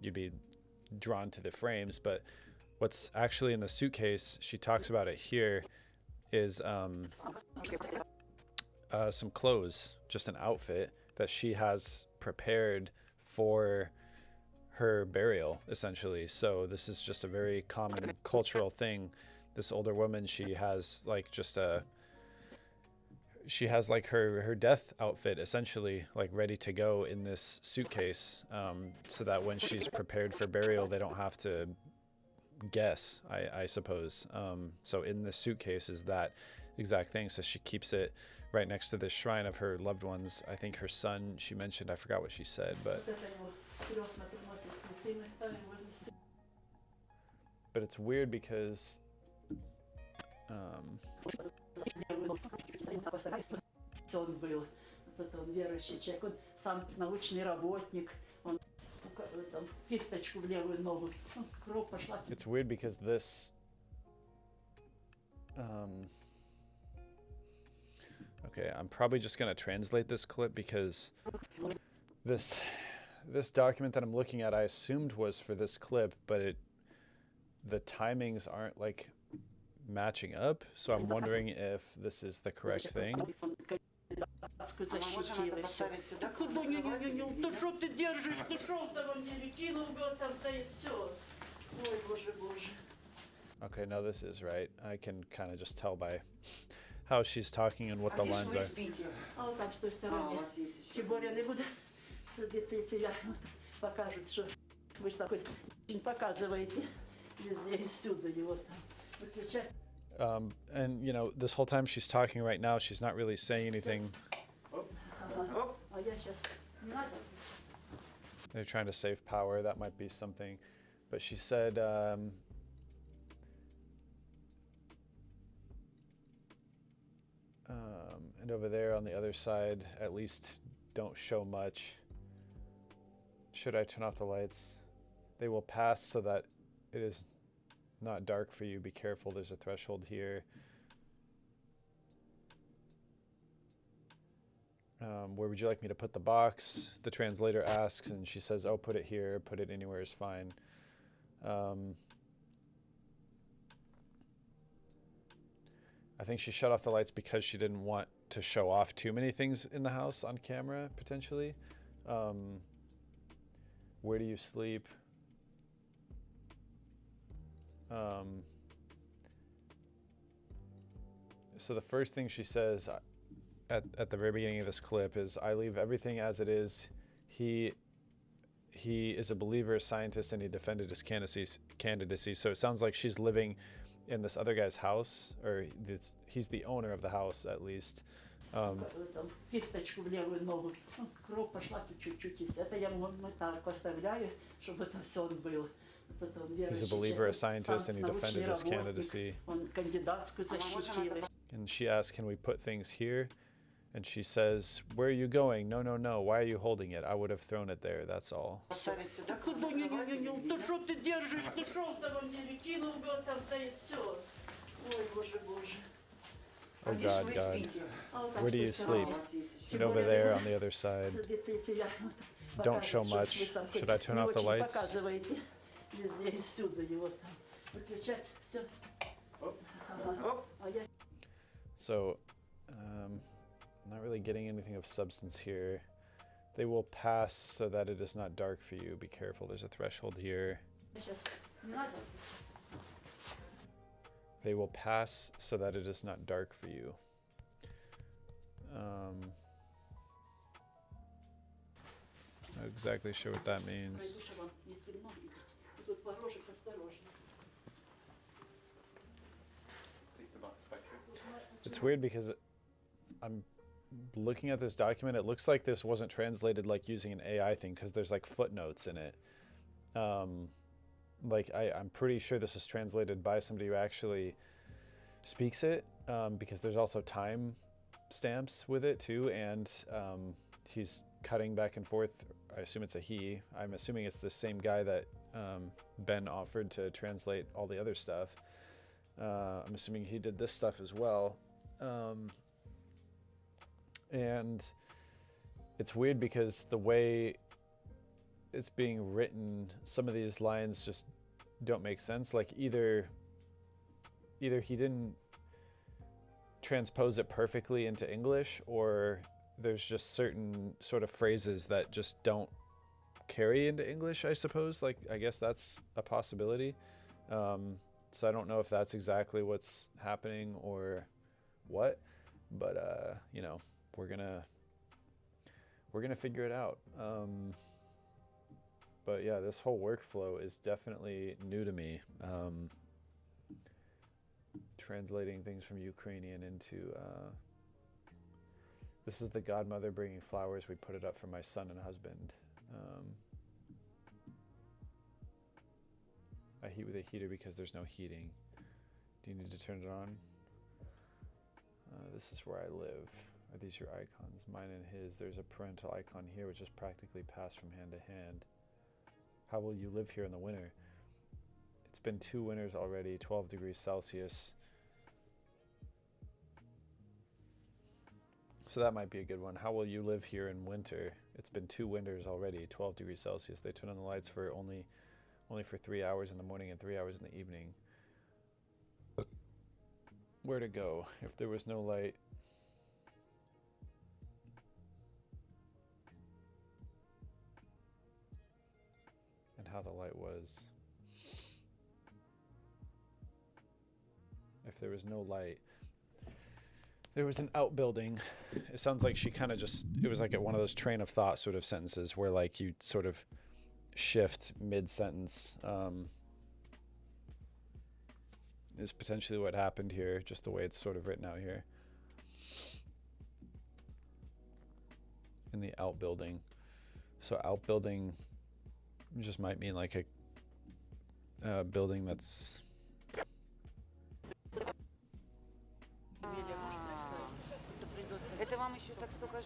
you'd be drawn to the frames. But what's actually in the suitcase, she talks about it here, is some clothes, just an outfit that she has prepared for her burial, essentially. So this is just a very common cultural thing. This older woman, she has like her death outfit, essentially, like ready to go in this suitcase, so that when she's prepared for burial, they don't have to guess, I suppose. So in this suitcase is that exact thing. So she keeps it right next to this shrine of her loved ones. I think her son, she mentioned, I forgot what she said, but it's weird because Он был, он верующий человек, он сам научный работник, он там кисточку в левую ногу, кровь пошла. It's weird because this okay, I'm probably just going to translate this clip, because this document that I'm looking at, I assumed was for this clip, but the timings aren't like matching up, so I'm wondering if this is the correct thing. Okay, no, this is right. I can kind of just tell by how she's talking and what the lines are. And this whole time she's talking right now, she's not really saying anything. They're trying to save power. That might be something. But she said, and over there on the other side, at least don't show much. Should I turn off the lights? They will pass so that it is not dark for you. Be careful, there's a threshold here. Where would you like me to put the box? The translator asks, and she says, oh, put it here, put it anywhere is fine. I think she shut off the lights because she didn't want to show off too many things in the house on camera, potentially. Where do you sleep? So the first thing she says at the very beginning of this clip is, I leave everything as it is. He is a believer, a scientist, and he defended his candidacy. So it sounds like she's living in this other guy's house, or he's the owner of the house, at least. Кисточку в левую ногу, кровь пошла чуть-чуть. Это я так поставляю, чтобы это все он был. He's a believer, a scientist, and he defended his candidacy. Он кандидатскую защитил. And she asked, can we put things here? And she says, "Where are you going? No, no, no. Why are you holding it? I would have thrown it there. That's all." Поставить сюда. Куда не, то что ты держишь? Ты шо в самом деле? Кинул бы там, да и все. Ой, боже, боже. Oh Где ж God, вы God. спите? А вот так Where do you что sleep? всё. And Тем over более, there вы on the other side. садитесь, если я вот Don't show показываю, much. что вы там Should I turn не off the очень lights? показываете везде и всюду его там. Выключать, все. А я So, not really getting anything of substance here. They will pass so that it is not dark for you. Be careful. There's a threshold here. сейчас не надо. They will pass so that it is not dark for you. Not exactly sure what that means. Пройду, чтобы вам не темно. И тут порожек осторожно. It's weird because I'm looking at this document. It looks like this wasn't translated like using an AI thing because there's like footnotes in it. Like I'm pretty sure this was translated by somebody who actually speaks it, because there's also time stamps with it too, and he's cutting back and forth. I assume it's a he. I'm assuming it's the same guy that Ben offered to translate all the other stuff. I'm assuming he did this stuff as well. And it's weird because the way it's being written, some of these lines just don't make sense. Like either he didn't transpose it perfectly into English, or there's just certain sort of phrases that just don't carry into English, I suppose. Like, I guess that's a possibility. So I don't know if that's exactly what's happening or what, but you know, we're gonna figure it out. But yeah, this whole workflow is definitely new to me. Translating things from Ukrainian into this is the godmother bringing flowers. We put it up for my son and husband. I heat with a heater because there's no heating. Do you need to turn it on? This is where I live. Are these your icons? Mine and his. There's a parental icon here, which is practically passed from hand to hand. How will you live here in the winter? It's been 2 winters already, 12 degrees Celsius. So that might be a good one. How will you live here in winter? It's been 2 winters already, 12 degrees Celsius. They turn on the lights for only for 3 hours in the morning and 3 hours in the evening. Where to go if there was no light? And how the light was. If there was no light, there was an outbuilding. It sounds like she kind of just, it was like one of those train of thought sort of sentences where like you sort of shift mid-sentence. Is potentially what happened here, just the way it's sort of written out here. In the outbuilding. So outbuilding just might mean like a building that's... Это вам еще так столько...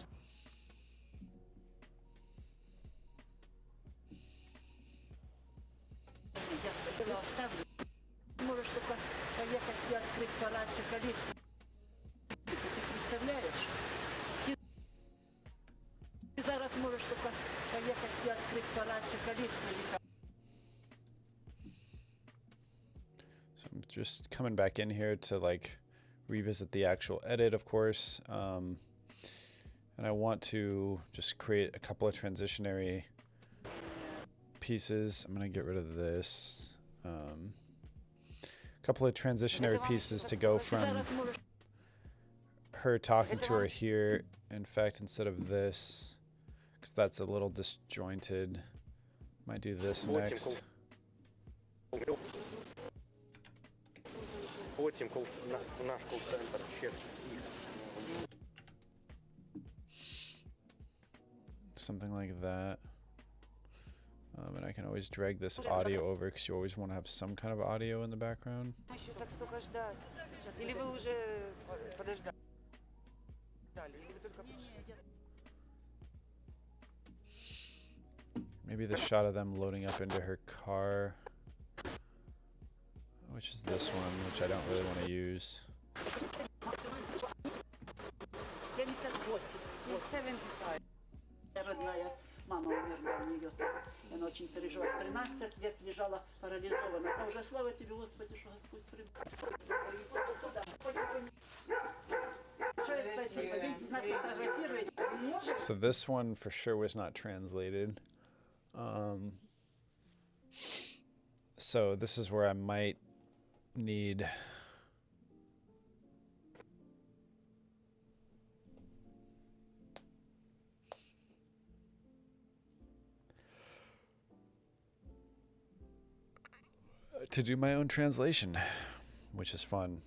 Я тебе оставлю. Можешь только поехать и открыть пораньше калитку. Ты представляешь? Ты зараз можешь только поехать и открыть пораньше калитку. So I'm just coming back in here to like revisit the actual edit, of course. And I want to just create a couple of transitionary pieces. I'm going to get rid of this. Couple of transitionary pieces to go from her talking to her here. In fact, instead of this, because that's a little disjointed, might do this next. Потім наш кол-центр ще всіх. Something like that. And I can always drag this audio over because you always want to have some kind of audio in the background. Еще так столько ждать. Или вы уже подождали? Maybe the shot of them loading up into her car, which is this one, which I don't really want to use. 78. She's 75. Родная мама умерла у нее. И она очень переживает. 13 лет лежала парализована. А уже слава тебе, Господи, что Господь прибыл. Большое спасибо. Видите, нас фотографируете. So this one for sure was not translated. So this is where I might need to do my own translation, which is fun.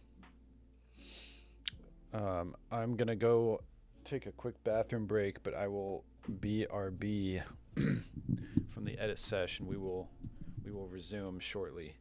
I'm gonna go take a quick bathroom break, but I will BRB from the edit session. We will resume shortly.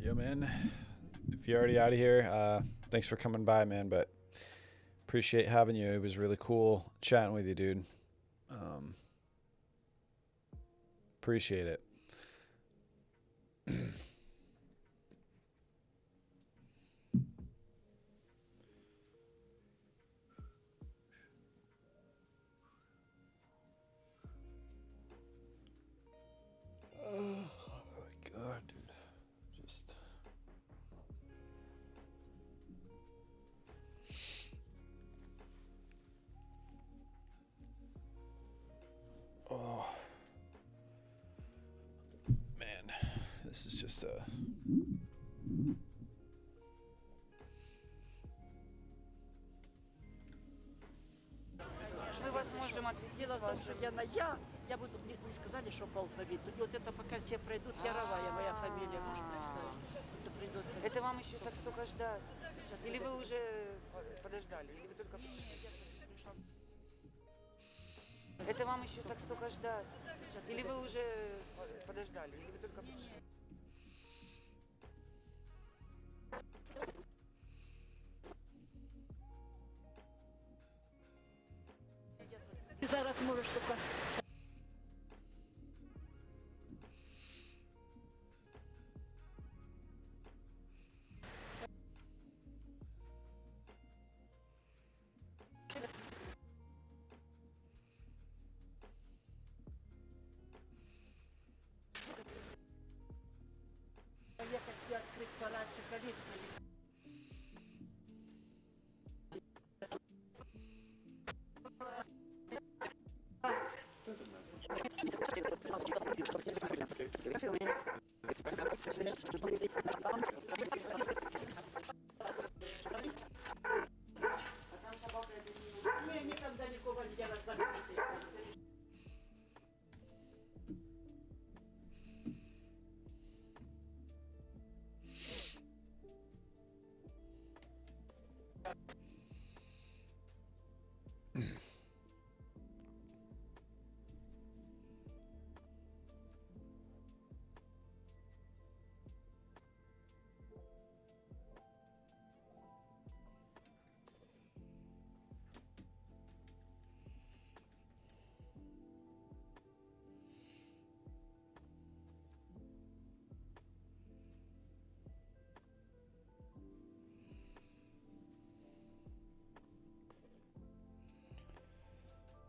Yo, man. If you're already out of here, thanks for coming by, man. But appreciate having you. It was really cool chatting with you, dude. Appreciate it. Oh my God, dude. Just. Oh. Man, this is just a. Мы вас можем отвезти. Дело в том, что я буду, мне сказали, что по алфавиту. И вот это пока все пройдут, Яровая моя фамилия, можешь представить? Это придется. Это вам еще так столько ждать? Или вы уже подождали? Или вы только пришли? Это вам еще так столько ждать? Или вы уже подождали? Или вы только пришли? Ти зараз можеш тільки. Я хотів відкрити пораньше калитку. Ні, ніколи нікого не делать закрити.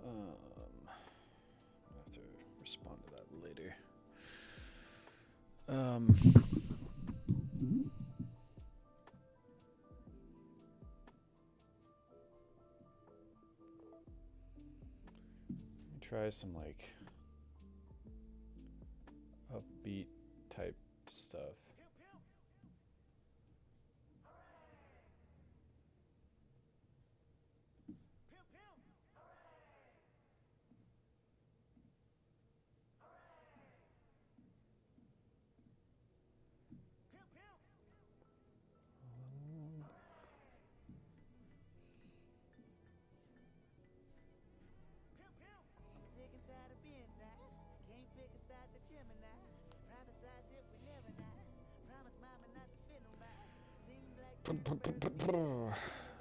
I'll have to respond to that later. Let me try some like upbeat type stuff.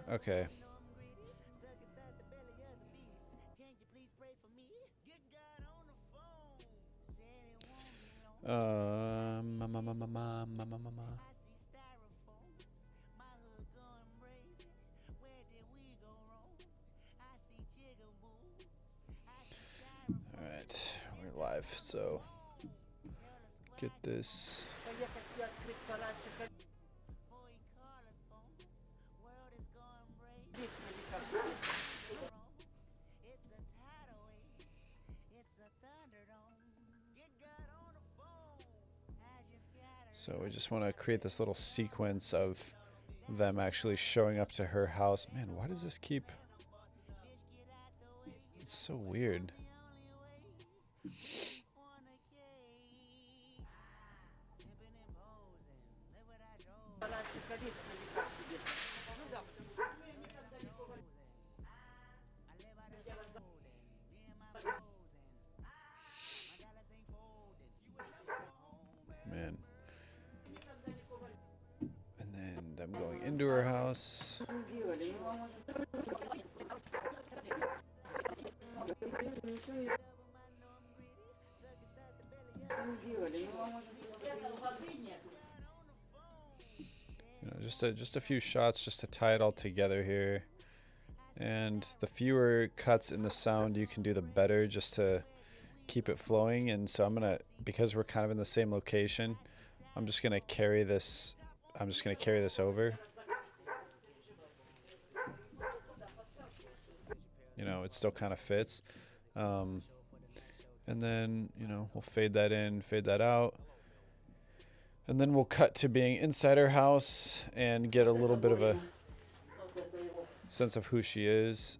Okay. All right, we're live, so get this. Я хотів відкрити пораньше калитку. So we just want to create this little sequence of them actually showing up to her house. Man, why does this keep... It's so weird. Man. going into her house. Делали, ну, вам делали, ну, вам You know, just a few shots just to tie it all together here. And the fewer cuts in the sound you can do, the better, just to keep it flowing. And so I'm gonna, because we're kind of in the same location, I'm just gonna carry this over. You know, it still kind of fits. And then, you know, we'll fade that in, fade that out. And then we'll cut to being inside her house and get a little bit of a sense of who she is.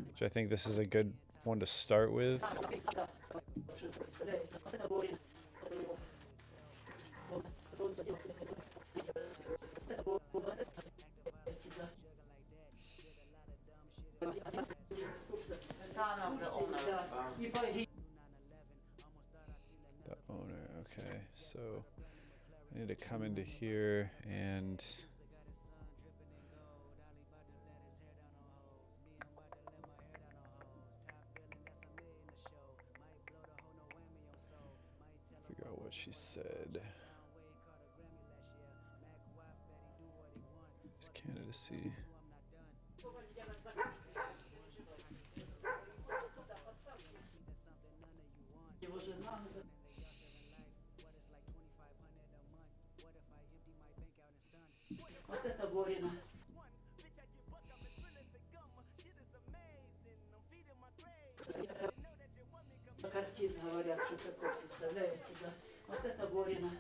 Which I think this is a good one to start with. Son of the owner. The owner, okay. So I need to come into here and figure out what she said. His candidacy. Его жена. Вот это Борина. Картин говорят, что такое, представляете, да? Вот это Борина.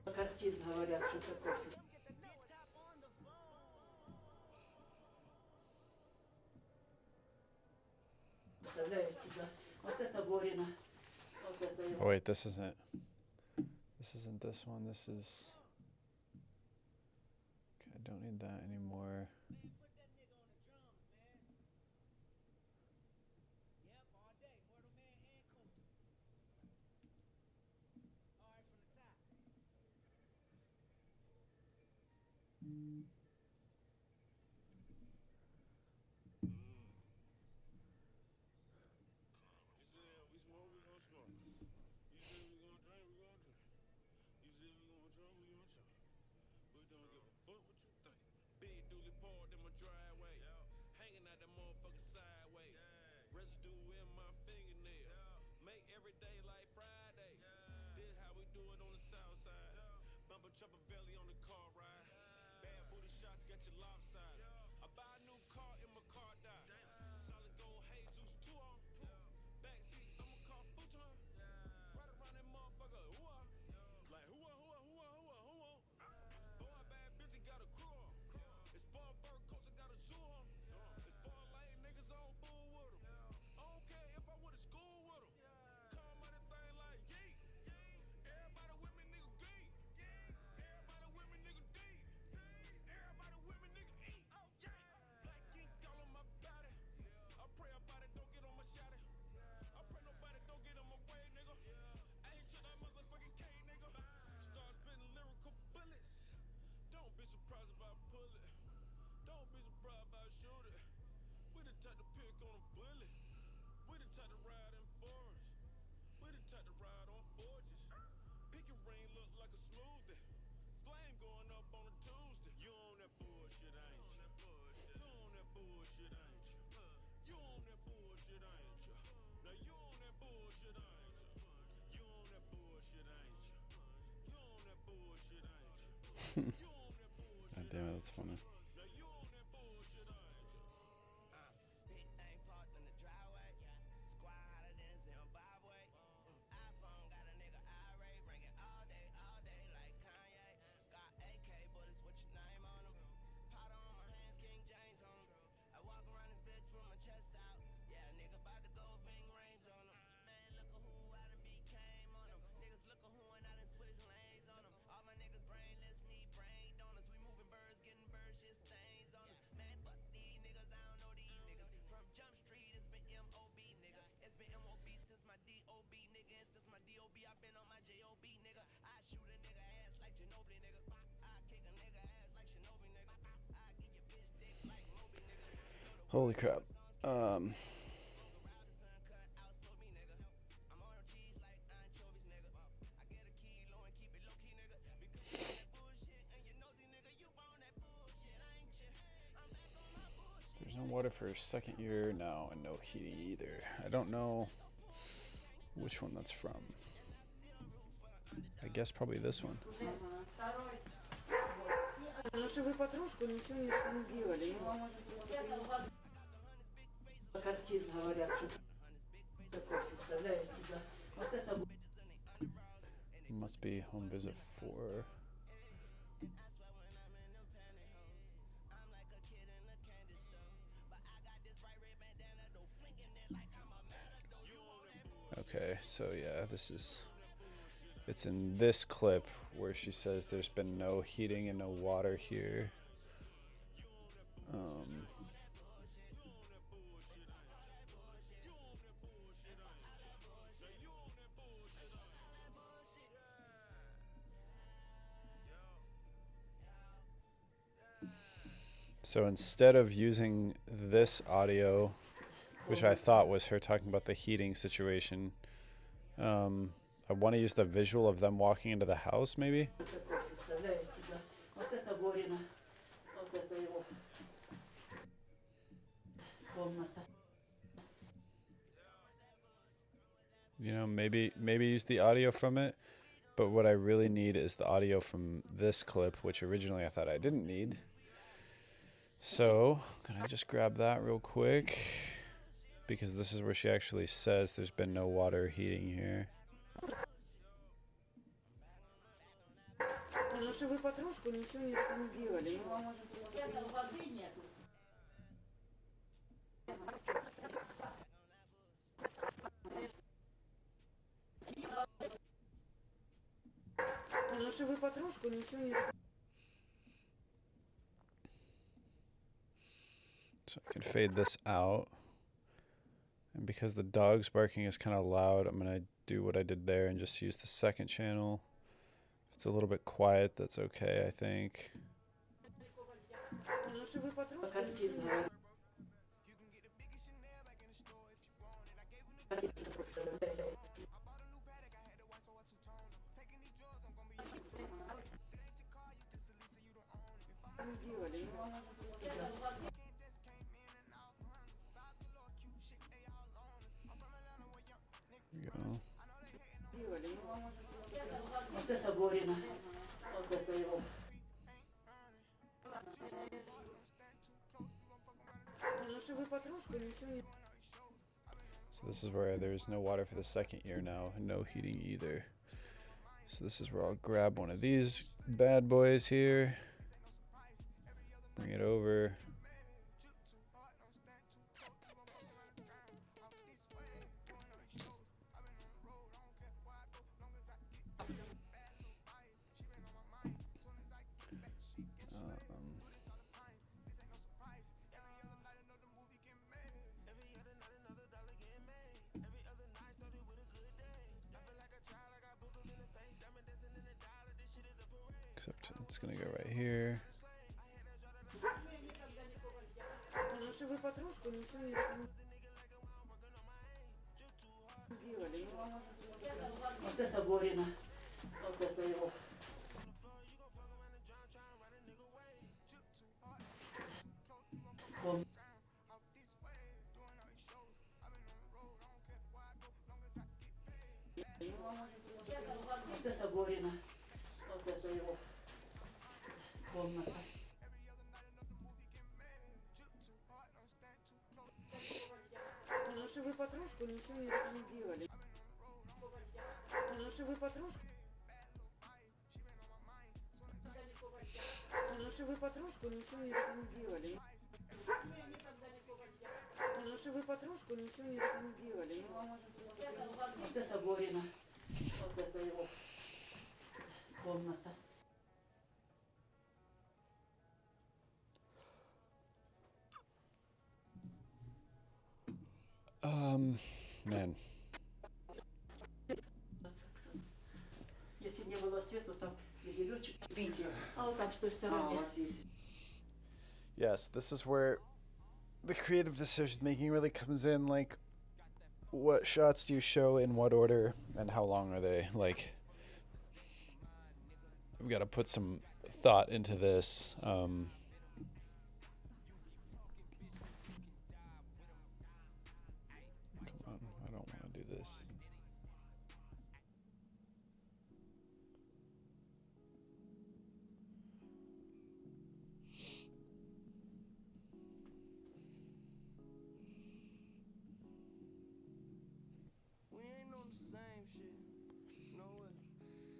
Картин говорят, что такое. Представляете, да? Вот это Борина. Вот это его. Oh wait, this isn't this one. This is okay. I don't need that anymore. God damn it, that's funny. Holy crap. There's no water for second year now and no heating either. I don't know which one that's from. I guess probably this one. Ну что вы потрошку ничего не делали. Картин говорят, что такое, представляете, да. Вот это Must be home visit 4. Okay, so yeah, it's in this clip where she says there's been no heating and no water here. So instead of using this audio, which I thought was her talking about the heating situation, I want to use the visual of them walking into the house, maybe? You know, maybe use the audio from it, but what I really need is the audio from this clip, which originally I thought I didn't need. So, can I just grab that real quick? Because this is where she actually says there's been no water or heating here. Ну что вы потрошку ничего не делали. Ну что вы потрошку ничего не. So I can fade this out. And because the dog's barking is kind of loud, I'm going to do what I did there and just use the second channel. If it's a little bit quiet, that's okay, I think. There we go. So this is where there's no water for the second year now, and no heating either. So this is where I'll grab one of these bad boys here, bring it over. Except it's gonna go right here. Man. Если не было света, там веревочек видео. А вот там с той стороны. Yes, this is where the creative decision making really comes in, like, what shots do you show in what order and how long are they? Like, we've got to put some thought into this. Come on, I don't want to do this. We ain't on the same shit. No way.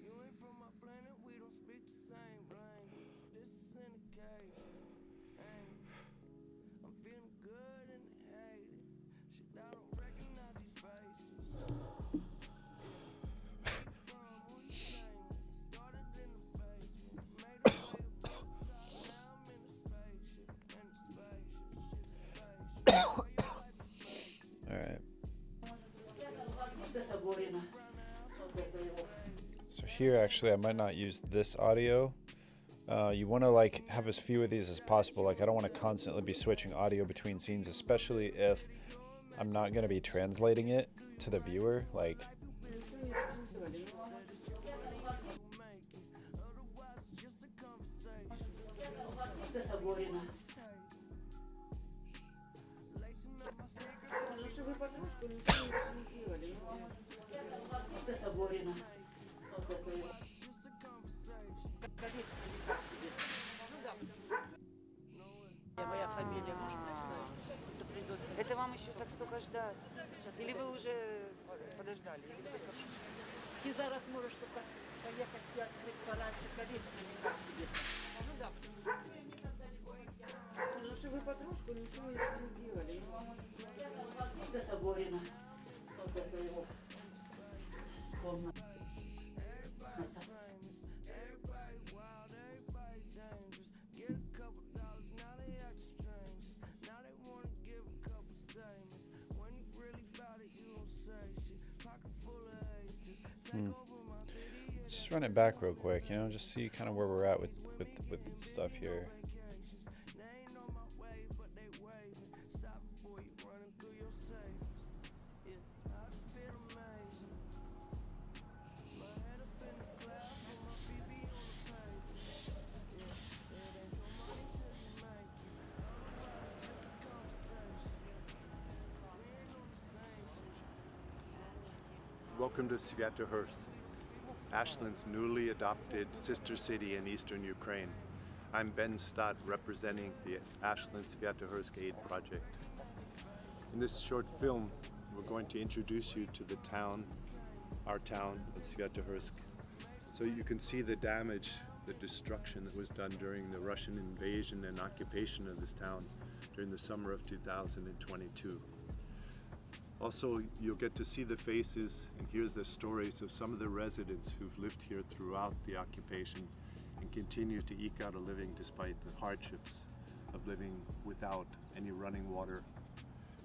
You ain't from my planet, we don't speak the same language. This is syndication. Hey, I'm feeling good and hated. Shit, I don't recognize these faces. Where you from? Who you claiming? Started in the basement. Made a way above the top. Now I'm in the spaceship. In the spaceship. Shit, spaceship. All right. So here, actually, I might not use this audio. You want to like have as few of these as possible. Like, I don't want to constantly be switching audio between scenes, especially if I'm not going to be translating it to the viewer. Like, Моя фамилия, может, представиться? Это придется. Это вам еще так столько ждать? Или вы уже подождали? Или вы только что? Ты зараз можешь только поехать и открыть пораньше калитку, никак тебе. Ну да, Ну что вы подружку ничего не делали. вот это Борина. Вот это его комната. Let's just run it back real quick, you know, just see kind of where we're at with stuff here. Welcome to Sviatohorsk, Ashland's newly adopted sister city in eastern Ukraine. I'm Ben Stott, representing the Ashland Sviatohorsk Aid Project. In this short film, we're going to introduce you to the town, our town of Sviatohorsk, so you can see the damage, the destruction that was done during the Russian invasion and occupation of this town during the summer of 2022. Also, you'll get to see the faces and hear the stories of some of the residents who've lived here throughout the occupation and continue to eke out a living despite the hardships of living without any running water,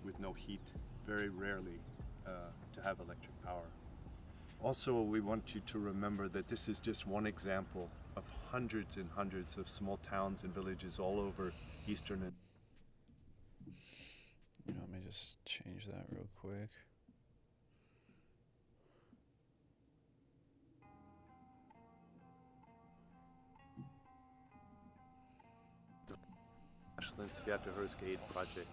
with no heat, very rarely to have electric power. Also, we want you to remember that this is just one example of hundreds and hundreds of small towns and villages all over eastern and Let me just change that real quick. Ashland Sviatohorsk Aid Project.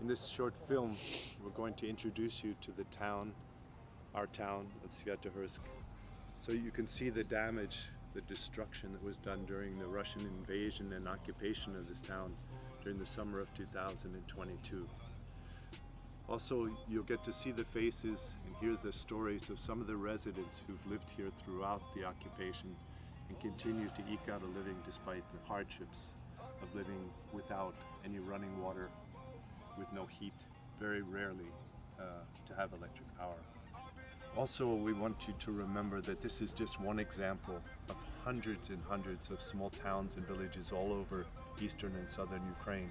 In this short film, we're going to introduce you to the town, our town of Sviatohorsk, so you can see the damage, the destruction that was done during the Russian invasion and occupation of this town during the summer of 2022. Also, you'll get to see the faces and hear the stories of some of the residents who've lived here throughout the occupation and continue to eke out a living despite the hardships of living without any running water, with no heat, very rarely to have electric power. Also, we want you to remember that this is just one example of hundreds and hundreds of small towns and villages all over eastern and southern Ukraine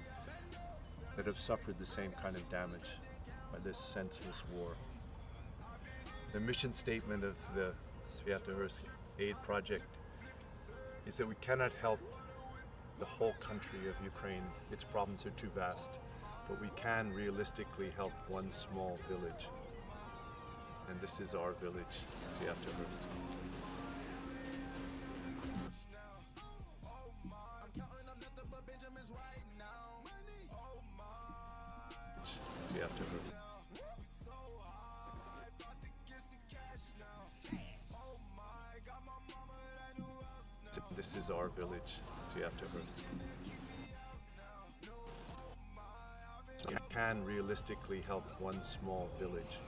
that have suffered the same kind of damage by this senseless war. The mission statement of the Sviatohorsk Aid Project is that we cannot help the whole country of Ukraine. Its problems are too vast, but we can realistically help one small village. And this is our village, Sviatohorsk. Sviatohorsk. This is our village, Sviatohorsk. We can realistically help one small village.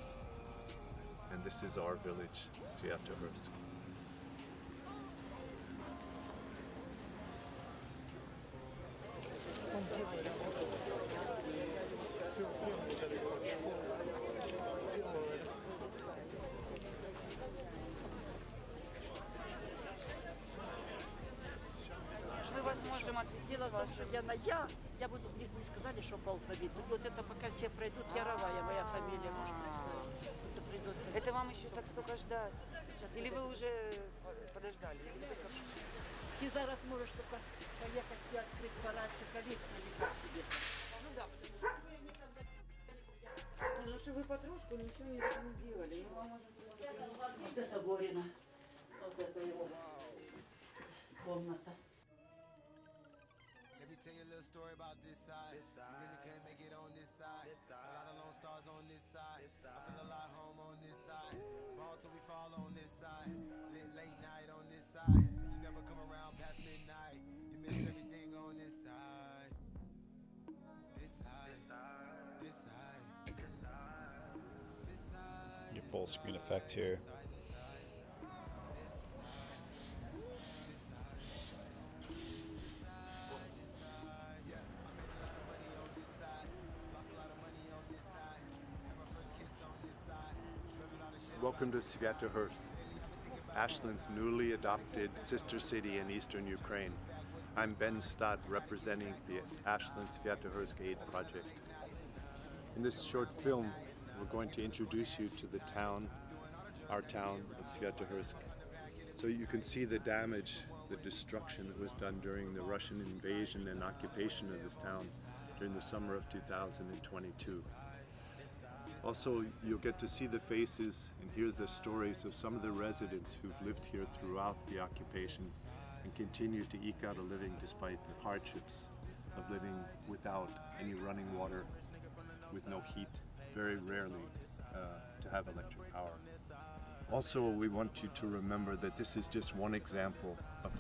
And this is our village, Sviatohorsk. Мы вас можем отвезти. Дело в том, что я буду, мне не сказали, что по алфавиту. Вот это пока все пройдут, Яровая, моя фамилия, может представить. Это придется. Это вам еще так столько ждать? Или вы уже подождали? Или вы только... Ты зараз можешь только поехать и открыть пораньше калитку или как тебе. Ну да. Ну что вы потрошку ничего не делали. И вам Вот это Борина. Вот это его комната. Let me tell you a little story about this side. You really can't make it on this side. A lot of lone stars on this side. I feel a lot home on this side. Ball till we fall on this side. Lit late night on this side. You never come around past midnight. You miss everything on this side. This side. This side. This side. This side. Your full screen effect here. Welcome to Sviatohorsk, Ashland's newly adopted sister city in eastern Ukraine. I'm Ben Stott, representing the Ashland Sviatohorsk Aid Project. In this short film, we're going to introduce you to the town, our town of Sviatohorsk, so you can see the damage, the destruction that was done during the Russian invasion and occupation of this town during the summer of 2022. Also, you'll get to see the faces and hear the stories of some of the residents who've lived here throughout the occupation and continue to eke out a living despite the hardships of living without any running water, with no heat, very rarely to have electric power. Also, we want you to remember that this is just one example of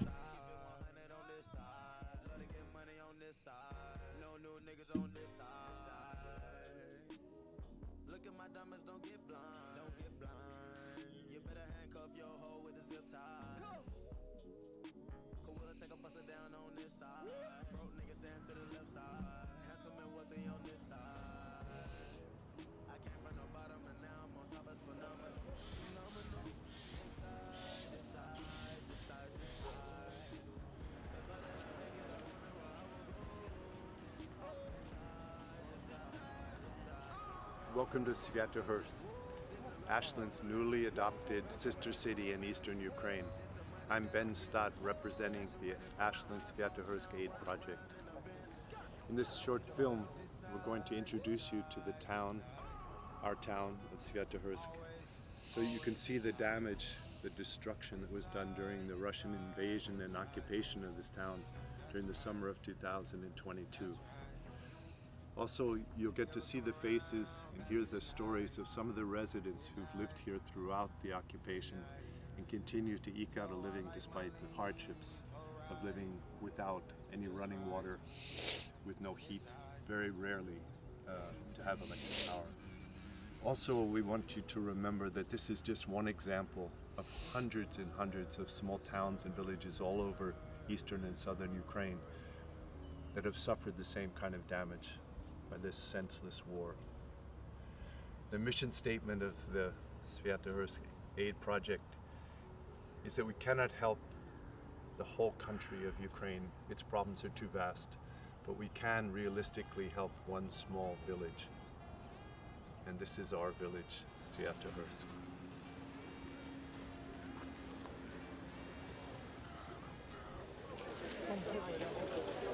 Welcome to Sviatohorsk, Ashland's newly adopted sister city in eastern Ukraine. I'm Ben Stott, representing the Ashland Sviatohorsk Aid Project. In this short film, we're going to introduce you to the town, our town of Sviatohorsk, so you can see the damage, the destruction that was done during the Russian invasion and occupation of this town during the summer of 2022. Also, you'll get to see the faces and hear the stories of some of the residents who've lived here throughout the occupation and continue to eke out a living despite the hardships of living without any running water, with no heat, very rarely to have electric power. Also, we want you to remember that this is just one example of hundreds and hundreds of small towns and villages all over eastern and southern Ukraine that have suffered the same kind of damage by this senseless war. The mission statement of the Sviatohorsk Aid Project is that we cannot help the whole country of Ukraine. Its problems are too vast, but we can realistically help one small village. And this is our village, Sviatohorsk. Thank you.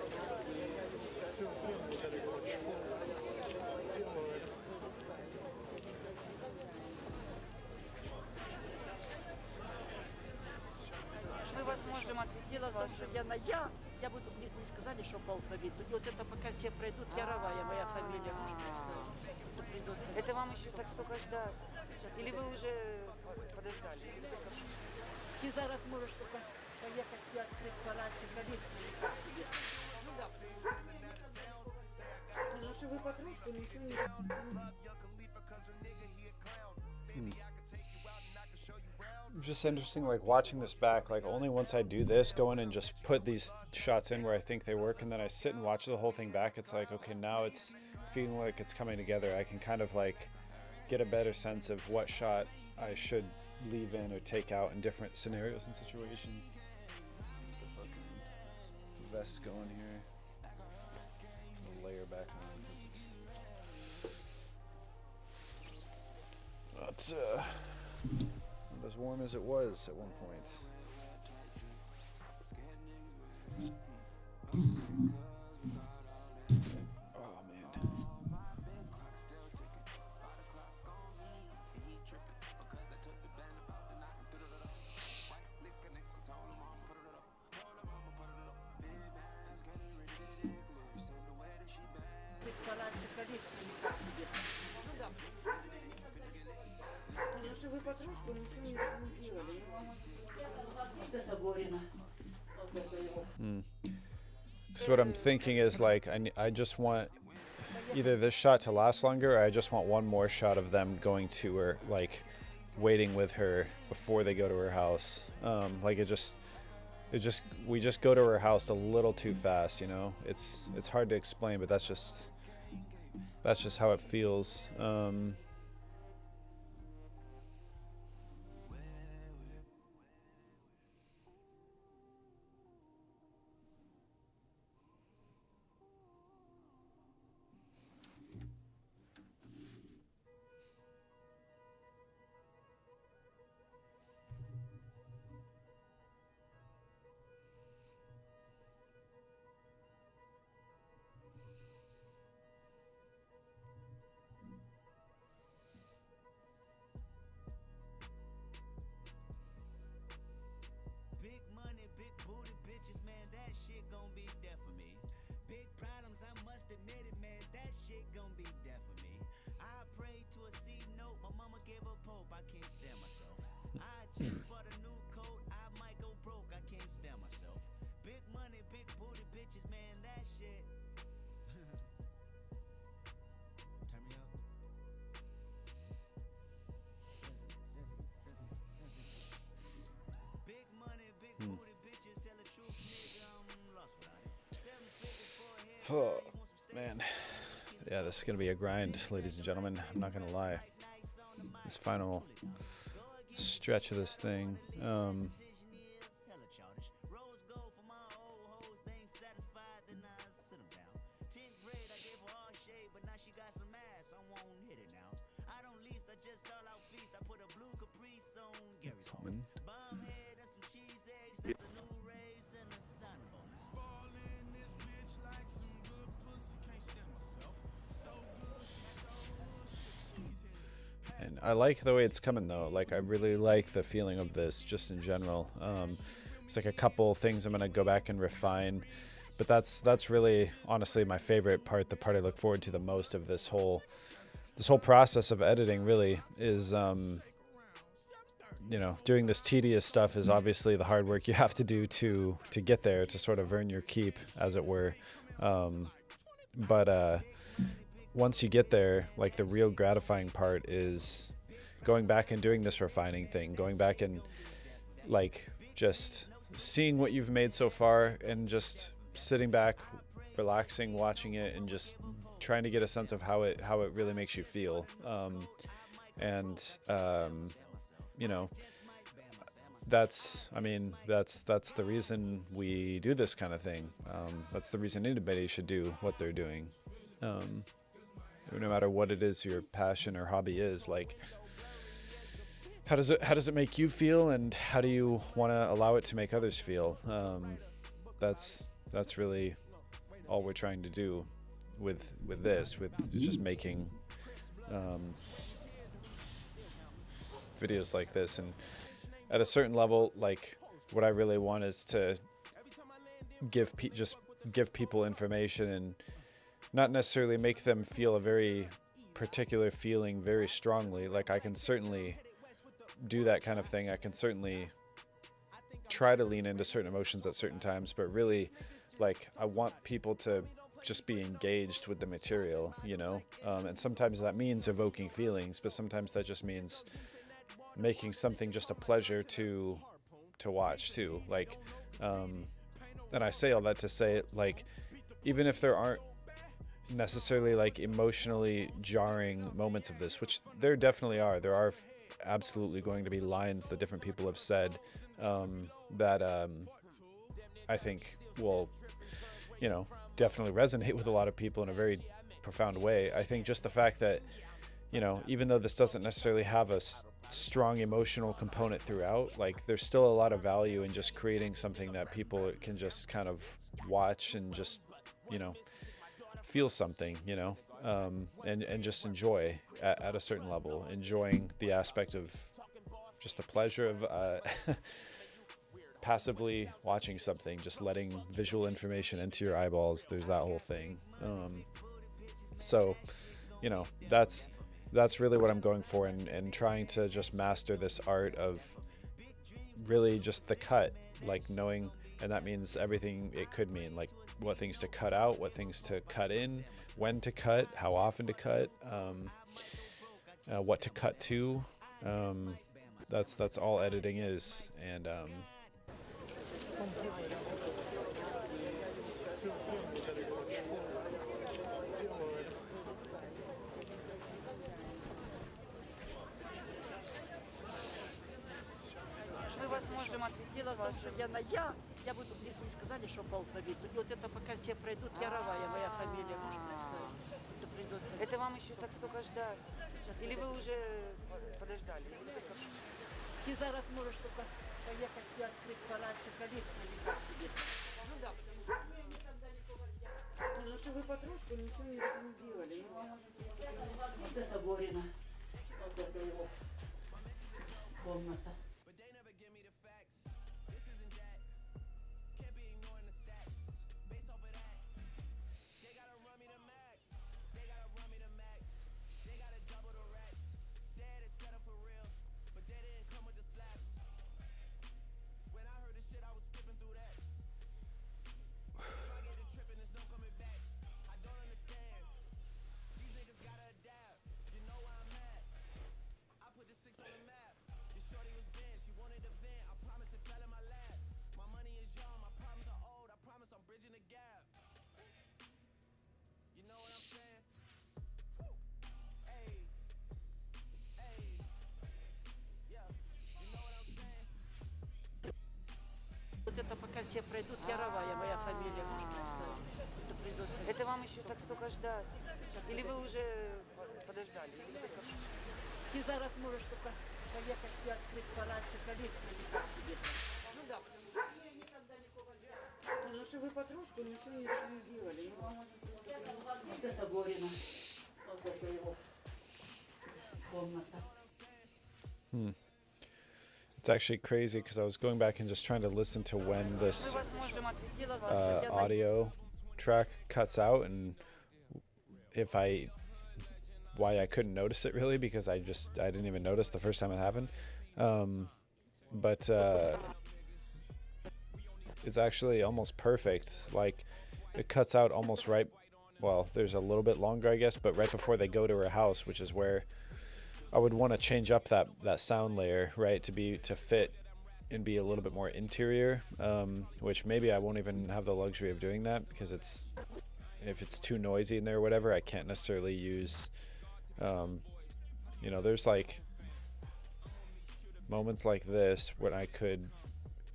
же дело в том, что я буду, мне не сказали, что по алфавиту. И вот это пока все пройдут, Яровая моя фамилия, можешь представить? Это придется. Это вам еще так столько ждать? Или вы уже подождали? Ты зараз можешь только поехать и открыть палатки, коллекции. Ну что вы подружку ничего не... Just interesting, like watching this back, like only once I do this, go in and just put these shots in where I think they work, and then I sit and watch the whole thing back, it's like, okay, now it's feeling like it's coming together. I can kind of like get a better sense of what shot I should leave in or take out in different scenarios and situations. The fucking vest going here. I'll layer back on because it's not as warm as it was at one point. Oh man. Вы подружку ничего не делали. Это Борина. Because what I'm thinking is like I just want either this shot to last longer, or I just want one more shot of them going to her, like waiting with her before they go to her house. Like we just go to her house a little too fast, you know. It's hard to explain, but that's just how it feels. Oh, man. Yeah, this is going to be a grind, ladies and gentlemen. I'm not going to lie. This final stretch of this thing. And I like the way it's coming though. Like I really like the feeling of this just in general. It's like a couple things I'm gonna go back and refine, but that's really honestly my favorite part, the part I look forward to the most of this whole process of editing really is you know, doing this tedious stuff is obviously the hard work you have to do to get there, to sort of earn your keep, as it were. But once you get there, like the real gratifying part is going back and doing this refining thing, going back and like just seeing what you've made so far and just sitting back, relaxing, watching it, and just trying to get a sense of how it really makes you feel. You know, that's the reason we do this kind of thing. That's the reason anybody should do what they're doing. No matter what it is your passion or hobby is, like how does it make you feel, and how do you want to allow it to make others feel? That's really all we're trying to do with just making videos like this. And at a certain level, like what I really want is to give people information and not necessarily make them feel a very particular feeling very strongly. Like, I can certainly do that kind of thing. I can certainly try to lean into certain emotions at certain times, but really, like, I want people to just be engaged with the material, you know? And sometimes that means evoking feelings, but sometimes that just means making something just a pleasure to watch too. Like, and I say all that to say, like, even if there aren't necessarily like emotionally jarring moments of this, which there definitely are, there are absolutely going to be lines that different people have said that I think will, you know, definitely resonate with a lot of people in a very profound way. I think just the fact that, you know, even though this doesn't necessarily have a strong emotional component throughout, like, there's still a lot of value in just creating something that people can just kind of watch and just, you know, feel something, you know, and just enjoy at a certain level, enjoying the aspect of just the pleasure of passively watching something, just letting visual information into your eyeballs. There's that whole thing. So, you know, that's really what I'm going for, and trying to just master this art of really just the cut, like knowing, and that means everything it could mean, like what things to cut out, what things to cut in, when to cut, how often to cut, what to cut to. That's all editing is, and Мы вас можем отвезти, что я буду, мне сказали, что по алфавиту. И вот это пока все пройдут, Яровая, моя фамилия, можешь представить? Это придется. Это вам еще так столько ждать? Или вы уже подождали? Ты зараз можешь только поехать и открыть пораньше калитку или как тебе? Ну да. Ну что вы потрошку ничего не делали. Вот это Борина. Вот это его комната. Вот это пока все пройдут, Яровая, моя фамилия, можешь представить? Это придется. Это вам еще так столько ждать? Или вы уже подождали? Ты зараз можешь только поехать и открыть пораньше калитку или как тебе? Ну да. Ну что вы потрошку ничего не делали. Вот это Борина. Вот это его комната. it's actually crazy because I was going back and just trying to listen to when this audio track cuts out, and why I couldn't notice it really, because I didn't even notice the first time it happened. But it's actually almost perfect. Like, it cuts out almost right. Well, there's a little bit longer, I guess, but right before they go to her house, which is where I would want to change up that sound layer, right, to fit and be a little bit more interior, which maybe I won't even have the luxury of doing that, because if it's too noisy in there or whatever, I can't necessarily use, you know, there's like moments like this when I could,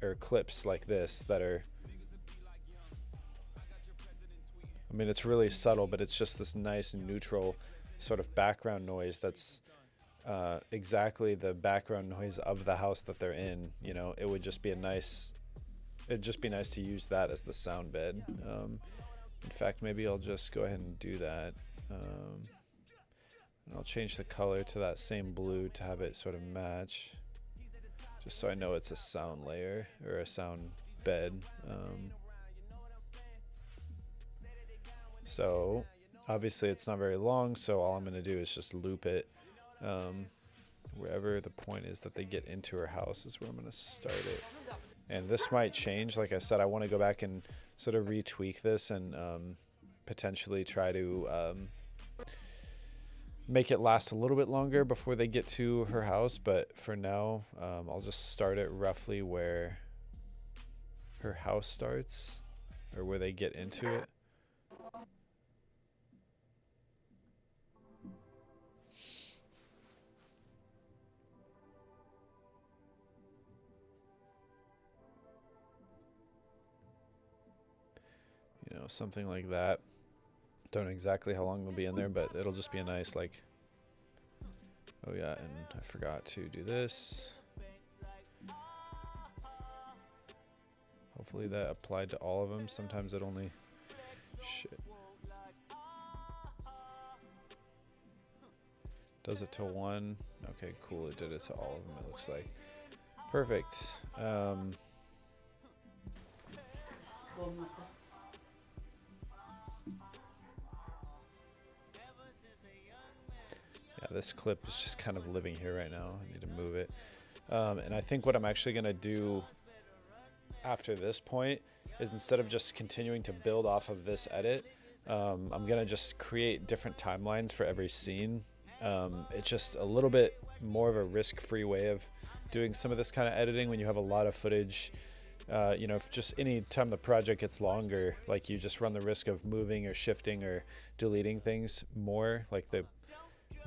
or clips like this that are, I mean, it's really subtle, but it's just this nice neutral sort of background noise that's exactly the background noise of the house that they're in. You know, it'd just be nice to use that as the sound bed. In fact, maybe I'll just go ahead and do that. And I'll change the color to that same blue to have it sort of match. just so I know it's a sound layer or a sound bed. So obviously it's not very long, so all I'm going to do is just loop it. Wherever the point is that they get into her house is where I'm going to start it. And this might change. Like I said, I want to go back and sort of retweak this and potentially try to make it last a little bit longer before they get to her house. But for now, I'll just start it roughly where her house starts, or where they get into it. You know, something like that. Don't know exactly how long they'll be in there, but it'll just be a nice, like, oh yeah, and I forgot to do this. Hopefully that applied to all of them. Sometimes it only, shit. Does it to one. Okay, cool, it did it to all of them, it looks like. Perfect. Yeah, this clip is just kind of living here right now. I need to move it. And I think what I'm actually going to do after this point is, instead of just continuing to build off of this edit, I'm going to just create different timelines for every scene. It's just a little bit more of a risk-free way of doing some of this kind of editing when you have a lot of footage. You know, if just any time the project gets longer, like, you just run the risk of moving or shifting or deleting things more. Like,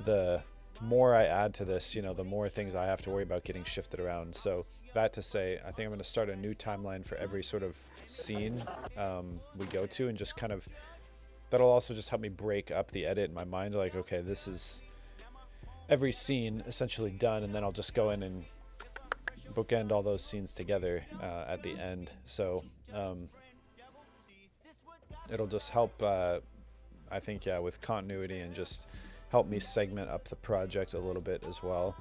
the more I add to this, you know, the more things I have to worry about getting shifted around. So that to say, I think I'm going to start a new timeline for every sort of scene we go to, and just kind of, that'll also just help me break up the edit in my mind. Like, okay, this is every scene essentially done, and then I'll just go in and bookend all those scenes together at the end. So it'll just help, I think, yeah, with continuity, and just help me segment up the project a little bit as well.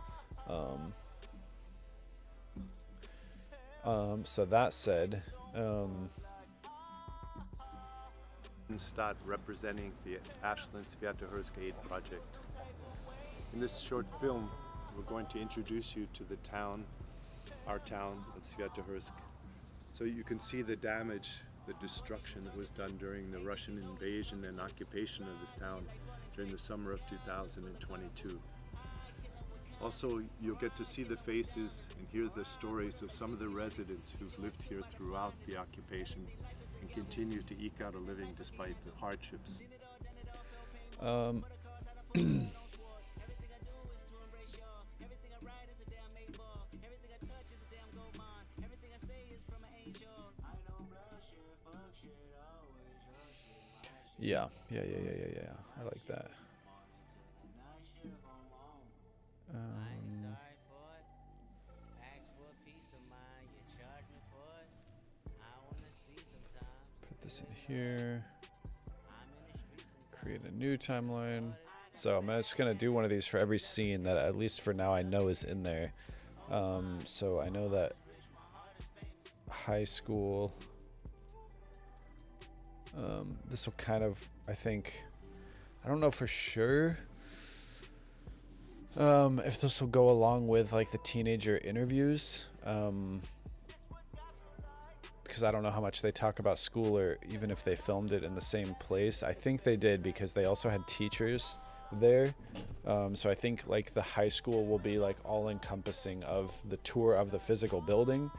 So that said, Start representing the Ashland Sviatohorsk Aid Project. In this short film, we're going to introduce you to the town, our town of Sviatohorsk, so you can see the damage, the destruction that was done during the Russian invasion and occupation of this town during the summer of 2022. Also, you'll get to see the faces and hear the stories of some of the residents who've lived here throughout the occupation and continue to eke out a living despite the hardships. Yeah. I like that. Put this in here. Create a new timeline. So I'm just gonna do one of these for every scene that, at least for now, I know is in there. So I know that high school. This will kind of, I think, I don't know for sure if this will go along with, like, the teenager interviews, because I don't know how much they talk about school, or even if they filmed it in the same place. I think they did, because they also had teachers there. So I think, like, the high school will be, like, all encompassing of the tour of the physical building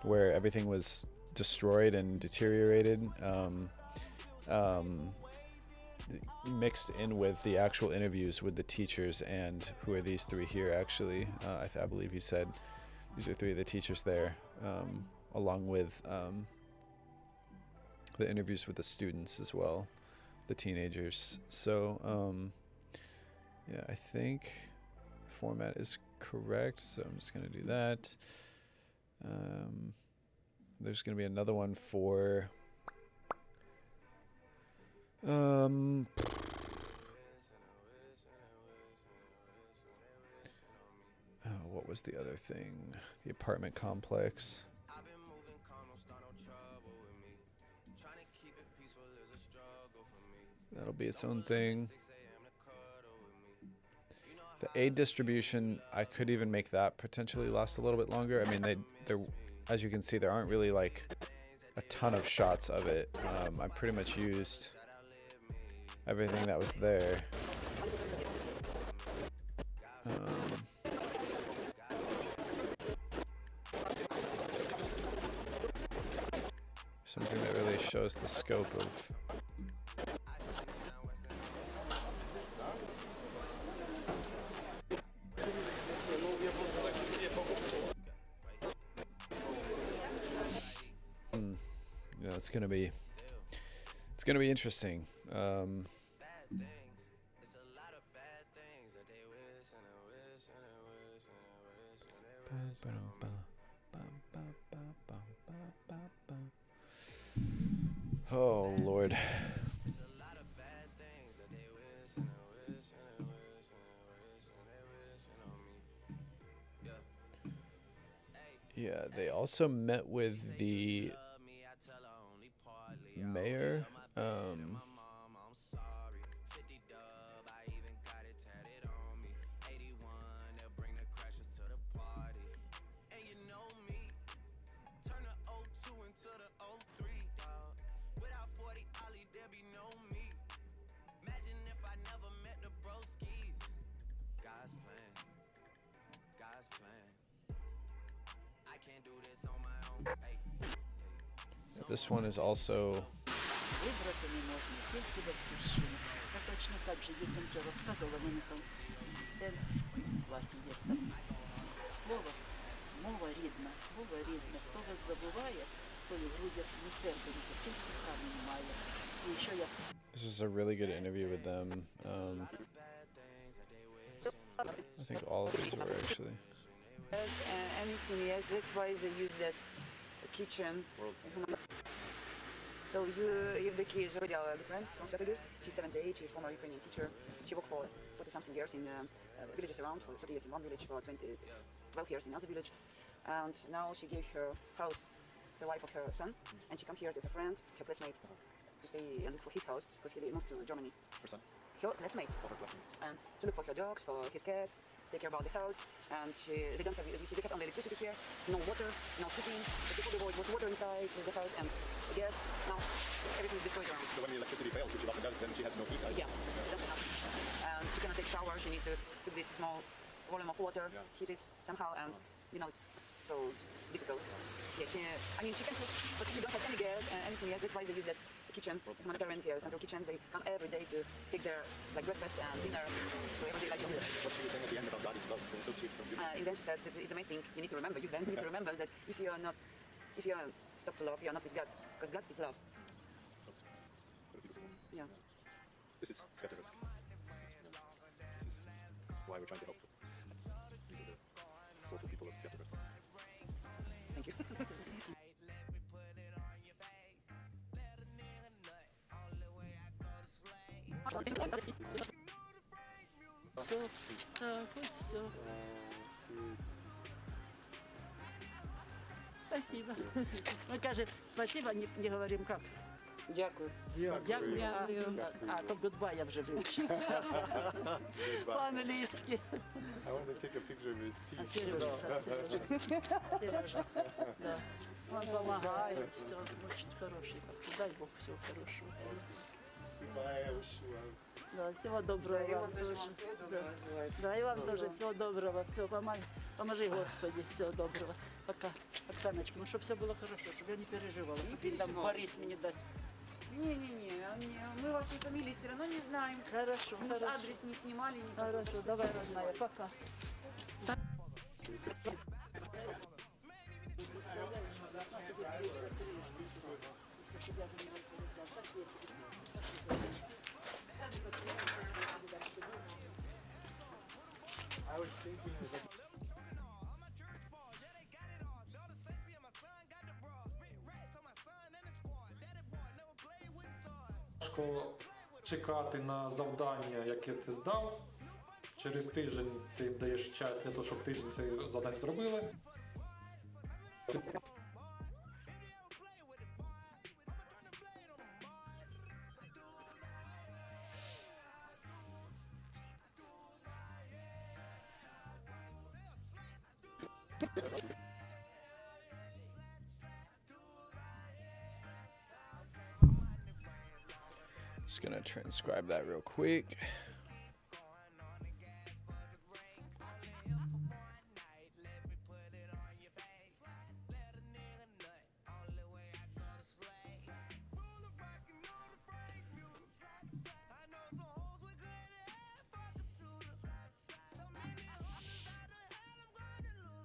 where everything was destroyed and deteriorated. Mixed in with the actual interviews with the teachers, and who are these three here, actually. I believe he said these are three of the teachers there, along with the interviews with the students as well, the teenagers. So yeah, I think format is correct, so I'm just going to do that. There's going to be another one for what was the other thing? The apartment complex. That'll be its own thing. The aid distribution, I could even make that potentially last a little bit longer. I mean, they're, as you can see, there aren't really like a ton of shots of it. I pretty much used everything that was there. Something that really shows the scope of it's gonna be interesting. Oh Lord. Yeah, they also met with the mayor. This one is also Вибрати не можна, тільки батьківщину. Я точно так же дітям вже розказувала, в мене там стенд в класі є там. Слово, мова рідна, слово рідне. Хто вас забуває, то і в грудях не серце, тільки кохання немає. І що я... This was a really good interview with them. I think all of these were actually. Anything, yes, that's why they use that kitchen. So if the kid is already our friend from Svetogorsk, she's 78, she's former Ukrainian teacher. She worked for 40-something years in villages around, for 30 years in one village, for 12 years in another village. And now she gave her house, the wife of her son, and she come here to her friend, her classmate, to stay and look for his house, because he moved to Germany. Her son? Her classmate. And to look for her dogs, for his cat, take care about the house, and they don't have, as you see, they have only electricity here, no water, no cooking. But before there was water inside the house and gas. Now everything is destroyed around. So when the electricity fails, which is often does, then she has no heat, right? Yeah, she doesn't have. And she cannot take shower. She needs to put this small volume of water, heat it somehow, and you know it's so difficult. Yeah, she can cook, but she don't have any gas and anything else. That's why they use that kitchen, humanitarian central kitchen. They come every day to take their like breakfast and dinner. So every day like. What she was saying at the end about God is love. It's so sweet, so beautiful. And then she said that it's the main thing you need to remember. You need to remember that if you are stopped to love, you are not with God, because God is love. So sweet. What a beautiful woman. Yeah. This is Svetogorsk. This is why we're trying to help them. These are the soulful people of Svetogorsk. Thank you. Все, так, вот все. Спасибо. Мы кажем, спасибо, не говорим как. Дякую. Дякую. А то goodbye я вже вивчила. По-англійськи. I want to take a picture with А Steve. Сережа. Да. Он помогает. Все, очень хороший. Дай Бог всего хорошего. Goodbye, I wish you Да, всего доброго вам тоже. Да, и вам тоже всего доброго. Все, поможи, Господи, всего доброго. Пока. Оксаночка, ну чтобы все было хорошо, чтобы я не переживала, чтобы він там Борис мені дасть. Не-не-не, мы вашей фамилии все равно не знаем. Хорошо, Мы хорошо. адрес не снимали. Хорошо, давай, родная, пока. I was thinking that важко чекати на завдання, яке ти здав, Через тиждень ти їм даєш час для того, щоб тиждень цих завдань зробили. Just gonna transcribe that real quick.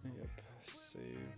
Yep, save.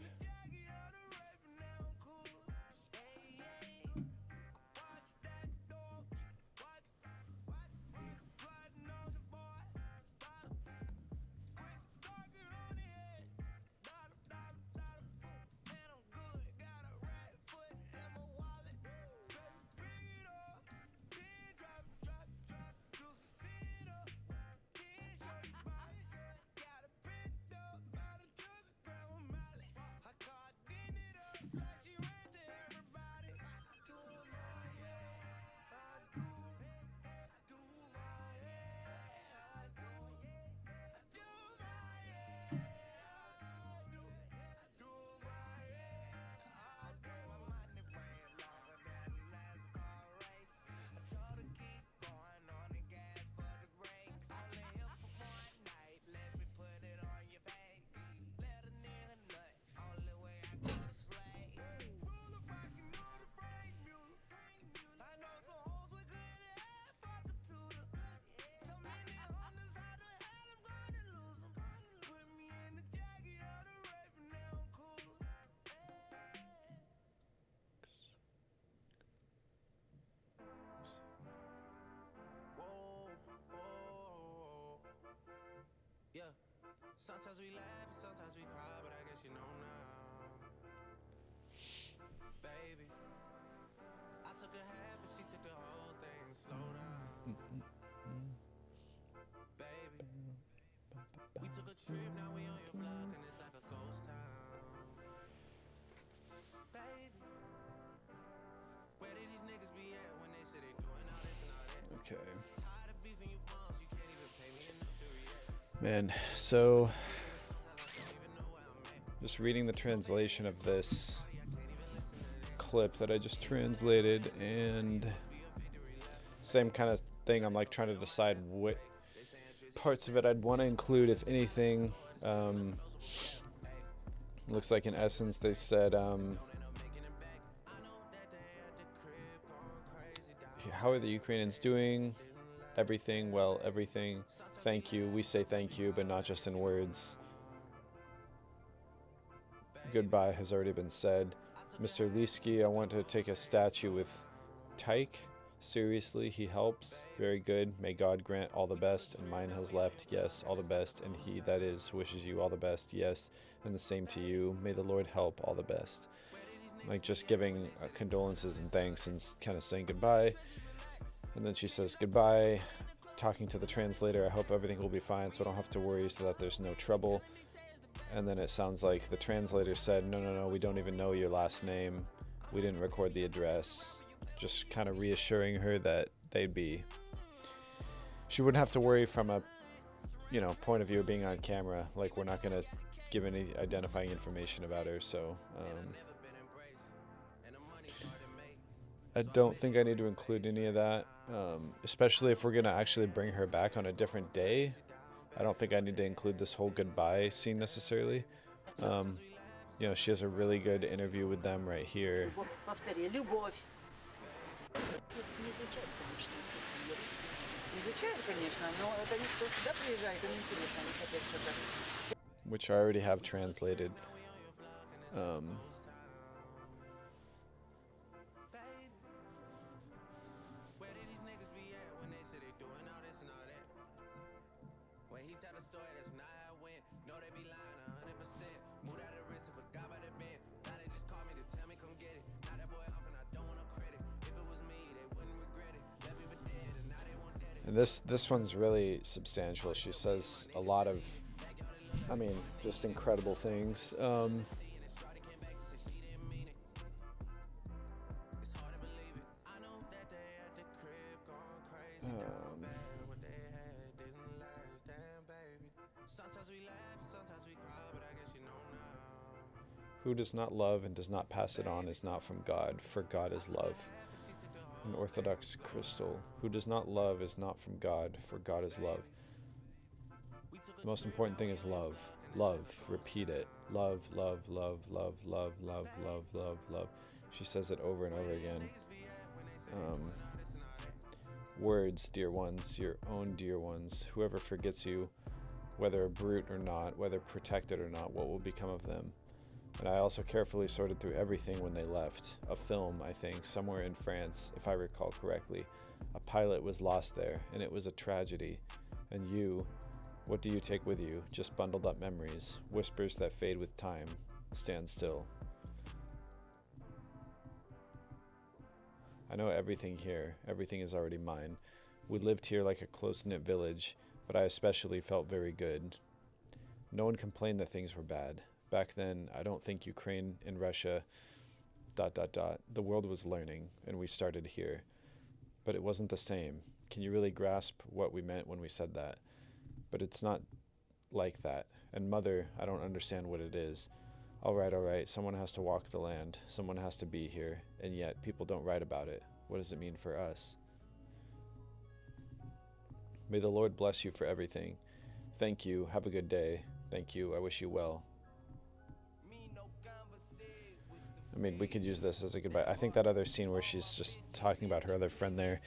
Yeah, sometimes we laugh and sometimes we cry, but I guess you know now. Baby, I took a half and she took the whole thing. Slow down. Baby, we took a trip, now we on your block and it's like a ghost town. Baby, where did these niggas be at when they say they doing all this and all that? Okay. Tired of beefing you bums, you can't even pay me enough to react. Man, so just reading the translation of this clip that I just translated, and same kind of thing. I'm like trying to decide what parts of it I'd want to include, if anything. Looks like in essence they said, how are the Ukrainians doing? Everything, well, everything. Thank you. We say thank you, but not just in words. Goodbye has already been said. Mr. Liski, I want to take a statue with Tyke. Seriously, he helps. Very good. May God grant all the best. And mine has left. Yes, all the best. And he, that is, wishes you all the best. Yes, and the same to you. May the Lord help all the best. Like just giving condolences and thanks and kind of saying goodbye. And then she says goodbye, talking to the translator. I hope everything will be fine so I don't have to worry, so that there's no trouble. And then it sounds like the translator said, no, we don't even know your last name. We didn't record the address. Just kind of reassuring her that she wouldn't have to worry from a, point of view of being on camera. Like, we're not going to give any identifying information about her. So, I don't think I need to include any of that, especially if we're going to actually bring her back on a different day. I don't think I need to include this whole goodbye scene necessarily. She has a really good interview with them right here. Which I already have translated. And this one's really substantial. She says a lot of, I mean, just incredible things. Who does not love and does not pass it on is not from God, for God is love. An Orthodox crystal. Who does not love is not from God, for God is love. The most important thing is love. Love. Repeat it. Love, love, love, love, love, love, love, love, love. She says it over and over again. Words, dear ones, your own dear ones. Whoever forgets you, whether a brute or not, whether protected or not, what will become of them? And I also carefully sorted through everything when they left. A film, I think, somewhere in France, if I recall correctly. A pilot was lost there, and it was a tragedy. And you, what do you take with you? Just bundled up memories, whispers that fade with time. Stand still. I know everything here. Everything is already mine. We lived here like a close-knit village, but I especially felt very good. No one complained that things were bad. Back then, I don't think Ukraine and Russia, ... The world was learning, and we started here. But it wasn't the same. Can you really grasp what we meant when we said that? But it's not like that. And Mother, I don't understand what it is. All right, someone has to walk the land. Someone has to be here. And yet, people don't write about it. What does it mean for us? May the Lord bless you for everything. Thank you. Have a good day. Thank you. I wish you well. I mean, we could use this as a goodbye. I think that other scene where she's just talking about her other friend there,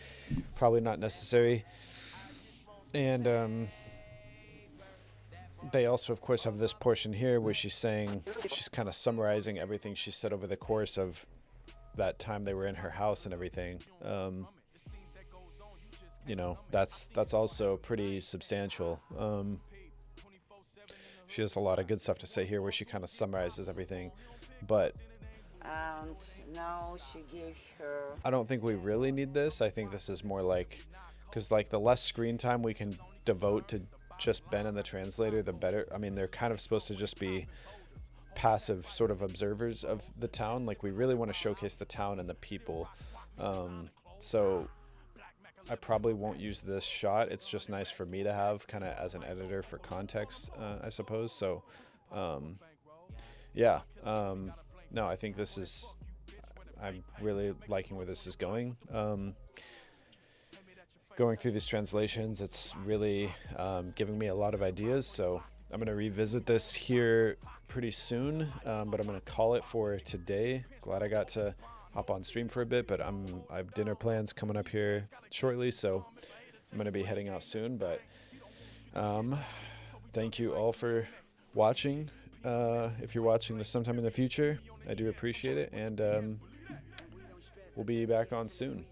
probably not necessary. And they also, of course, have this portion here where she's saying, she's kind of summarizing everything she said over the course of that time they were in her house and everything. You know, that's also pretty substantial. She has a lot of good stuff to say here where she kind of summarizes everything, but And now she gave her... I don't think we really need this. I think this is more like, because like the less screen time we can devote to just Ben and the translator, the better. I mean, they're kind of supposed to just be passive sort of observers of the town. Like, we really want to showcase the town and the people. So I probably won't use this shot. It's just nice for me to have kind of as an editor for context, I suppose. So yeah. No, I think this is, I'm really liking where this is going. Going through these translations, it's really giving me a lot of ideas. So I'm going to revisit this here pretty soon, but I'm going to call it for today. Glad I got to hop on stream for a bit, but I have dinner plans coming up here shortly, so I'm going to be heading out soon. But thank you all for watching. If you're watching this sometime in the future, I do appreciate it, and we'll be back on soon.